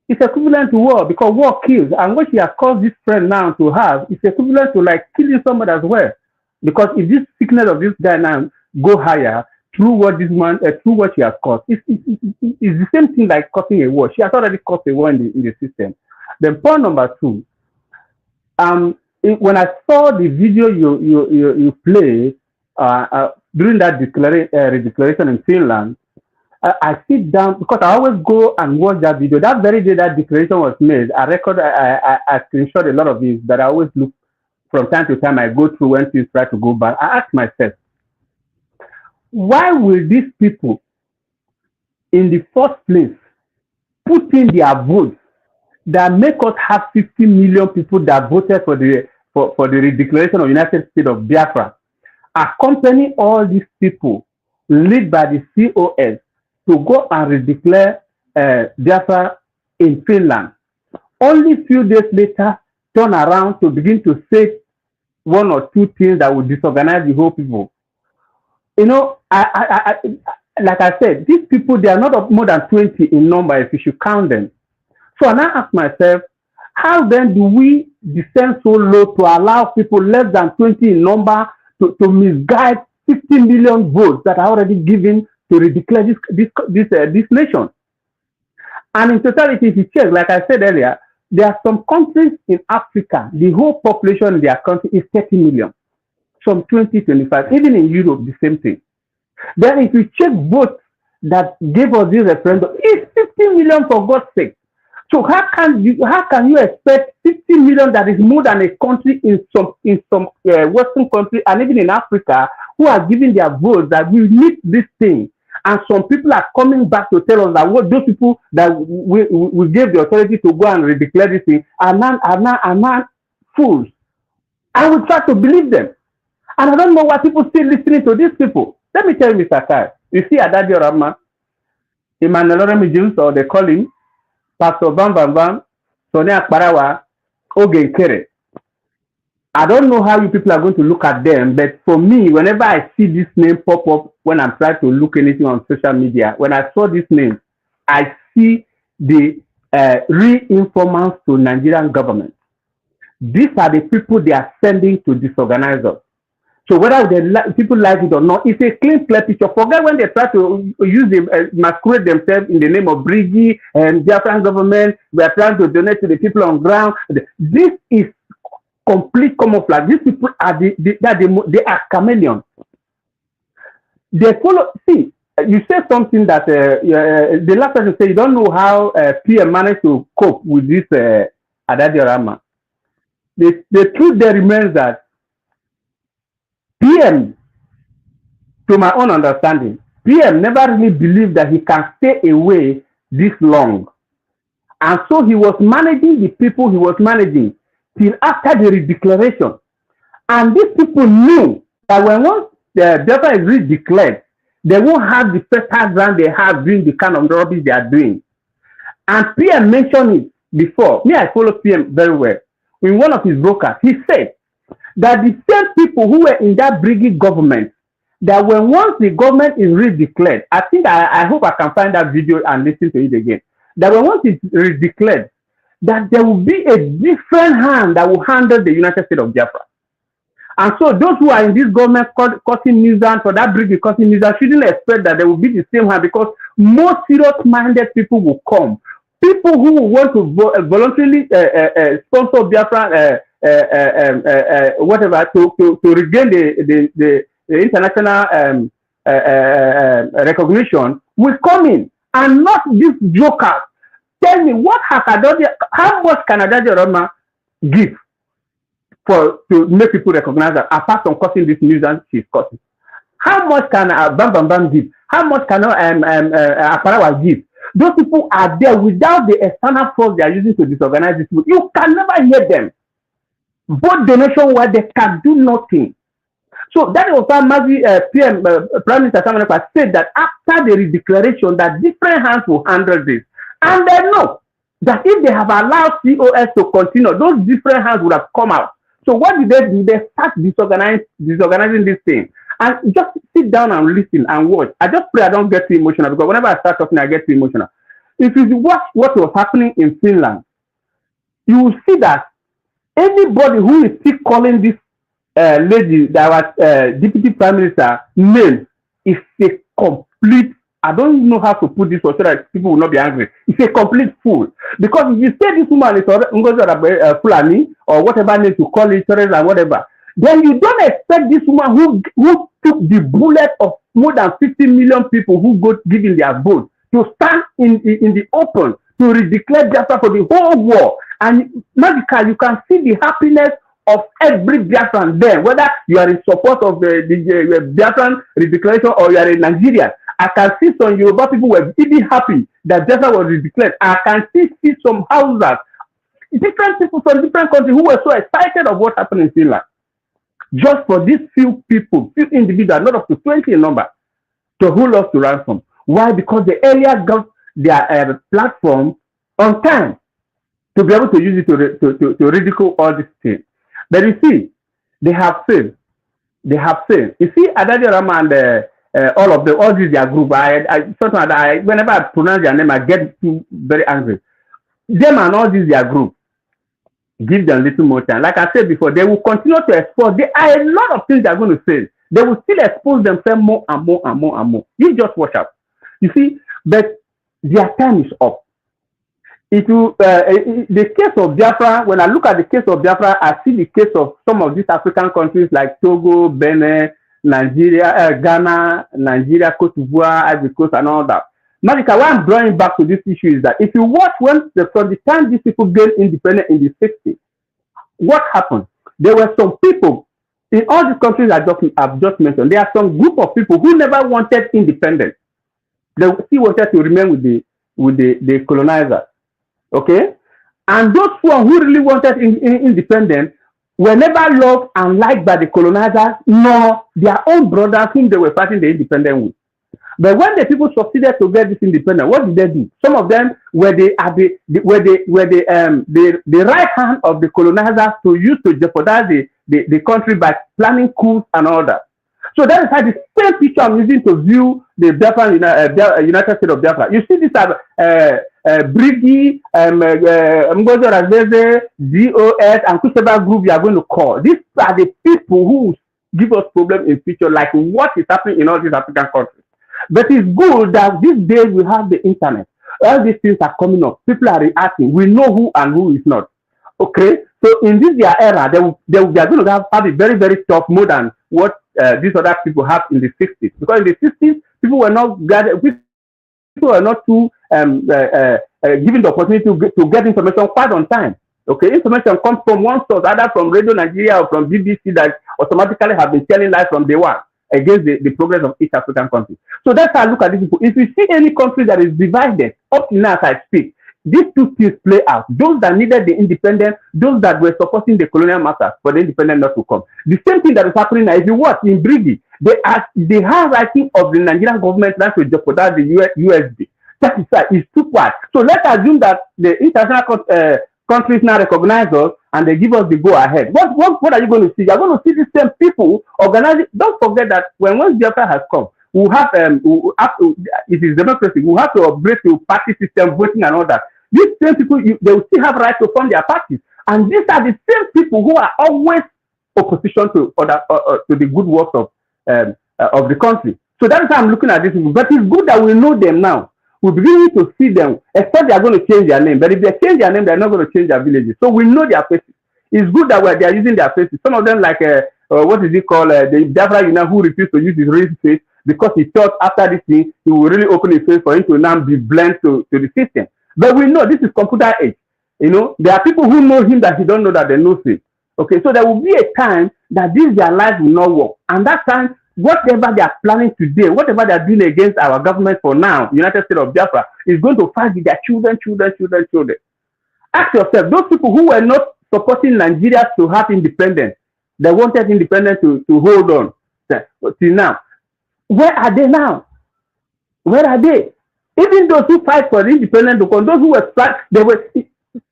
It's equivalent to war because war kills. And what she has caused this friend now to have is equivalent to like killing somebody as well. Because if this sickness of this guy now go higher through what this man, through what she has caused, it's the same thing like causing a war. She has already caused a war in the system. Then point number two, when I saw the video you play during that declaration in Finland, I sit down because I always go and watch that video. That very day that declaration was made, I screenshot a lot of these that I always look from time to time. I go through when things try to go back. I ask myself, why will these people in the first place put in their votes that make us have 50 million people that voted for the declaration of United States of Biafra, accompany all these people led by the COS to go and redeclare Biafra in Finland. Only a few days later, turn around to begin to say one or two things that would disorganize the whole people. You know, like I said, these people, they are not more than 20 in number if you should count them. So I ask myself, how then do we descend so low to allow people less than 20 in number to misguide 50 million votes that are already given to redeclare this nation? And in totality, if you check, like I said earlier, there are some countries in Africa, the whole population in their country is 30 million, some 20, 25, even in Europe, the same thing. Then if you check votes that gave us this referendum, it's 50 million for God's sake. So how can you expect 50 million that is more than a country in some Western country and even in Africa who are giving their votes that we need this thing? And some people are coming back to tell us that what those people that we gave the authority to go and redeclare this thing are not fools. I will try to believe them. And I don't know why people still listening to these people. Let me tell you, Mr. Kai, you see Adadio Rama, Emmanuel Remijus, or they call him, Pastor Bam Bam Bam, Sonia Akbarawa, Ogenkere. I don't know how you people are going to look at them, but for me, whenever I see this name pop up when I'm trying to look anything on social media, when I saw this name, I see the re-informants to Nigerian government. These are the people they are sending to disorganize us. So whether people like it or not, it's a clear picture. Forget when they try to use masquerade themselves in the name of Brigi and Biafran government. We are trying to donate to the people on ground. This is complete camouflage. These people are they are chameleons. They follow. See, you said something that the last person said you don't know how PM managed to cope with this Adadiorama. The truth there remains that PM, to my own understanding, PM never really believed that he can stay away this long. And so he was managing the people he was managing till after the redeclaration. And these people knew that once the Biafra is redeclared, they won't have the fertile ground they have doing the kind of rubbish they are doing. And PM mentioned it before. Me, I follow PM very well. In one of his brokers, he said that the same people who were in that Brigade government, that when once the government is redeclared, I think I hope I can find that video and listen to it again, that when once it's redeclared, that there will be a different hand that will handle the United States of Biafra. And so those who are in this government causing nuisance for that Brigade causing nuisance shouldn't expect that there will be the same hand, because more serious-minded people will come people who want to voluntarily sponsor Biafra, whatever, to regain the international recognition will come in, and not these jokers. Tell me, what has how much can Adadio Roma give to make people recognize that, apart from causing this nuisance she's causing? How much can Bam Bam Bam give? How much can Aparawa give? Those people are there without the external force they are using to disorganize this people. You can never hear them. Both the nationwide, they can do nothing. So that was why Mazi Prime Minister Samanapa said that after the declaration that different hands will handle this. And they know that if they have allowed COS to continue, those different hands would have come out. So what did they do? They start disorganizing this thing. And just sit down and listen and watch. I just pray I don't get too emotional, because whenever I start talking, I get too emotional. If you watch what was happening in Finland, you will see that anybody who is still calling this lady that was Deputy Prime Minister name is a complete, I don't know how to put this so that people will not be angry. It's a complete fool. Because if you say this woman is Fulani or whatever name to call it, and whatever, then you don't expect this woman who took the bullet of more than 50 million people who got given their vote to stand in the open to redeclare Biafra for the whole war. And magically, you can see the happiness of every Biafran there, whether you are in support of the Biafran redeclaration or you are in Nigeria. I can see some Yoruba people were really happy that Biafra was redeclared. I can see some houses, different people from different countries who were so excited of what happened in Finland. Just for these few people, few individuals, not up to 20 in number, to hold us to ransom. Why? Because they earlier got their platform on time to be able to use it to ridicule all these things. But you see, they have failed. They have failed. You see, Adadio Rama and all these their group. Whenever I pronounce their name, I get very angry. Them and all these their group. Give them little more time. Like I said before, they will continue to expose. There are a lot of things they are going to say. They will still expose themselves more and more and more and more. You just watch out. You see, but their time is up. The case of Biafra, when I look at the case of Biafra, I see the case of some of these African countries like Togo, Benin, Nigeria, Ghana, Nigeria, Cote d'Ivoire, Ivory Coast, and all that. Malika, why I'm drawing back to this issue is that if you watch from the time these people gained independence in the 60s, what happened? There were some people in all these countries I've just mentioned. There are some group of people who never wanted independence. They still wanted to remain with the colonizer. Okay? And those who really wanted independence were never loved and liked by the colonizers, nor their own brothers whom they were fighting the independence with. But when the people succeeded to get this independence, what did they do? Some of them were the right hand of the colonizers to use to jeopardize the country by planning coups and all that. So that is how the same picture I'm using to view the Biafra, United States of Biafra. You see this Brigi, Mgozo Razeze, DOS, and whichever group you are going to call. These are the people who give us problems in future, like what is happening in all these African countries. But it's good that these days we have the internet. All these things are coming up. People are reacting. We know who and who is not. Okay? So in this their era, they are going to have a very, very tough more than what these other people have in the 60s. Because in the 60s, people were not too given the opportunity to get information quite on time. Okay, information comes from one source, either from Radio Nigeria or from BBC, that automatically have been telling lies from day one against the progress of each African country. So that's how I look at these people. If you see any country that is divided, up to now as I speak, these two things play out. Those that needed the independence, those that were supporting the colonial masters for the independence not to come. The same thing that is happening now. If you watch in Brigi, the handwriting of the Nigerian government trying to jeopardize the USD. That is too far. So let's assume that the international countries now recognize us and they give us the go ahead. What are you going to see? You're going to see the same people organizing. Don't forget that once Biafra has come, we have it is democracy. We have to upgrade to party system, voting and all that. These same people, they will still have right to form their parties, and these are the same people who are always opposition to the good works of the country. So that is how I'm looking at this. But it's good that we know them now. we're beginning to see them, except they are going to change their name. But if they change their name, they're not going to change their villages. So we know their faces. It's good that they are using their faces. Some of them, like, what is it called? The Biafra, who refused to use his real face because he thought after this thing, he will really open his face for him to now be blend to the system. But we know this is computer age. There are people who know him that he don't know that they know him. Okay, so there will be a time that their life will not work. And that time, whatever they are planning today, whatever they are doing against our government for now, United States of Biafra, is going to fight with their children. Ask yourself, those people who were not supporting Nigeria to have independence, they wanted independence to hold on till now. Where are they now? Where are they? Even those who fight for the independence, those who were they were,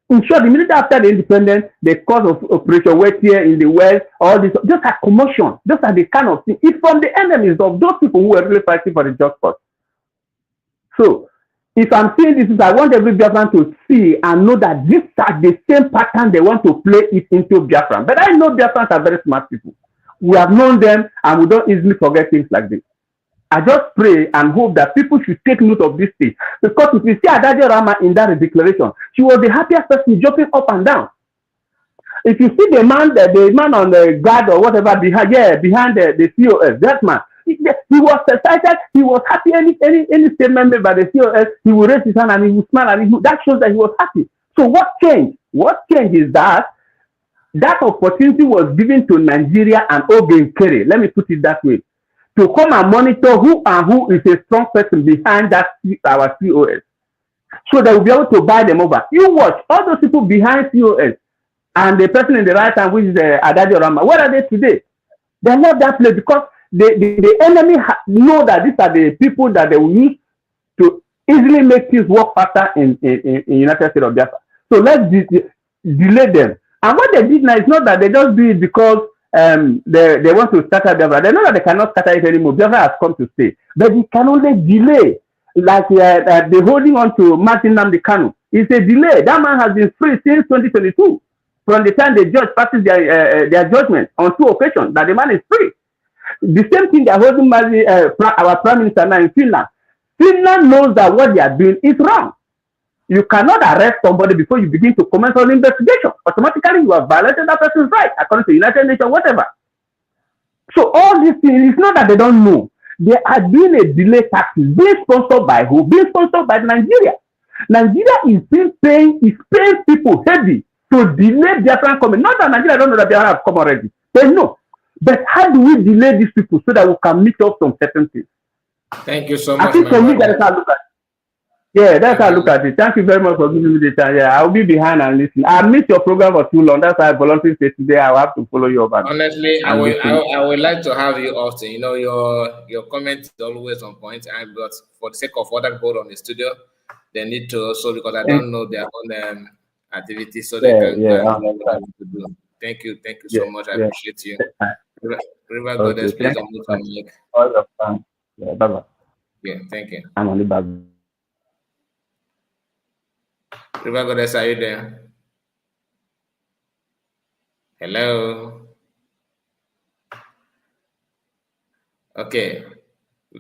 in short, immediately after the independence, the cause of Operation West here in the West, all this, just a commotion. Those are the kind of things. It's from the enemies of those people who were really fighting for the just cause. So, if I'm saying this, I want every Biafran to see and know that this is the same pattern they want to play it into Biafran. But I know Biafrans are very smart people. We have known them and we don't easily forget things like this. I just pray and hope that people should take note of this thing. Because if you see Adadio Rama in that declaration, she was the happiest person jumping up and down. If you see the man on the guard or whatever behind the COS, that man, he was excited, he was happy. Any statement made by the COS, he would raise his hand and he would smile, and that shows that he was happy. So what changed? What changed is that opportunity was given to Nigeria and Ogen Kere, let me put it that way, to come and monitor who is a strong person behind our COS. So they will be able to buy them over. You watch, all those people behind COS and the person in the right hand, which is Adadio Rama, where are they today? They left that place because the enemy know that these are the people that they will use to easily make things work faster in United States of Biafra. So let's delay them. And what they did now is not that they just do it because they want to scatter Biafra. They know that they cannot scatter it anymore. Biafra has come to stay. But it can only delay. Like they're holding on to Martin Nnamdi Kanu. It's a delay. That man has been free since 2022. From the time the judge passes their judgment on 2 occasions, that the man is free. The same thing they're holding our Prime Minister now in Finland. Finland knows that what they are doing is wrong. You cannot arrest somebody before you begin to comment on investigation. Automatically, you have violated that person's right, according to United Nations, whatever. So all these things, it's not that they don't know. They are doing a delay taxes, being sponsored by who? Being sponsored by Nigeria. Nigeria is paying people heavy to delay Biafran coming. Not that Nigeria don't know that Biafran have come already. They know. But how do we delay these people so that we can meet up some certain things? Thank you so much. I think for me, that's how I look at it. Yeah, that's how I look at it. Thank you very much for giving me the time. Yeah, I'll be behind and listen. I missed your program for too long. That's why I volunteered today. I'll have to follow you over. Honestly, I would like to have you often. You know, your comment is always on point. But for the sake of other people on the studio, they need to also, because I don't know their own activities, so they can to do. Thank you so much. I appreciate you. River Goddess, please unmute your mic. All the time. Yeah, bye-bye. Yeah, thank you. I'm on the back. River Goddess, are you there? Hello. Okay.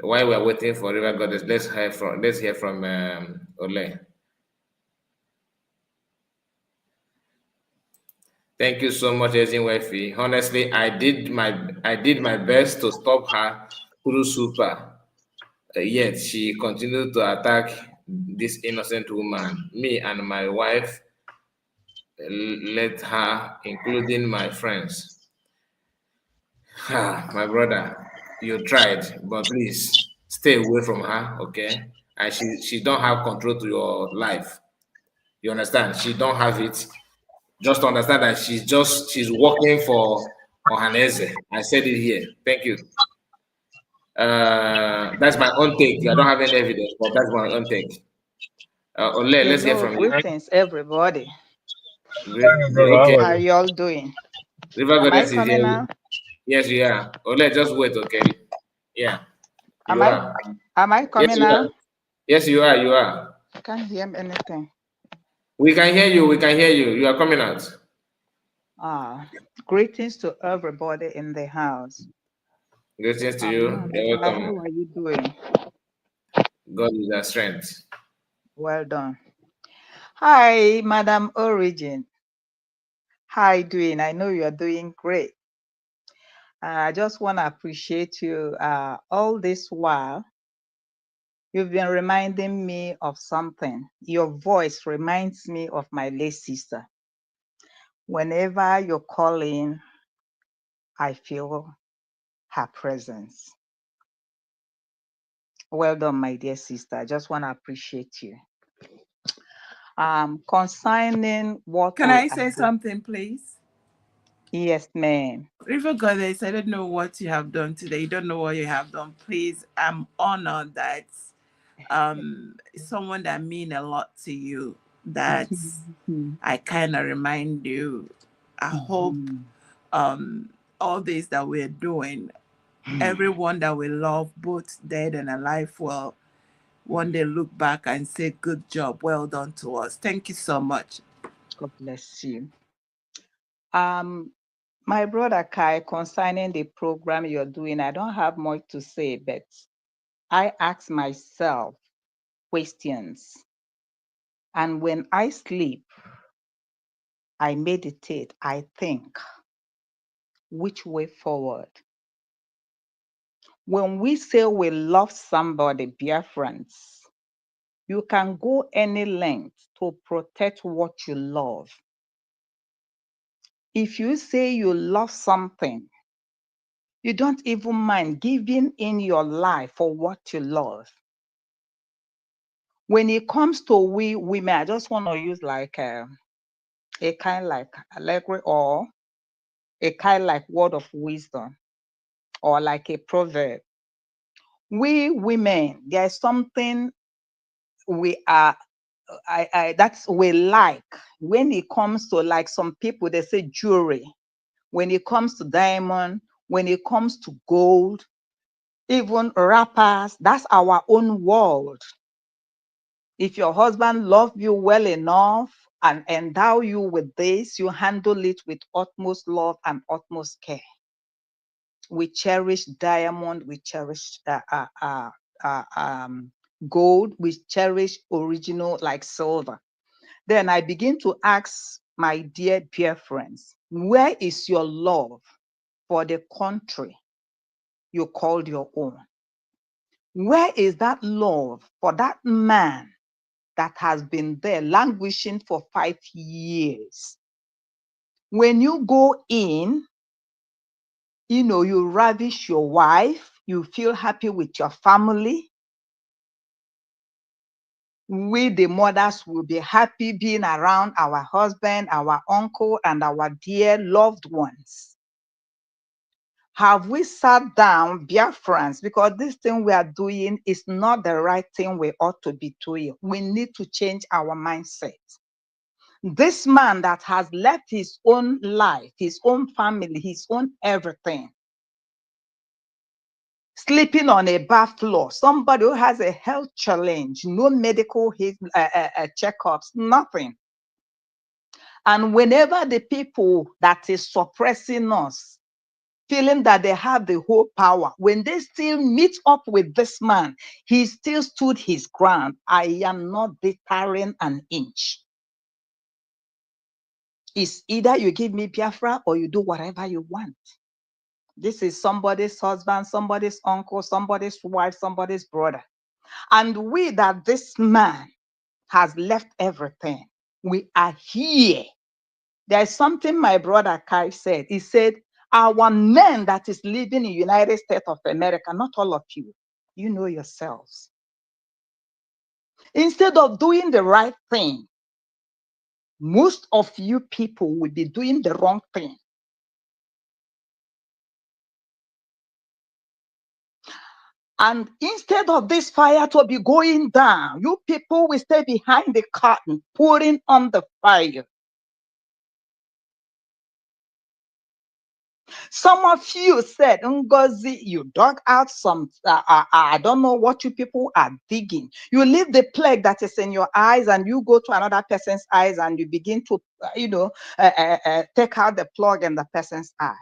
While we're waiting for River Goddess, let's hear from Ole. Thank you so much, Ezin Wefi. Honestly, I did my best to stop her through super. Yet she continued to attack this innocent woman. Me and my wife let her, including my friends. My brother, you tried, but please stay away from her, okay? And she don't have control to your life. You understand? She don't have it. Just understand that she's working for Ohaneze. I said it here. Thank you. That's my own take. I don't have any evidence, but that's my own take. Ole, let's hear from you. Greetings, everybody. Okay. How are you all doing? River Goddess is here. Now? Yes, you are. Ole, just wait, okay? Yeah. Am I coming now? Yes, you are. You are. I can't hear anything. We can hear you. We can hear you. You are coming out. Greetings to everybody in the house. Greetings to you. You're welcome. How are you doing? God is our strength. Well done. Hi, Madam Origin. How are you doing? I know you're doing great. I just want to appreciate you all this while. You've been reminding me of something. Your voice reminds me of my late sister. Whenever you're calling, I feel her presence. Well done, my dear sister. I just want to appreciate you. Concerning what Can I say something, please? Yes, ma'am. River Goddess, I don't know what you have done today. You don't know what you have done. Please, I'm honored that someone that mean a lot to you, that I kind of remind you. I hope all this that we're doing, everyone that we love, both dead and alive, will one day look back and say, good job, well done to us. Thank you so much. God bless you. My brother Kai, concerning the program you're doing, I don't have much to say, but I ask myself questions. And when I sleep, I meditate, I think, which way forward? When we say we love somebody, Biafrans, you can go any length to protect what you love. If you say you love something, you don't even mind giving in your life for what you love. When it comes to we women, I just want to use like a kind like allegory or a kind like word of wisdom or like a proverb. We women, there's something we are that's we like when it comes to, like, some people they say jewelry, when it comes to diamond, when it comes to gold, even wrappers, that's our own world. If your husband loves you well enough and endow you with this, you handle it with utmost love and utmost care. We cherish diamond, we cherish gold, we cherish original like silver. Then I begin to ask my dear friends, where is your love for the country you called your own? Where is that love for that man that has been there languishing for 5 years? When you go in, you ravish your wife, you feel happy with your family. We, the mothers, will be happy being around our husband, our uncle, and our dear loved ones. Have we sat down, Biafrans, because this thing we are doing is not the right thing we ought to be doing. We need to change our mindset. This man that has left his own life, his own family, his own everything, sleeping on a bath floor, somebody who has a health challenge, no medical checkups, nothing. And whenever the people that is suppressing us, feeling that they have the whole power, when they still meet up with this man, he still stood his ground. I am not deterring an inch. It's either you give me Biafra or you do whatever you want. This is somebody's husband, somebody's uncle, somebody's wife, somebody's brother. And we that this man has left everything. We are here. There's something my brother Kai said. He said, our men that is living in United States of America, not all of you, you know yourselves. Instead of doing the right thing, most of you people will be doing the wrong thing. And instead of this fire to be going down, you people will stay behind the curtain, pouring on the fire. Some of you said, Ngozi, you dug out some, I don't know what you people are digging. You leave the plague that is in your eyes and you go to another person's eyes and you begin to, take out the plug in the person's eye.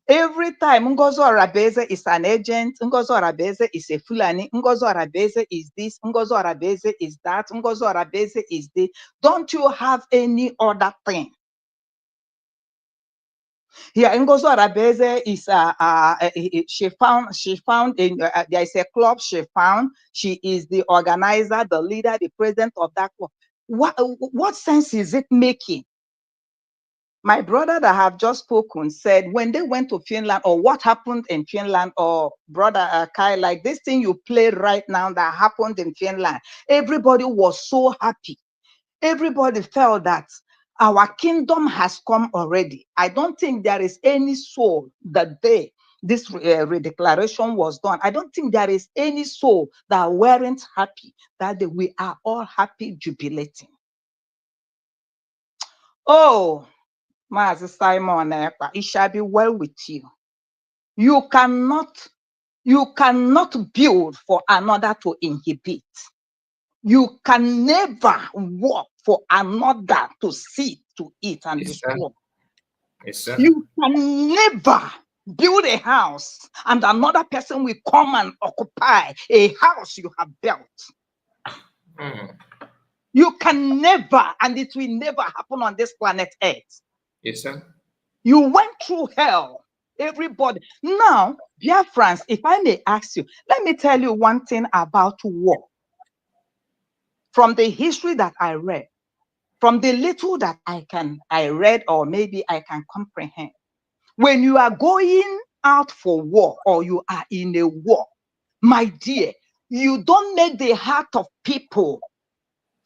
Every time Ngozi Orabeze is an agent, Ngozi Orabeze is a Fulani, Ngozi Orabeze is this, Ngozi Orabeze is that, Ngozi Orabeze is this. Don't you have any other thing? Here, Ngozi Orabeze is she found in there is a club she found. She is the organizer, the leader, the president of that club. What sense is it making? My brother that have just spoken said when they went to Finland, or what happened in Finland, or brother Kai, like this thing you play right now that happened in Finland, everybody was so happy. Everybody felt that our kingdom has come already. I don't think there is any soul that day this redeclaration was done. I don't think there is any soul that weren't happy that day. We are all happy, jubilating. Oh, Master Simon, it shall be well with you. You cannot build for another to inhibit. You can never work for another to see, to eat and destroy. Yes, sir. You can never build a house and another person will come and occupy a house you have built. You can never, and it will never happen on this planet Earth. Yes, sir. You went through hell, everybody. Now, dear friends, if I may ask you, let me tell you one thing about war. From the history that I read, from the little that I read, or maybe I can comprehend, when you are going out for war or you are in a war, my dear, you don't make the heart of people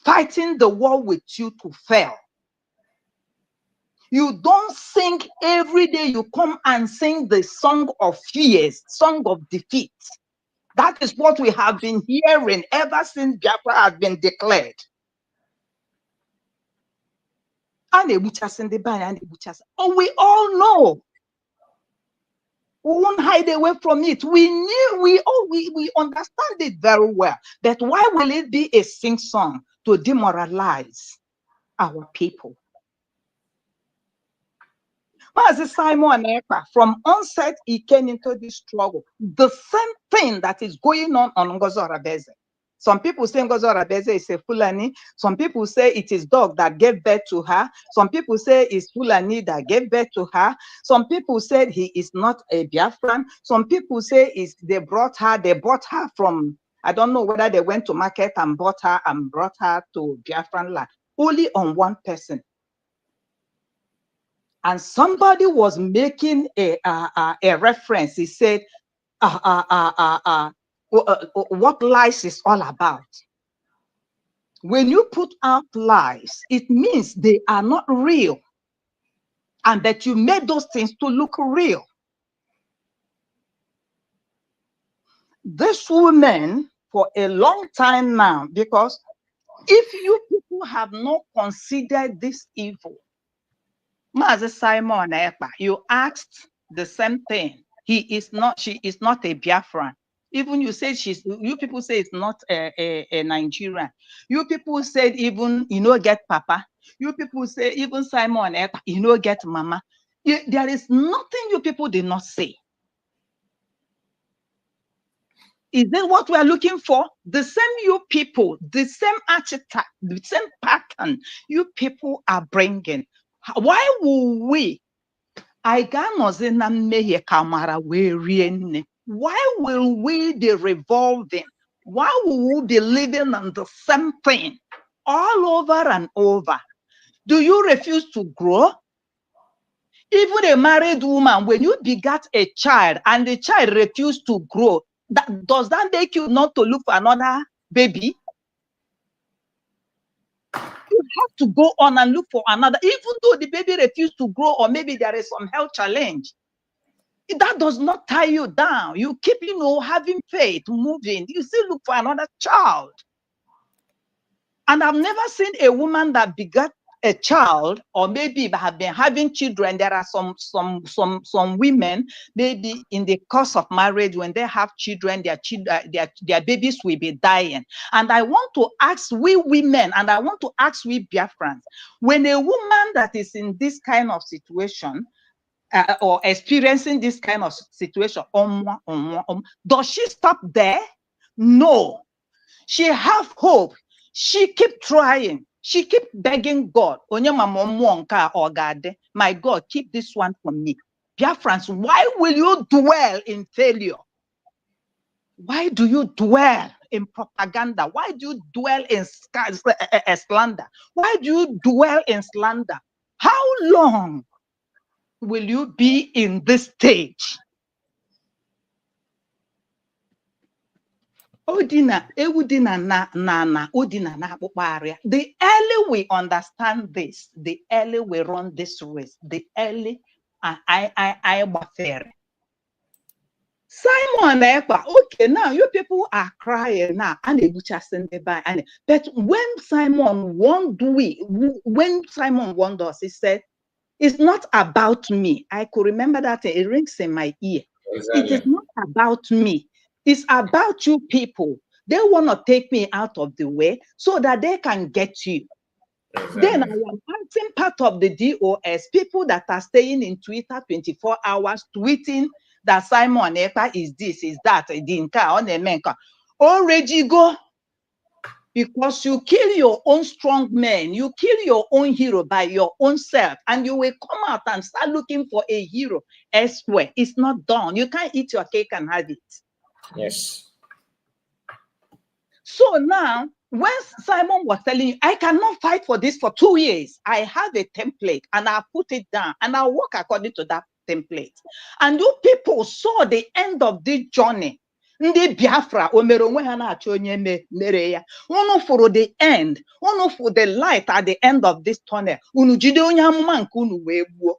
fighting the war with you to fail. You don't sing every day. You come and sing the song of fears, song of defeat. That is what we have been hearing ever since Biafra has been declared. And oh, we all know. We won't hide away from it. We understand it very well. That why will it be a sing song to demoralize our people? As Simon Ekpa, from onset, he came into this struggle. The same thing that is going on Ngozi Orabeze. Some people say Ngozi Orabeze is a Fulani. Some people say it is dog that gave birth to her. Some people say it's Fulani that gave birth to her. Some people said he is not a Biafran. Some people say they bought her from, I don't know whether they went to market and bought her and brought her to Biafran land. Only on one person. And somebody was making a reference. He said, what lies is all about. When you put out lies, it means they are not real. And that you made those things to look real. This woman, for a long time now, because if you people have not considered this evil, Mazi Simon Ekpa, you asked the same thing. She is not a Biafran. Even you people say it's not a Nigerian. You people said even get Papa. You people say even Simon Ekpa, get Mama. There is nothing you people did not say. Is that what we are looking for? The same you people, the same archetype, the same pattern you people are bringing. Why will we? Why will we be revolving? Why will we be living on the same thing all over and over? Do you refuse to grow? Even a married woman, when you begat a child and the child refused to grow, does that make you not to look for another baby? You have to go on and look for another, even though the baby refused to grow, or maybe there is some health challenge. That does not tie you down. You keep, having faith, moving. You still look for another child. And I've never seen a woman that begat a child, or maybe have been having children. There are some women, maybe in the course of marriage, when they have children, their babies will be dying. And I want to ask we women, and I want to ask we Biafrans, when a woman that is in this kind of situation, or experiencing this kind of situation, does she stop there? No. She have hope. She keep trying. She keep begging God. My God, keep this one from me. Biafrans, why will you dwell in failure? Why do you dwell in propaganda? Why do you dwell in slander? Why do you dwell in slander? How long will you be in this stage? The early we understand this, the early we run this race, the early I Simon Ekpa, okay, now you people are crying now, and they just send it by. But when Simon warned us, he said, "It's not about me." I could remember that it rings in my ear. Exactly. It is not about me. It's about you people. They want to take me out of the way so that they can get you. Exactly. Then I am acting part of the DOS, people that are staying in Twitter 24 hours, tweeting that Simon Ekpa is this, is that, already go. Because you kill your own strong men, you kill your own hero by your own self, and you will come out and start looking for a hero elsewhere. It's not done. You can't eat your cake and have it. Yes. So now, when Simon was telling you, I cannot fight for this for 2 years, I have a template and I put it down and I work according to that template. And you people saw the end of this journey. Ndị Biafra omere onwe ha na-achọ onye mere ya. Unu for the end, unu for the light at the end of this tunnel. Unu jide onye amụma nke unu wee gbuo.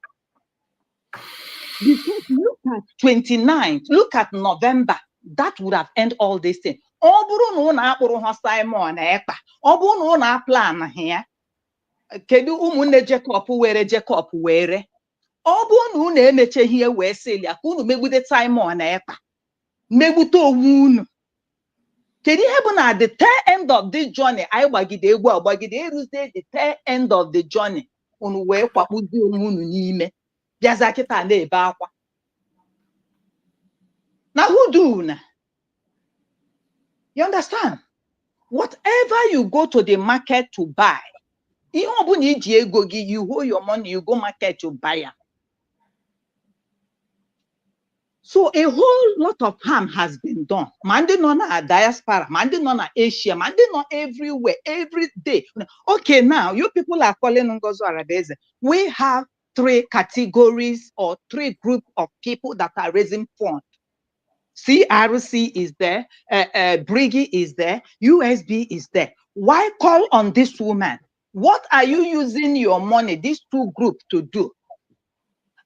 Because look at 29th, look at November, that would have ended all this thing. Ọ bụrụ na unu akpụrụ ha Simon Ekpa, ọ bụrụ na unu aplan ha, kedu ụmụnne Jacob were? Ọ bụrụ na unu emecheghị ihe wee sị ya ka unu megbude Simon Ekpa, megbute onwe unu. Kedu ihe bụ na the tail end of this journey, anyị gbagide egwu agbagide eruzie the tail end of the journey, unu wee kwakpuzi onwe unu n'ime. Bịaza kịta na-ebe akwa. Now who do na? You understand? Whatever you go to the market to buy, you hold your money, you go market to buy it. So a whole lot of harm has been done. Mande nona diaspora, mande nona Asia, mande nona everywhere, every day. Okay, now you people are calling Ngozo Arabese. We have 3 categories or 3 groups of people that are raising funds. CRC is there, Briggy is there, USB is there. Why call on this woman? What are you using your money, these 2 groups, to do?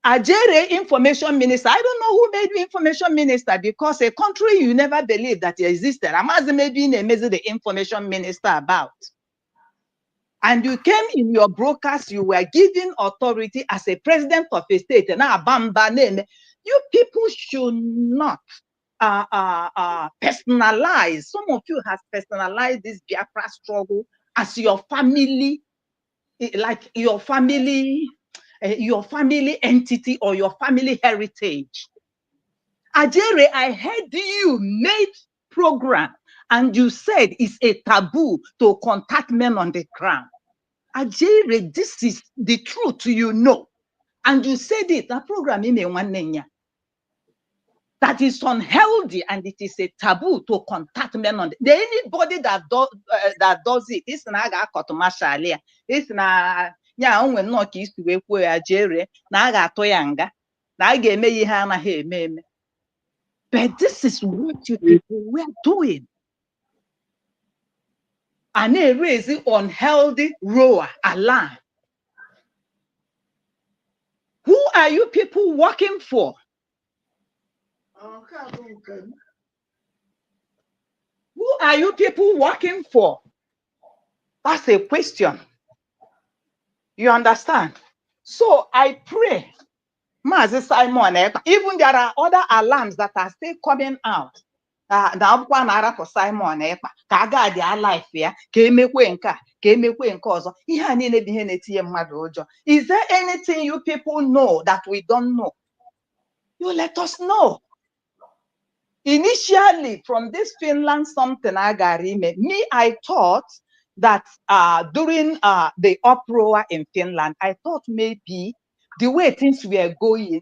Ajere information minister, I don't know who made you information minister, because a country you never believed that it existed. I'm maybe the information minister about. And you came in your broadcast, you were given authority as a president of a state. You people should not personalize. Some of you have personalized this Biafra struggle as your family, like your family entity or your family heritage. Ajere, I heard you made program and you said it's a taboo to contact men on the ground. Ajere, this is the truth, you know. And you said it, that program that is unhealthy and it is a taboo to contact men on the anybody that does it. It's not a it's not onwe nnọọ ka isi wee kwuo ya jere na a ga-atụ ya nga na a ga-eme ihe anaghị eme. But this is what you people were doing. A na-erezi unhealthy roar alarm. Who are you people working for? Who are you people working for? That's a question. You understand? So I pray, Mazi Simon, even there are other alarms that are still coming out. na akwụkwọ na-arapụ Simon Ekpa ka a ga-adị alife ya ka emekwe nke a ka emekwe nke ọzọ. Ihe a niile bụ ihe na-etinye mmadụ ụjọ. Is there anything you people know that we don't know? You let us know. Initially, from this Finland something agarime, me, I thought that during the uproar in Finland, I thought maybe the way things were going,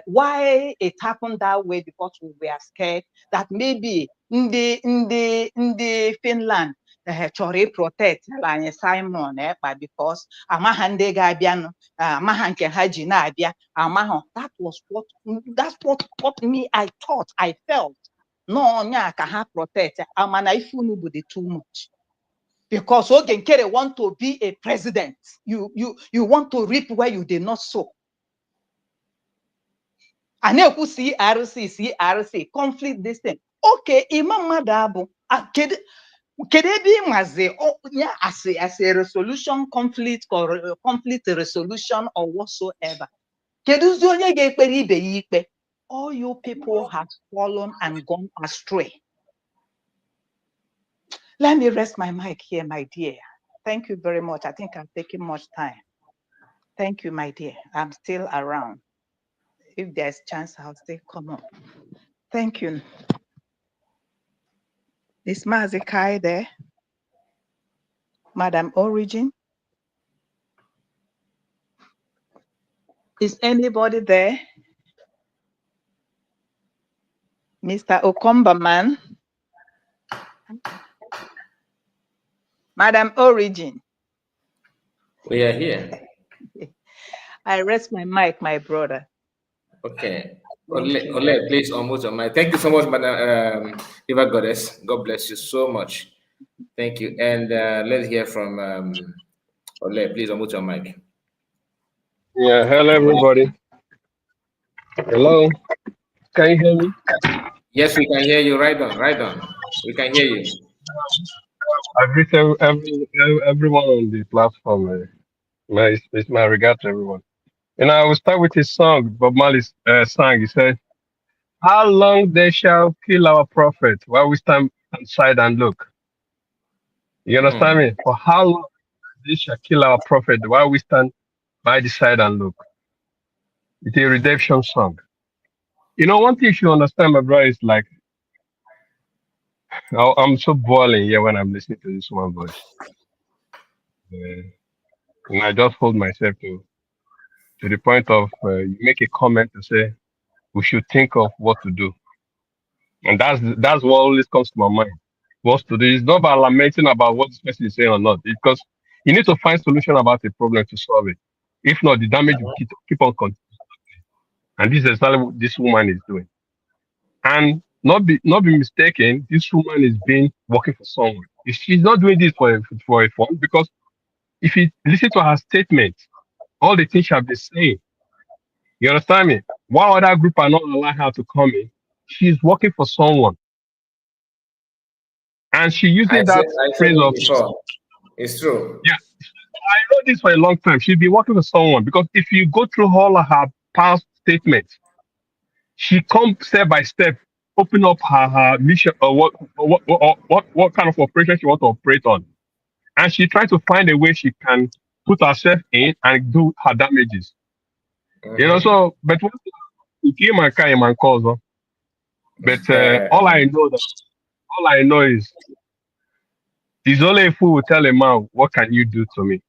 why it happened that way, because we were scared that maybe in the Finland chọrọ protect anyị Simon Ekpa because amaha ndị ga-abịanụ amaha nke ha ji na-abịa amaha. That's what me I thought, I felt. No nya ka ha protect amana ifunu bụ the too much. Because Ogenkere want to be a president. You want to reap where you did not sow. And you CRC, conflict this thing. Okay, Imam Madabu, could it be as a resolution, conflict resolution or whatsoever? All you people have fallen and gone astray. Let me rest my mic here, my dear. Thank you very much. I think I'm taking much time. Thank you, my dear. I'm still around. If there's chance, I'll still come up. Thank you. Is Mazikai there? Madam Origin? Is anybody there? Mr. Okombaman? Madam Origin? We are here. I rest my mic, my brother. Okay. Ole, please unmute your mic. Thank you so much, Madam Diva Goddess. God bless you so much. Thank you. And let's hear from Ole. Please unmute your mic. Yeah, hello everybody. Hello. Can you hear me? Yes, we can hear you. Right on, right on. We can hear you. I greet everyone on the platform. My regard to everyone. And I will start with his song, Bob Marley's song. He said, "How long they shall kill our prophet while we stand aside and look?" You understand me? For how long they shall kill our prophet while we stand by the side and look? It's a redemption song. You know, one thing you should understand, my brother, is like, I'm so boiling here when I'm listening to this one voice. And I just hold myself to the point of you make a comment to say we should think of what to do, and that's what always comes to my mind. What to do. It's not about lamenting about what this person is saying or not, because you need to find solution about the problem to solve it. If not, the damage will keep on continuing. And this is exactly what this woman is doing. And not be mistaken, this woman is working for someone. She's not doing this for a fun, because if you listen to her statement, all the things she has been saying, you understand me? While other group are not allowing her to come in, she's working for someone. And she using that phrase of, it's true. Yeah, I know this for a long time. She's been working for someone, because if you go through all of her past statements, she comes step by step, open up her mission or what kind of operation she wants to operate on, and she tries to find a way she can put herself in and do her damages. You know, so but all I know is it's only a fool will tell a man, what can you do to me?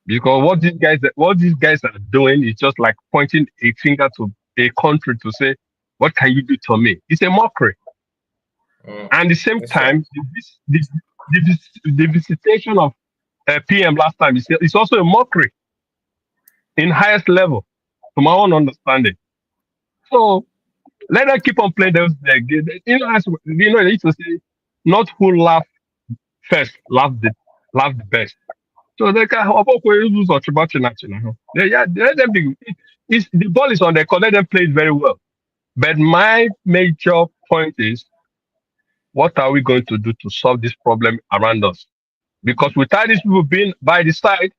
Because what these guys are doing is just like pointing a finger to a country to say, what can you do to me? It's a mockery. And at the same time, the visitation of PM last time is also a mockery in highest level, to my own understanding. So let them keep on playing those games. You know, they used to say, not who laugh first, laugh the best. So they can let them be. The ball is on their court. Let them play it very well. But my major point is, what are we going to do to solve this problem around us? Because without these people being by the side,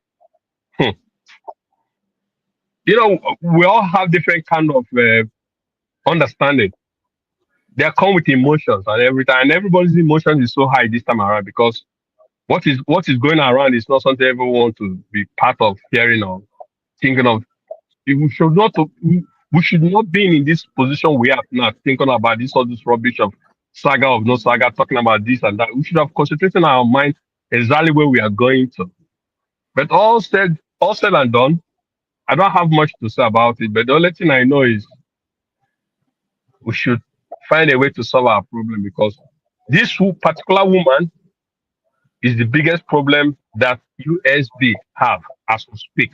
you know, we all have different kind of understanding. They come with emotions and everything, and everybody's emotion is so high this time around because what is going around is not something everyone wants to be part of, hearing or thinking of. We should not be in this position we are now, thinking about all this rubbish of saga of no saga, talking about this and that. We should have concentrated in our mind exactly where we are going to. But all said and done, I don't have much to say about it. But the only thing I know is we should find a way to solve our problem, because this particular woman is the biggest problem that USB have as we speak.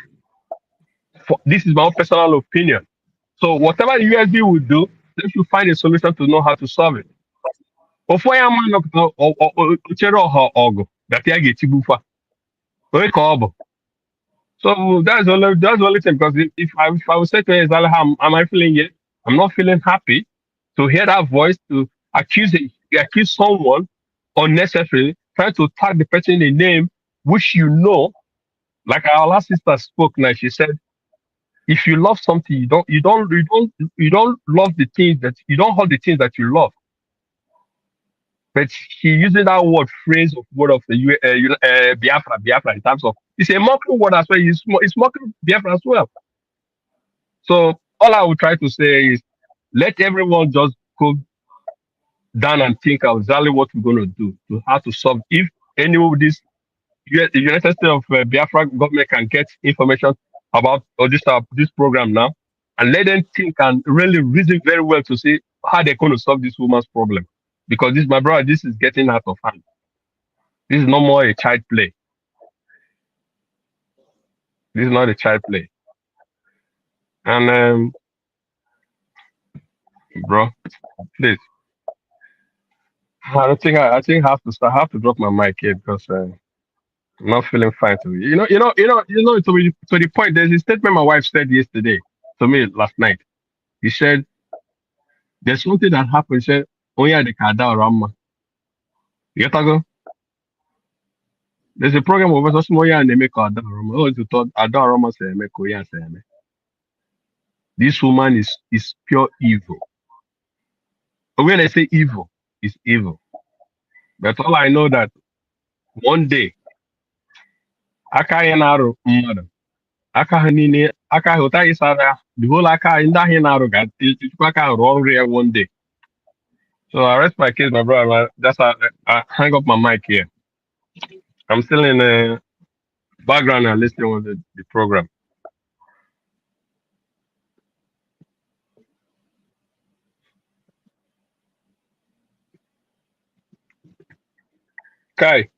This is my own personal opinion. So whatever the USB will do, they should find a solution to know how to solve it. Before ya man chere ọha ọgụ that ya ga-etigbufa onye ka ọ bụ. So that's the only thing, because if I would say to her exactly how am I feeling yet, I'm not feeling happy to hear that voice, to accuse someone unnecessarily, trying to tag the person in a name which you know, like our last sister spoke now. She said, if you love something, you don't love the things that you don't hold the things that you love. But she using that word of the Biafra in terms of, it's a mocking word as well. It's mocking Biafra as well. So all I would try to say is, let everyone just go down and think of exactly what we're going to do to how to solve. If any of this the United States of Biafra government can get information about this program now, and let them think and really reason very well to see how they're going to solve this woman's problem. Because this, my brother, this is getting out of hand. This is no more a child play. This is not a child play. And bro, please. I think I have to drop my mic here because I'm not feeling fine to me. To the point. There's a statement my wife said yesterday to me last night. He said, "There's something that happened." He said, "Oh yeah, the Kada Rama." You get go? There's a program over so small and they make Ada Rama. Oh, you thought Ada Rama say make Koya say me. This woman is pure evil. But when I say evil, it's evil. But all I know that one day, aka naru mmadụ, aka ha niile, aka ha ụta isara, the whole aka ndị ahụ naru ga-ejikwa aka rụọ ọrụ ya one day. So I rest my case, my brother. That's I hang up my mic here. I'm still in the background and listening to the program. Kai,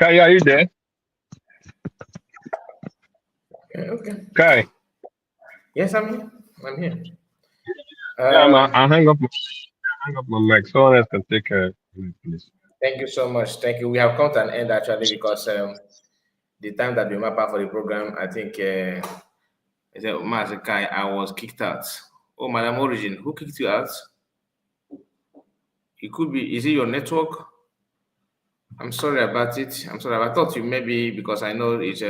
are you there? Okay. Kai. Yes, I'm here. Yeah, I'll hang up my mic. Someone else can take care of it, please. Thank you so much. Thank you. We have come to an end actually, because the time that we map out for the program, I think I was kicked out. Oh, Madam Origin, who kicked you out? It could be, is it your network? I'm sorry about it. I'm sorry. I thought you maybe, because I know it's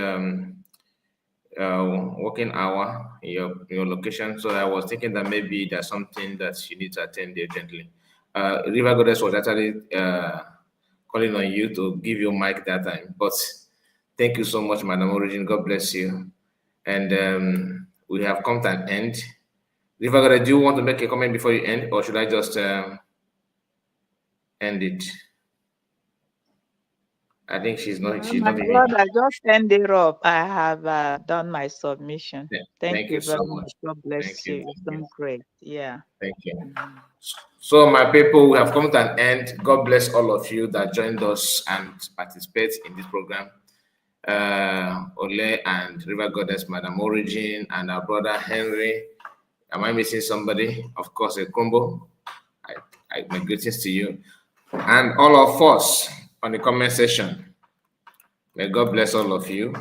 working hour in your location, so I was thinking that maybe there's something that you need to attend urgently. River Goddess was actually calling on you to give your mic that time, but thank you so much, Madam Origin. God bless you. And we have come to an end. River Goddess, do you want to make a comment before you end, or should I just end it? I think she's not. She's My not even. brother, just end it up. I have done my submission. Yeah. Thank you very so much. God bless you. You've done great. Yeah. Thank you. So, my people, we have come to an end. God bless all of you that joined us and participate in this program. Ole and River Goddess, Madam Origin, and our brother Henry. Am I missing somebody? Of course, a Crumble. My greetings to you. And all of us on the comment section. May God bless all of you.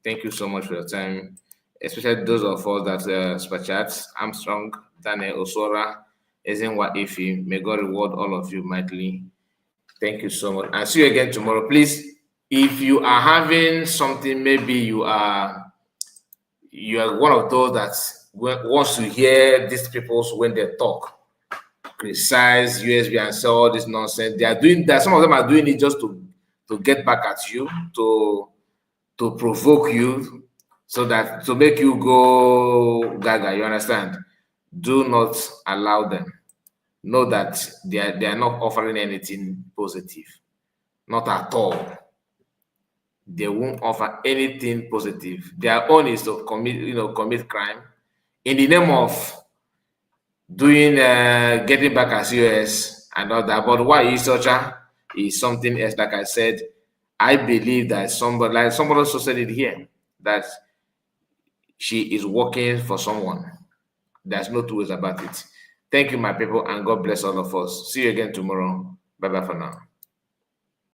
Thank you so much for your time, especially those of us that super chats, Armstrong, Daniel Osora, Ezenwa Ifi. May God reward all of you mightily. Thank you so much. And see you again tomorrow. Please, if you are having something, maybe you are one of those that once you hear these people when they talk, criticize USB and say all this nonsense, they are doing that. Some of them are doing it just to get back at you, to provoke you, so that to make you go gaga. You understand? Do not allow them. Know that they are not offering anything positive, not at all. They won't offer anything positive. Their own is to commit crime in the name of doing getting back at US and all that. But why Isocha is something else. Like I said, I believe that somebody also said it here, that she is working for someone. There's no two ways about it. Thank you, my people, and God bless all of us. See you again tomorrow. Bye-bye for now.